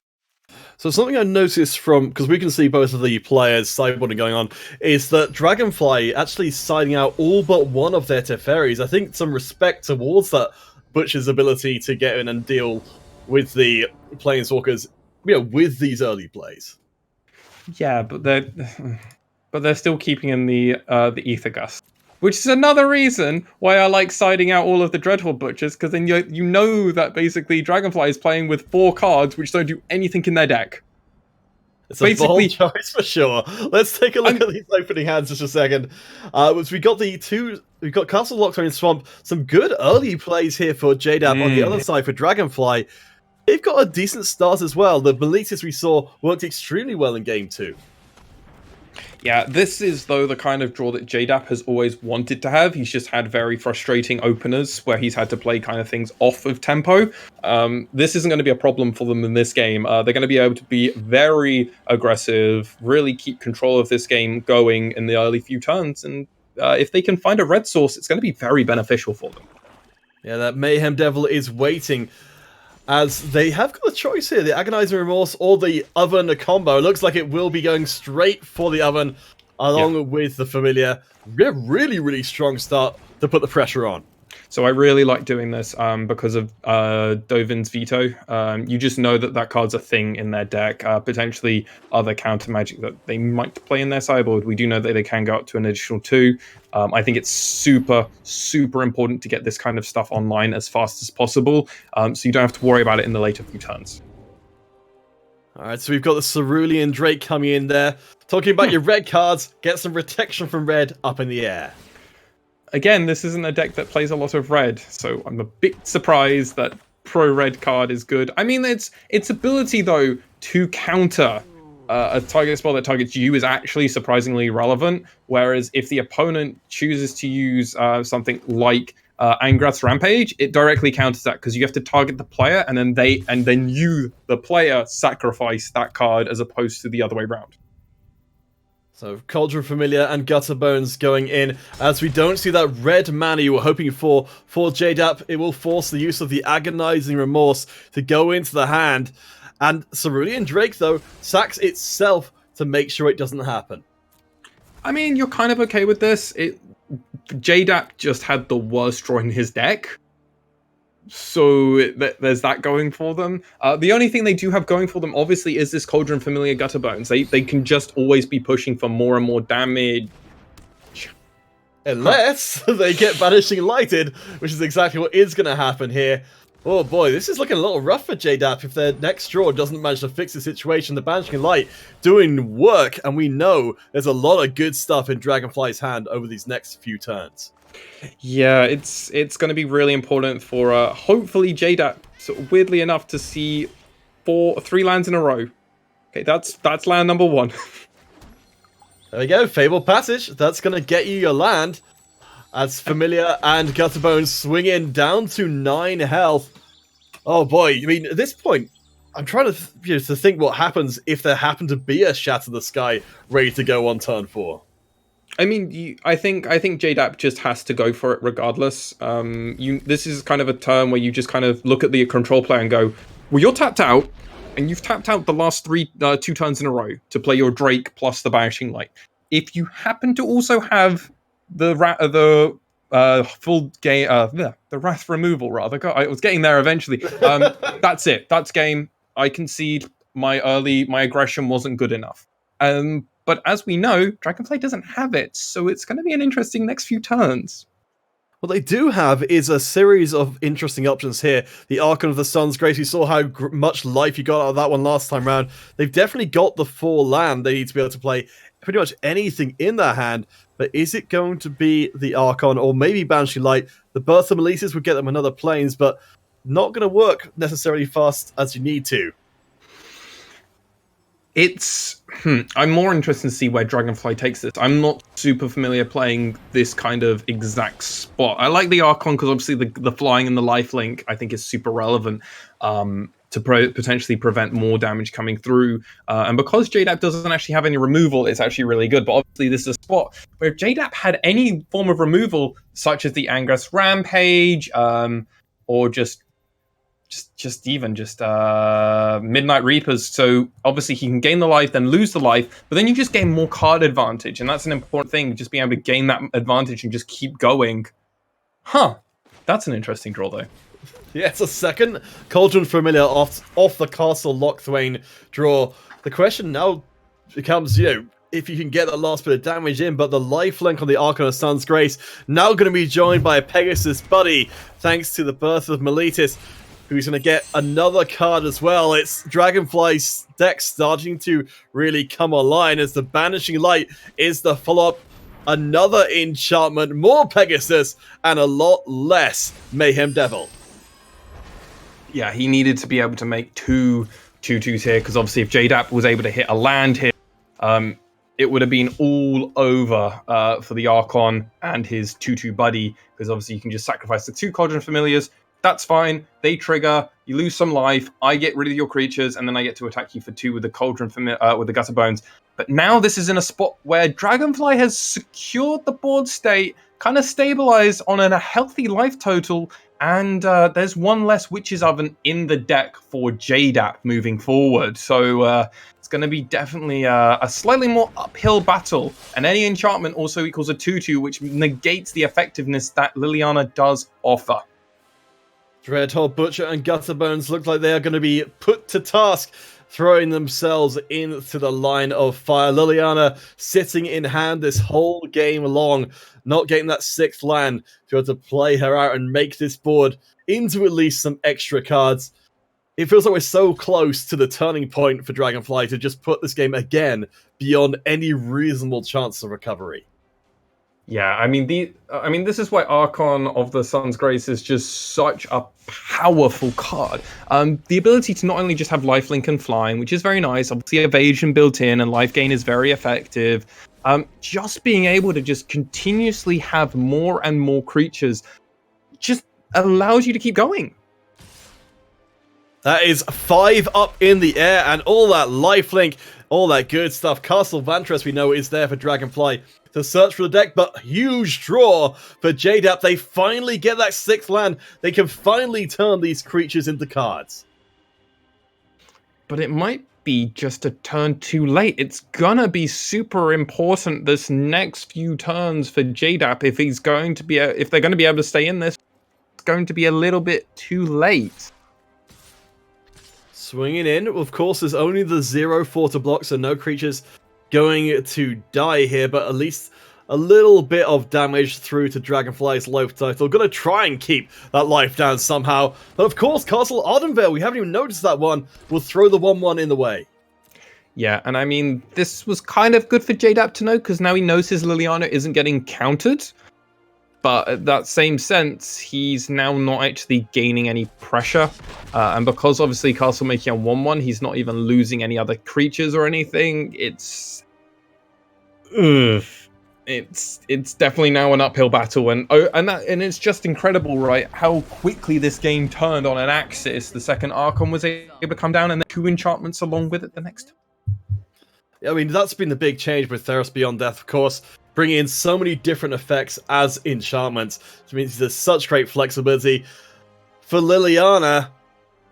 So something I noticed from, because we can see both of the players sideboarding going on, is that Dragonfly actually siding out all but one of their Teferis. I think some respect towards that Butcher's ability to get in and deal with the Planeswalkers, with these early plays. Yeah, but they're still keeping in the Ether Gust, which is another reason why I like siding out all of the Dreadhorde Butchers, because then you know that basically Dragonfly is playing with 4 cards which don't do anything in their deck. It's a bold choice for sure. Let's take a look at these opening hands just a second. We got we've got Castle Lockstone Swamp. Some good early plays here for JDAP. On the other side for Dragonfly, they've got a decent start as well. The Meletis we saw worked extremely well in game 2. Yeah, this is, though, the kind of draw that JDAP has always wanted to have. He's just had very frustrating openers where he's had to play kind of things off of tempo. This isn't going to be a problem for them in this game. They're going to be able to be very aggressive, really keep control of this game going in the early few turns. And if they can find a red source, it's going to be very beneficial for them. Yeah, that Mayhem Devil is waiting, as they have got a choice here, the Agonizing Remorse or the Oven combo. Looks like it will be going straight for the Oven, along with the Familiar. Really, really strong start to put the pressure on. So I really like doing this because of Dovin's Veto. You just know that card's a thing in their deck. Potentially other counter magic that they might play in their sideboard. We do know that they can go up to an additional 2. I think it's super, super important to get this kind of stuff online as fast as possible, so you don't have to worry about it in the later few turns. Alright, so we've got the Cerulean Drake coming in there. Talking about your red cards, get some protection from red up in the air. Again, this isn't a deck that plays a lot of red, so I'm a bit surprised that pro-red card is good. I mean, its ability, though, to counter a target spell that targets you is actually surprisingly relevant, whereas if the opponent chooses to use something like Angrath's Rampage, it directly counters that, because you have to target the player, and then you, the player, sacrifice that card as opposed to the other way around. So Cauldron Familiar and Gutter Bones going in, as we don't see that red mana you were hoping for JDAP. It will force the use of the Agonizing Remorse to go into the hand, and Cerulean Drake, though, sacks itself to make sure it doesn't happen. I mean, you're kind of okay with this. JDAP just had the worst draw in his deck, so there's that going for them. The only thing they do have going for them, obviously, is this Cauldron Familiar Gutter Bones. They can just always be pushing for more and more damage. Unless they get Vanishing Lighted, which is exactly what is going to happen here. Oh boy, this is looking a little rough for JDAP if their next draw doesn't manage to fix the situation. The Banishing Light doing work, and we know there's a lot of good stuff in Dragonfly's hand over these next few turns. Yeah, it's going to be really important for hopefully JDAP, sort of weirdly enough, to see 3 lands in a row. Okay, that's land number 1. There we go, Fabled Passage. That's going to get you your land, as Familiar and Gutterbones swing in down to 9 health. Oh boy, I mean, at this point, I'm trying to think what happens if there happened to be a Shatter the Sky ready to go on turn 4. I mean, I think JDAP just has to go for it regardless. This is kind of a turn where you just kind of look at the control player and go, well, you're tapped out, and you've tapped out the last 2 turns in a row to play your Drake plus the Banishing Light. If you happen to also have the Wrath Removal, rather. God, I was getting there eventually. That's it. That's game. I concede my aggression wasn't good enough. But as we know, Dragonfly doesn't have it, so it's going to be an interesting next few turns. What they do have is a series of interesting options here. The Archon of the Sun's Grace, we saw how much life you got out of that one last time round. They've definitely got the 4 land they need to be able to play pretty much anything in their hand, but is it going to be the Archon or maybe Banshee Light? The Birth of Meletis would get them another Plains, but not going to work necessarily fast as you need to. I'm more interested to see where Dragonfly takes this. I'm not super familiar playing this kind of exact spot. I like the Archon because obviously the flying and the lifelink I think is super relevant to potentially prevent more damage coming through. And because JDAP doesn't actually have any removal, it's actually really good. But obviously this is a spot where if JDAP had any form of removal, such as the Angus Rampage, or just Midnight Reapers, so obviously he can gain the life then lose the life, but then you just gain more card advantage, and that's an important thing, just being able to gain that advantage and just keep going. That's an interesting draw though. Yeah, it's a second Cauldron Familiar off the Castle Lochthwain draw. The question now becomes, if you can get that last bit of damage in, but the lifelink on the Archon of Sun's Grace now going to be joined by a Pegasus Buddy, thanks to the Birth of Meletis, who's going to get another card as well. It's Dragonfly's deck starting to really come online as the Banishing Light is the follow-up. Another enchantment, more Pegasus, and a lot less Mayhem Devil. Yeah, he needed to be able to make 2 2/2s here, because obviously if JDAP was able to hit a land here, it would have been all over for the Archon and his 2/2 buddy, because obviously you can just sacrifice the 2 Cauldron Familiars. That's fine. They trigger. You lose some life. I get rid of your creatures, and then I get to attack you for 2 with the Cauldron with the Gutter Bones. But now this is in a spot where Dragonfly has secured the board state, kind of stabilized on a healthy life total, and there's 1 less Witch's Oven in the deck for JDAP moving forward. So it's going to be definitely a slightly more uphill battle, and any enchantment also equals a 2/2, which negates the effectiveness that Liliana does offer. Dreadhorde Butcher and Gutterbones look like they are going to be put to task, throwing themselves into the line of fire. Liliana sitting in hand this whole game long, not getting that 6th land to be able to play her out and make this board into at least some extra cards. It feels like we're so close to the turning point for Dragonfly to just put this game again beyond any reasonable chance of recovery. Yeah, I mean this is why Archon of the Sun's Grace is just such a powerful card. The ability to not only just have lifelink and flying, which is very nice, obviously evasion built in and life gain is very effective. Just being able to just continuously have more and more creatures just allows you to keep going. That is 5 up in the air, and all that lifelink, all that good stuff. Castle Vantress, we know, is there for Dragonfly to search for the deck, but huge draw for JDAP. They finally get that 6th land. They can finally turn these creatures into cards. But it might be just a turn too late. It's gonna be super important this next few turns for JDAP if they're going to be able to stay in this. It's going to be a little bit too late. Swinging in, of course, there's only the 0/4 to block, so no creatures going to die here, but at least a little bit of damage through to Dragonfly's life total. Gonna try and keep that life down somehow, but of course, Castle Ardenvale, we haven't even noticed that one, will throw the 1/1 in the way. Yeah, and I mean, this was kind of good for JDAP to know, because now he knows his Liliana isn't getting countered. But at that same sense, he's now not actually gaining any pressure. And because obviously Castle making a 1/1, he's not even losing any other creatures or anything. It's definitely now an uphill battle. And it's just incredible, right? How quickly this game turned on an axis. The second Archon was able to come down, and then 2 enchantments along with it the next. I mean, that's been the big change with Theros Beyond Death, of course. Bringing in so many different effects as enchantments, which means there's such great flexibility. For Liliana,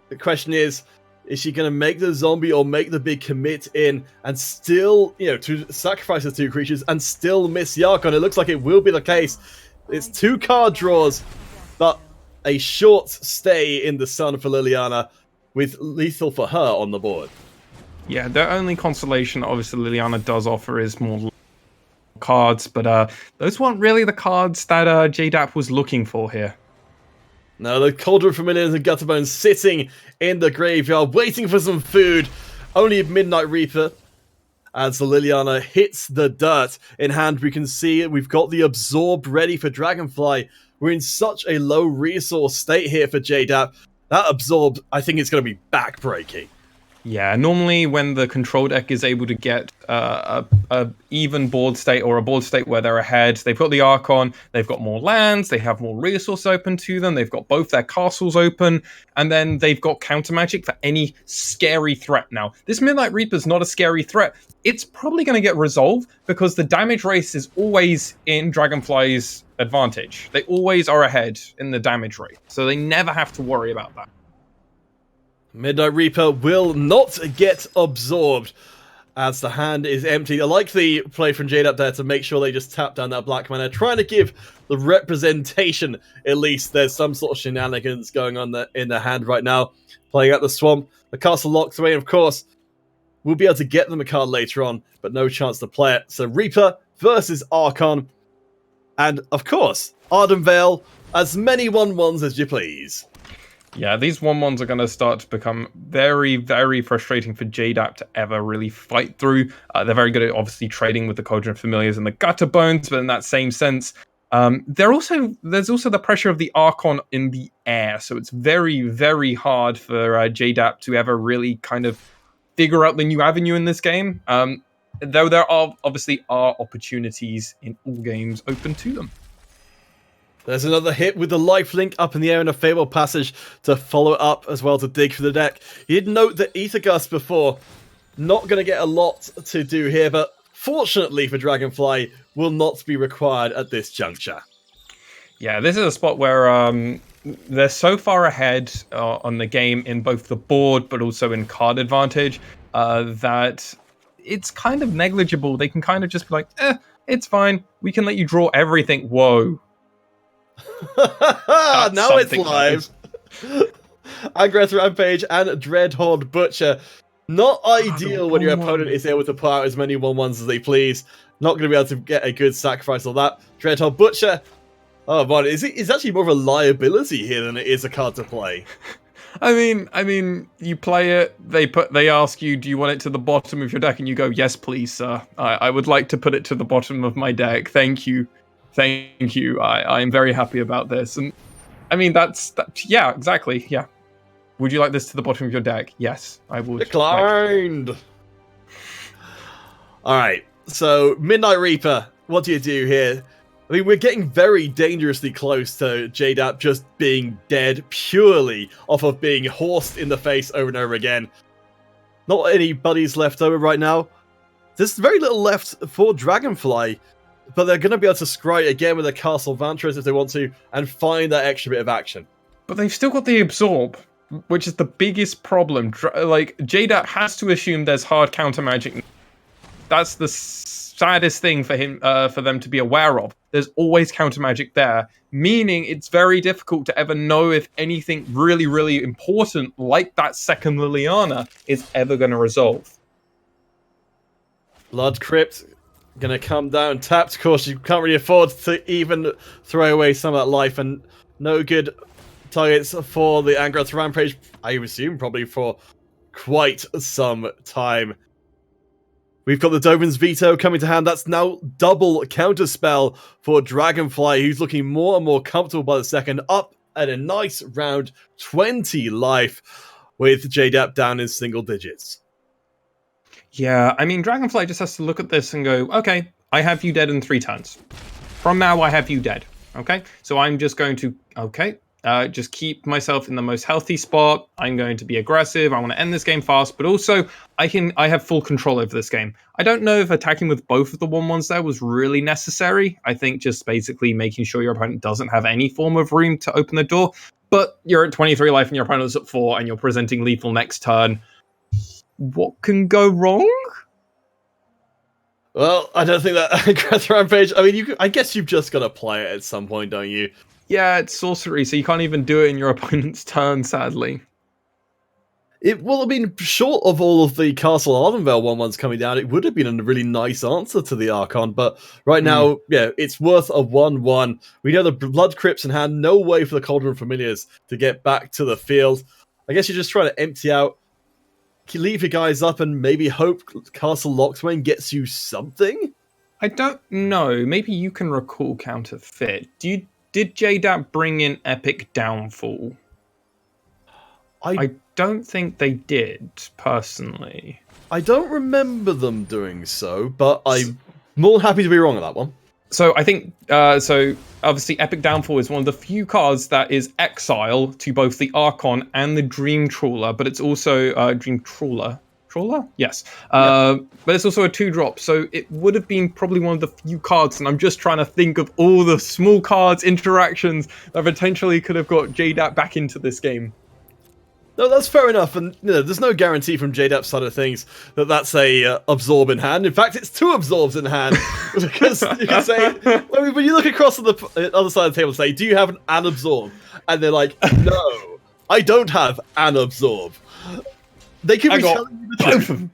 the question is she going to make the zombie or make the big commit in and still, to sacrifice the 2 creatures and still miss the Archon? It looks like it will be the case. It's 2 card draws, but a short stay in the sun for Liliana with lethal for her on the board. Yeah, their only consolation, obviously, Liliana does offer is more cards, but those weren't really the cards that JDAP was looking for here. Now the Cauldron Familiars and Gutterbones sitting in the graveyard, waiting for some food. Only Midnight Reaper. As the Liliana hits the dirt in hand, we can see we've got the Absorb ready for Dragonfly. We're in such a low resource state here for JDAP. That Absorb, I think it's going to be backbreaking. Yeah, normally when the control deck is able to get a even board state or a board state where they're ahead, they've got the Archon, they've got more lands, they have more resource open to them, they've got both their castles open, and then they've got counter magic for any scary threat. Now, this Midnight Reaper's not a scary threat. It's probably going to get resolved because the damage race is always in Dragonfly's advantage. They always are ahead in the damage rate, so they never have to worry about that. Midnight Reaper will not get absorbed as the hand is empty. I like the play from Jade up there to make sure they just tap down that black mana, trying to give the representation, at least there's some sort of shenanigans going on in the hand right now. Playing out the swamp, the castle locked away, and of course, we'll be able to get them a card later on, but no chance to play it. So Reaper versus Archon, and of course, Arden Vale, as many 1/1s as you please. Yeah, these 1/1s are going to start to become very, very frustrating for JDAP to ever really fight through. They're very good at obviously trading with the Cauldron Familiars and the Gutter Bones, but in that same sense, there's also the pressure of the Archon in the air, so it's very, very hard for JDAP to ever really kind of figure out the new avenue in this game. Though there are obviously opportunities in all games open to them. There's another hit with the lifelink up in the air and a Fable Passage to follow it up as well to dig for the deck. You did note that Aethergust before, not going to get a lot to do here, but fortunately for Dragonfly, will not be required at this juncture. Yeah, this is a spot where they're so far ahead on the game in both the board but also in card advantage that it's kind of negligible. They can kind of just be like, it's fine. We can let you draw everything. Whoa. Now it's live. Aggress Rampage and Dreadhorde Butcher. Not ideal when your opponent is able to put out as many 1/1s as they please. Not going to be able to get a good sacrifice on that. Dreadhorde Butcher. Oh man, it's actually more of a liability here than it is a card to play. I mean, you play it. They ask you, do you want it to the bottom of your deck, and you go, yes, please, sir. I would like to put it to the bottom of my deck. Thank you. Thank you. I am very happy about this. And I mean, yeah, exactly. Yeah. Would you like this to the bottom of your deck? Yes, I would. Declined. All right. So Midnight Reaper, what do you do here? I mean, we're getting very dangerously close to JDAP just being dead purely off of being horsed in the face over and over again. Not any buddies left over right now. There's very little left for Dragonfly. But they're going to be able to scry again with a Castle Vantress if they want to, and find that extra bit of action. But they've still got the Absorb, which is the biggest problem. Like, JDAP has to assume there's hard counter magic. That's the saddest thing for them to be aware of. There's always counter magic there, meaning it's very difficult to ever know if anything really, really important, like that second Liliana, is ever going to resolve. Blood Crypt. Gonna come down tapped. Of course, you can't really afford to even throw away some of that life, and no good targets for the Angrath Rampage. I assume probably for quite some time. We've got the Dovin's Veto coming to hand. That's now double counterspell for Dragonfly, who's looking more and more comfortable by the second, up at a nice round 20 life with JDAP down in single digits. Yeah, I mean, Dragonfly just has to look at this and go, okay, I have you dead in 3 turns. From now, I have you dead. Okay, so I'm just going to, just keep myself in the most healthy spot. I'm going to be aggressive. I want to end this game fast, but also I have full control over this game. I don't know if attacking with both of the 1/1s there was really necessary. I think just basically making sure your opponent doesn't have any form of room to open the door. But you're at 23 life and your opponent's at 4 and you're presenting lethal next turn. What can go wrong? Well, I don't think that Angrath Rampage. I mean, I guess you've just got to play it at some point, don't you? Yeah, it's sorcery, so you can't even do it in your opponent's turn, sadly. It will have been short of all of the Castle Ardenvale 1-1s coming down. It would have been a really nice answer to the Archon, but right now, yeah, it's worth a 1-1. We know the Blood Crypts in hand, no way for the Cauldron Familiars to get back to the field. I guess you're just trying to empty out, leave your guys up, and maybe hope Castle Lochthwain gets you something? I don't know. Maybe you can recall Counterfeit. Did JDAP bring in Epic Downfall? I don't think they did, personally. I don't remember them doing so, but I'm more than happy to be wrong on that one. So I think, obviously Epic Downfall is one of the few cards that is exile to both the Archon and the Dream Trawler, but it's also Dream Trawler. Trawler? Yes. But it's also a 2-drop, so it would have been probably one of the few cards, and I'm just trying to think of all the small cards, interactions that potentially could have got JDAP back into this game. No, that's fair enough, and there's no guarantee from JDAP's side of things that that's a absorb in hand. In fact, it's 2 absorbs in hand, because you can say, when you look across to the other side of the table and say, do you have an absorb? And they're like, no, I don't have an absorb. They could be telling you the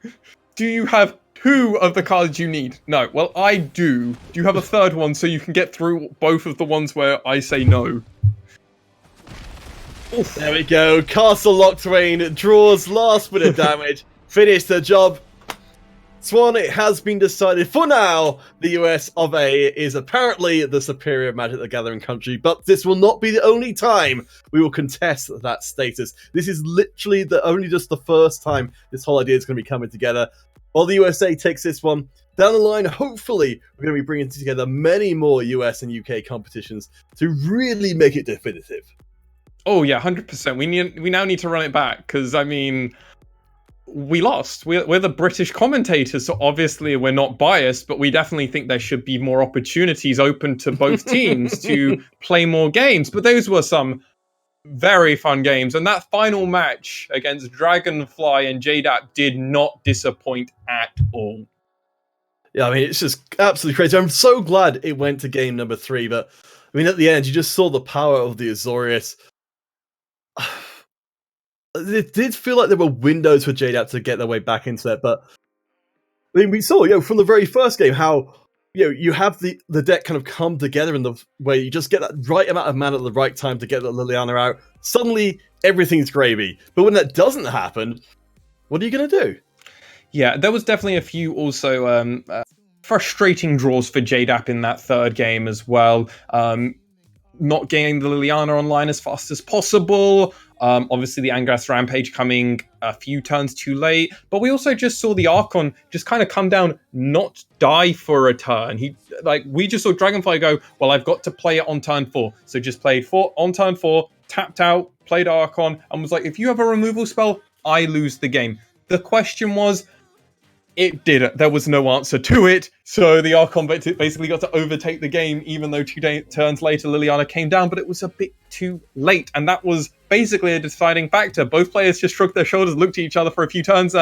truth. Do you have 2 of the cards you need? No. Well, I do. Do you have a third one so you can get through both of the ones where I say no? Oof. There we go. Castle Lochthwain draws last bit of damage. Finish the job. Swan, it has been decided for now the US of A is apparently the superior Magic the Gathering country, but this will not be the only time we will contest that status. This is literally only just the first time this whole idea is going to be coming together. While the USA takes this one, down the line, hopefully, we're going to be bringing together many more US and UK competitions to really make it definitive. Oh yeah, 100%. We now need to run it back, because I mean, we lost. We're the British commentators, so obviously we're not biased, but we definitely think there should be more opportunities open to both teams to play more games. But those were some very fun games, and that final match against Dragonfly and JDAP did not disappoint at all. Yeah, I mean, it's just absolutely crazy. I'm so glad it went to game number 3, but I mean, at the end, you just saw the power of the Azorius. It did feel like there were windows for JDAP to get their way back into it, but I mean, we saw, from the very first game how, you have the deck kind of come together in the way you just get that right amount of mana at the right time to get the Liliana out. Suddenly, everything's gravy. But when that doesn't happen, what are you going to do? Yeah, there was definitely a few also frustrating draws for JDAP in that third game as well. Not getting the Liliana online as fast as possible. Obviously, the Angrass Rampage coming a few turns too late. But we also just saw the Archon just kind of come down, not die for a turn. We just saw Dragonfly go, well, I've got to play it on turn 4. So just played on turn 4, tapped out, played Archon, and was like, if you have a removal spell, I lose the game. The question was, it didn't. There was no answer to it. So the Archon basically got to overtake the game, even though 2 turns later Liliana came down, but it was a bit too late. And that was basically a deciding factor. Both players just shrugged their shoulders, looked at each other for a few turns,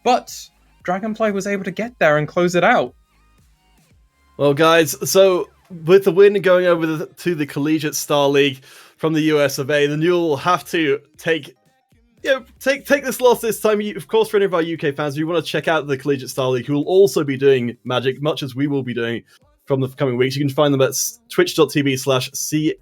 but Dragonfly was able to get there and close it out. Well, guys, so with the win going over to the Collegiate Star League from the US of A, the NUEL will have to take this loss this time. Of course, for any of our UK fans, we want to check out the Collegiate Star League, who will also be doing Magic, much as we will be doing from the coming weeks. You can find them at twitch.tv/C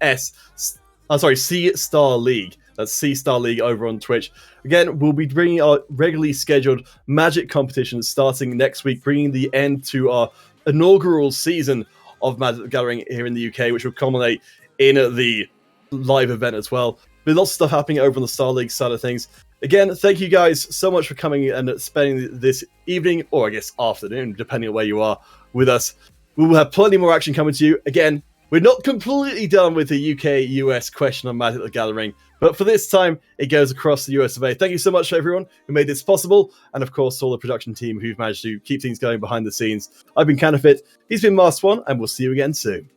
Star League. That's C Star League over on Twitch. Again, we'll be bringing our regularly scheduled Magic competitions starting next week, bringing the end to our inaugural season of Magic the Gathering here in the UK, which will culminate in the live event as well. There's lots of stuff happening over on the Star League side of things. Again, thank you guys so much for coming and spending this evening, or I guess afternoon, depending on where you are, with us. We will have plenty more action coming to you. Again, we're not completely done with the UK-US question on Magic the Gathering, but for this time, it goes across the US of A. Thank you so much to everyone who made this possible, and of course, all the production team who've managed to keep things going behind the scenes. I've been Counterfeit, he's been Master One, and we'll see you again soon.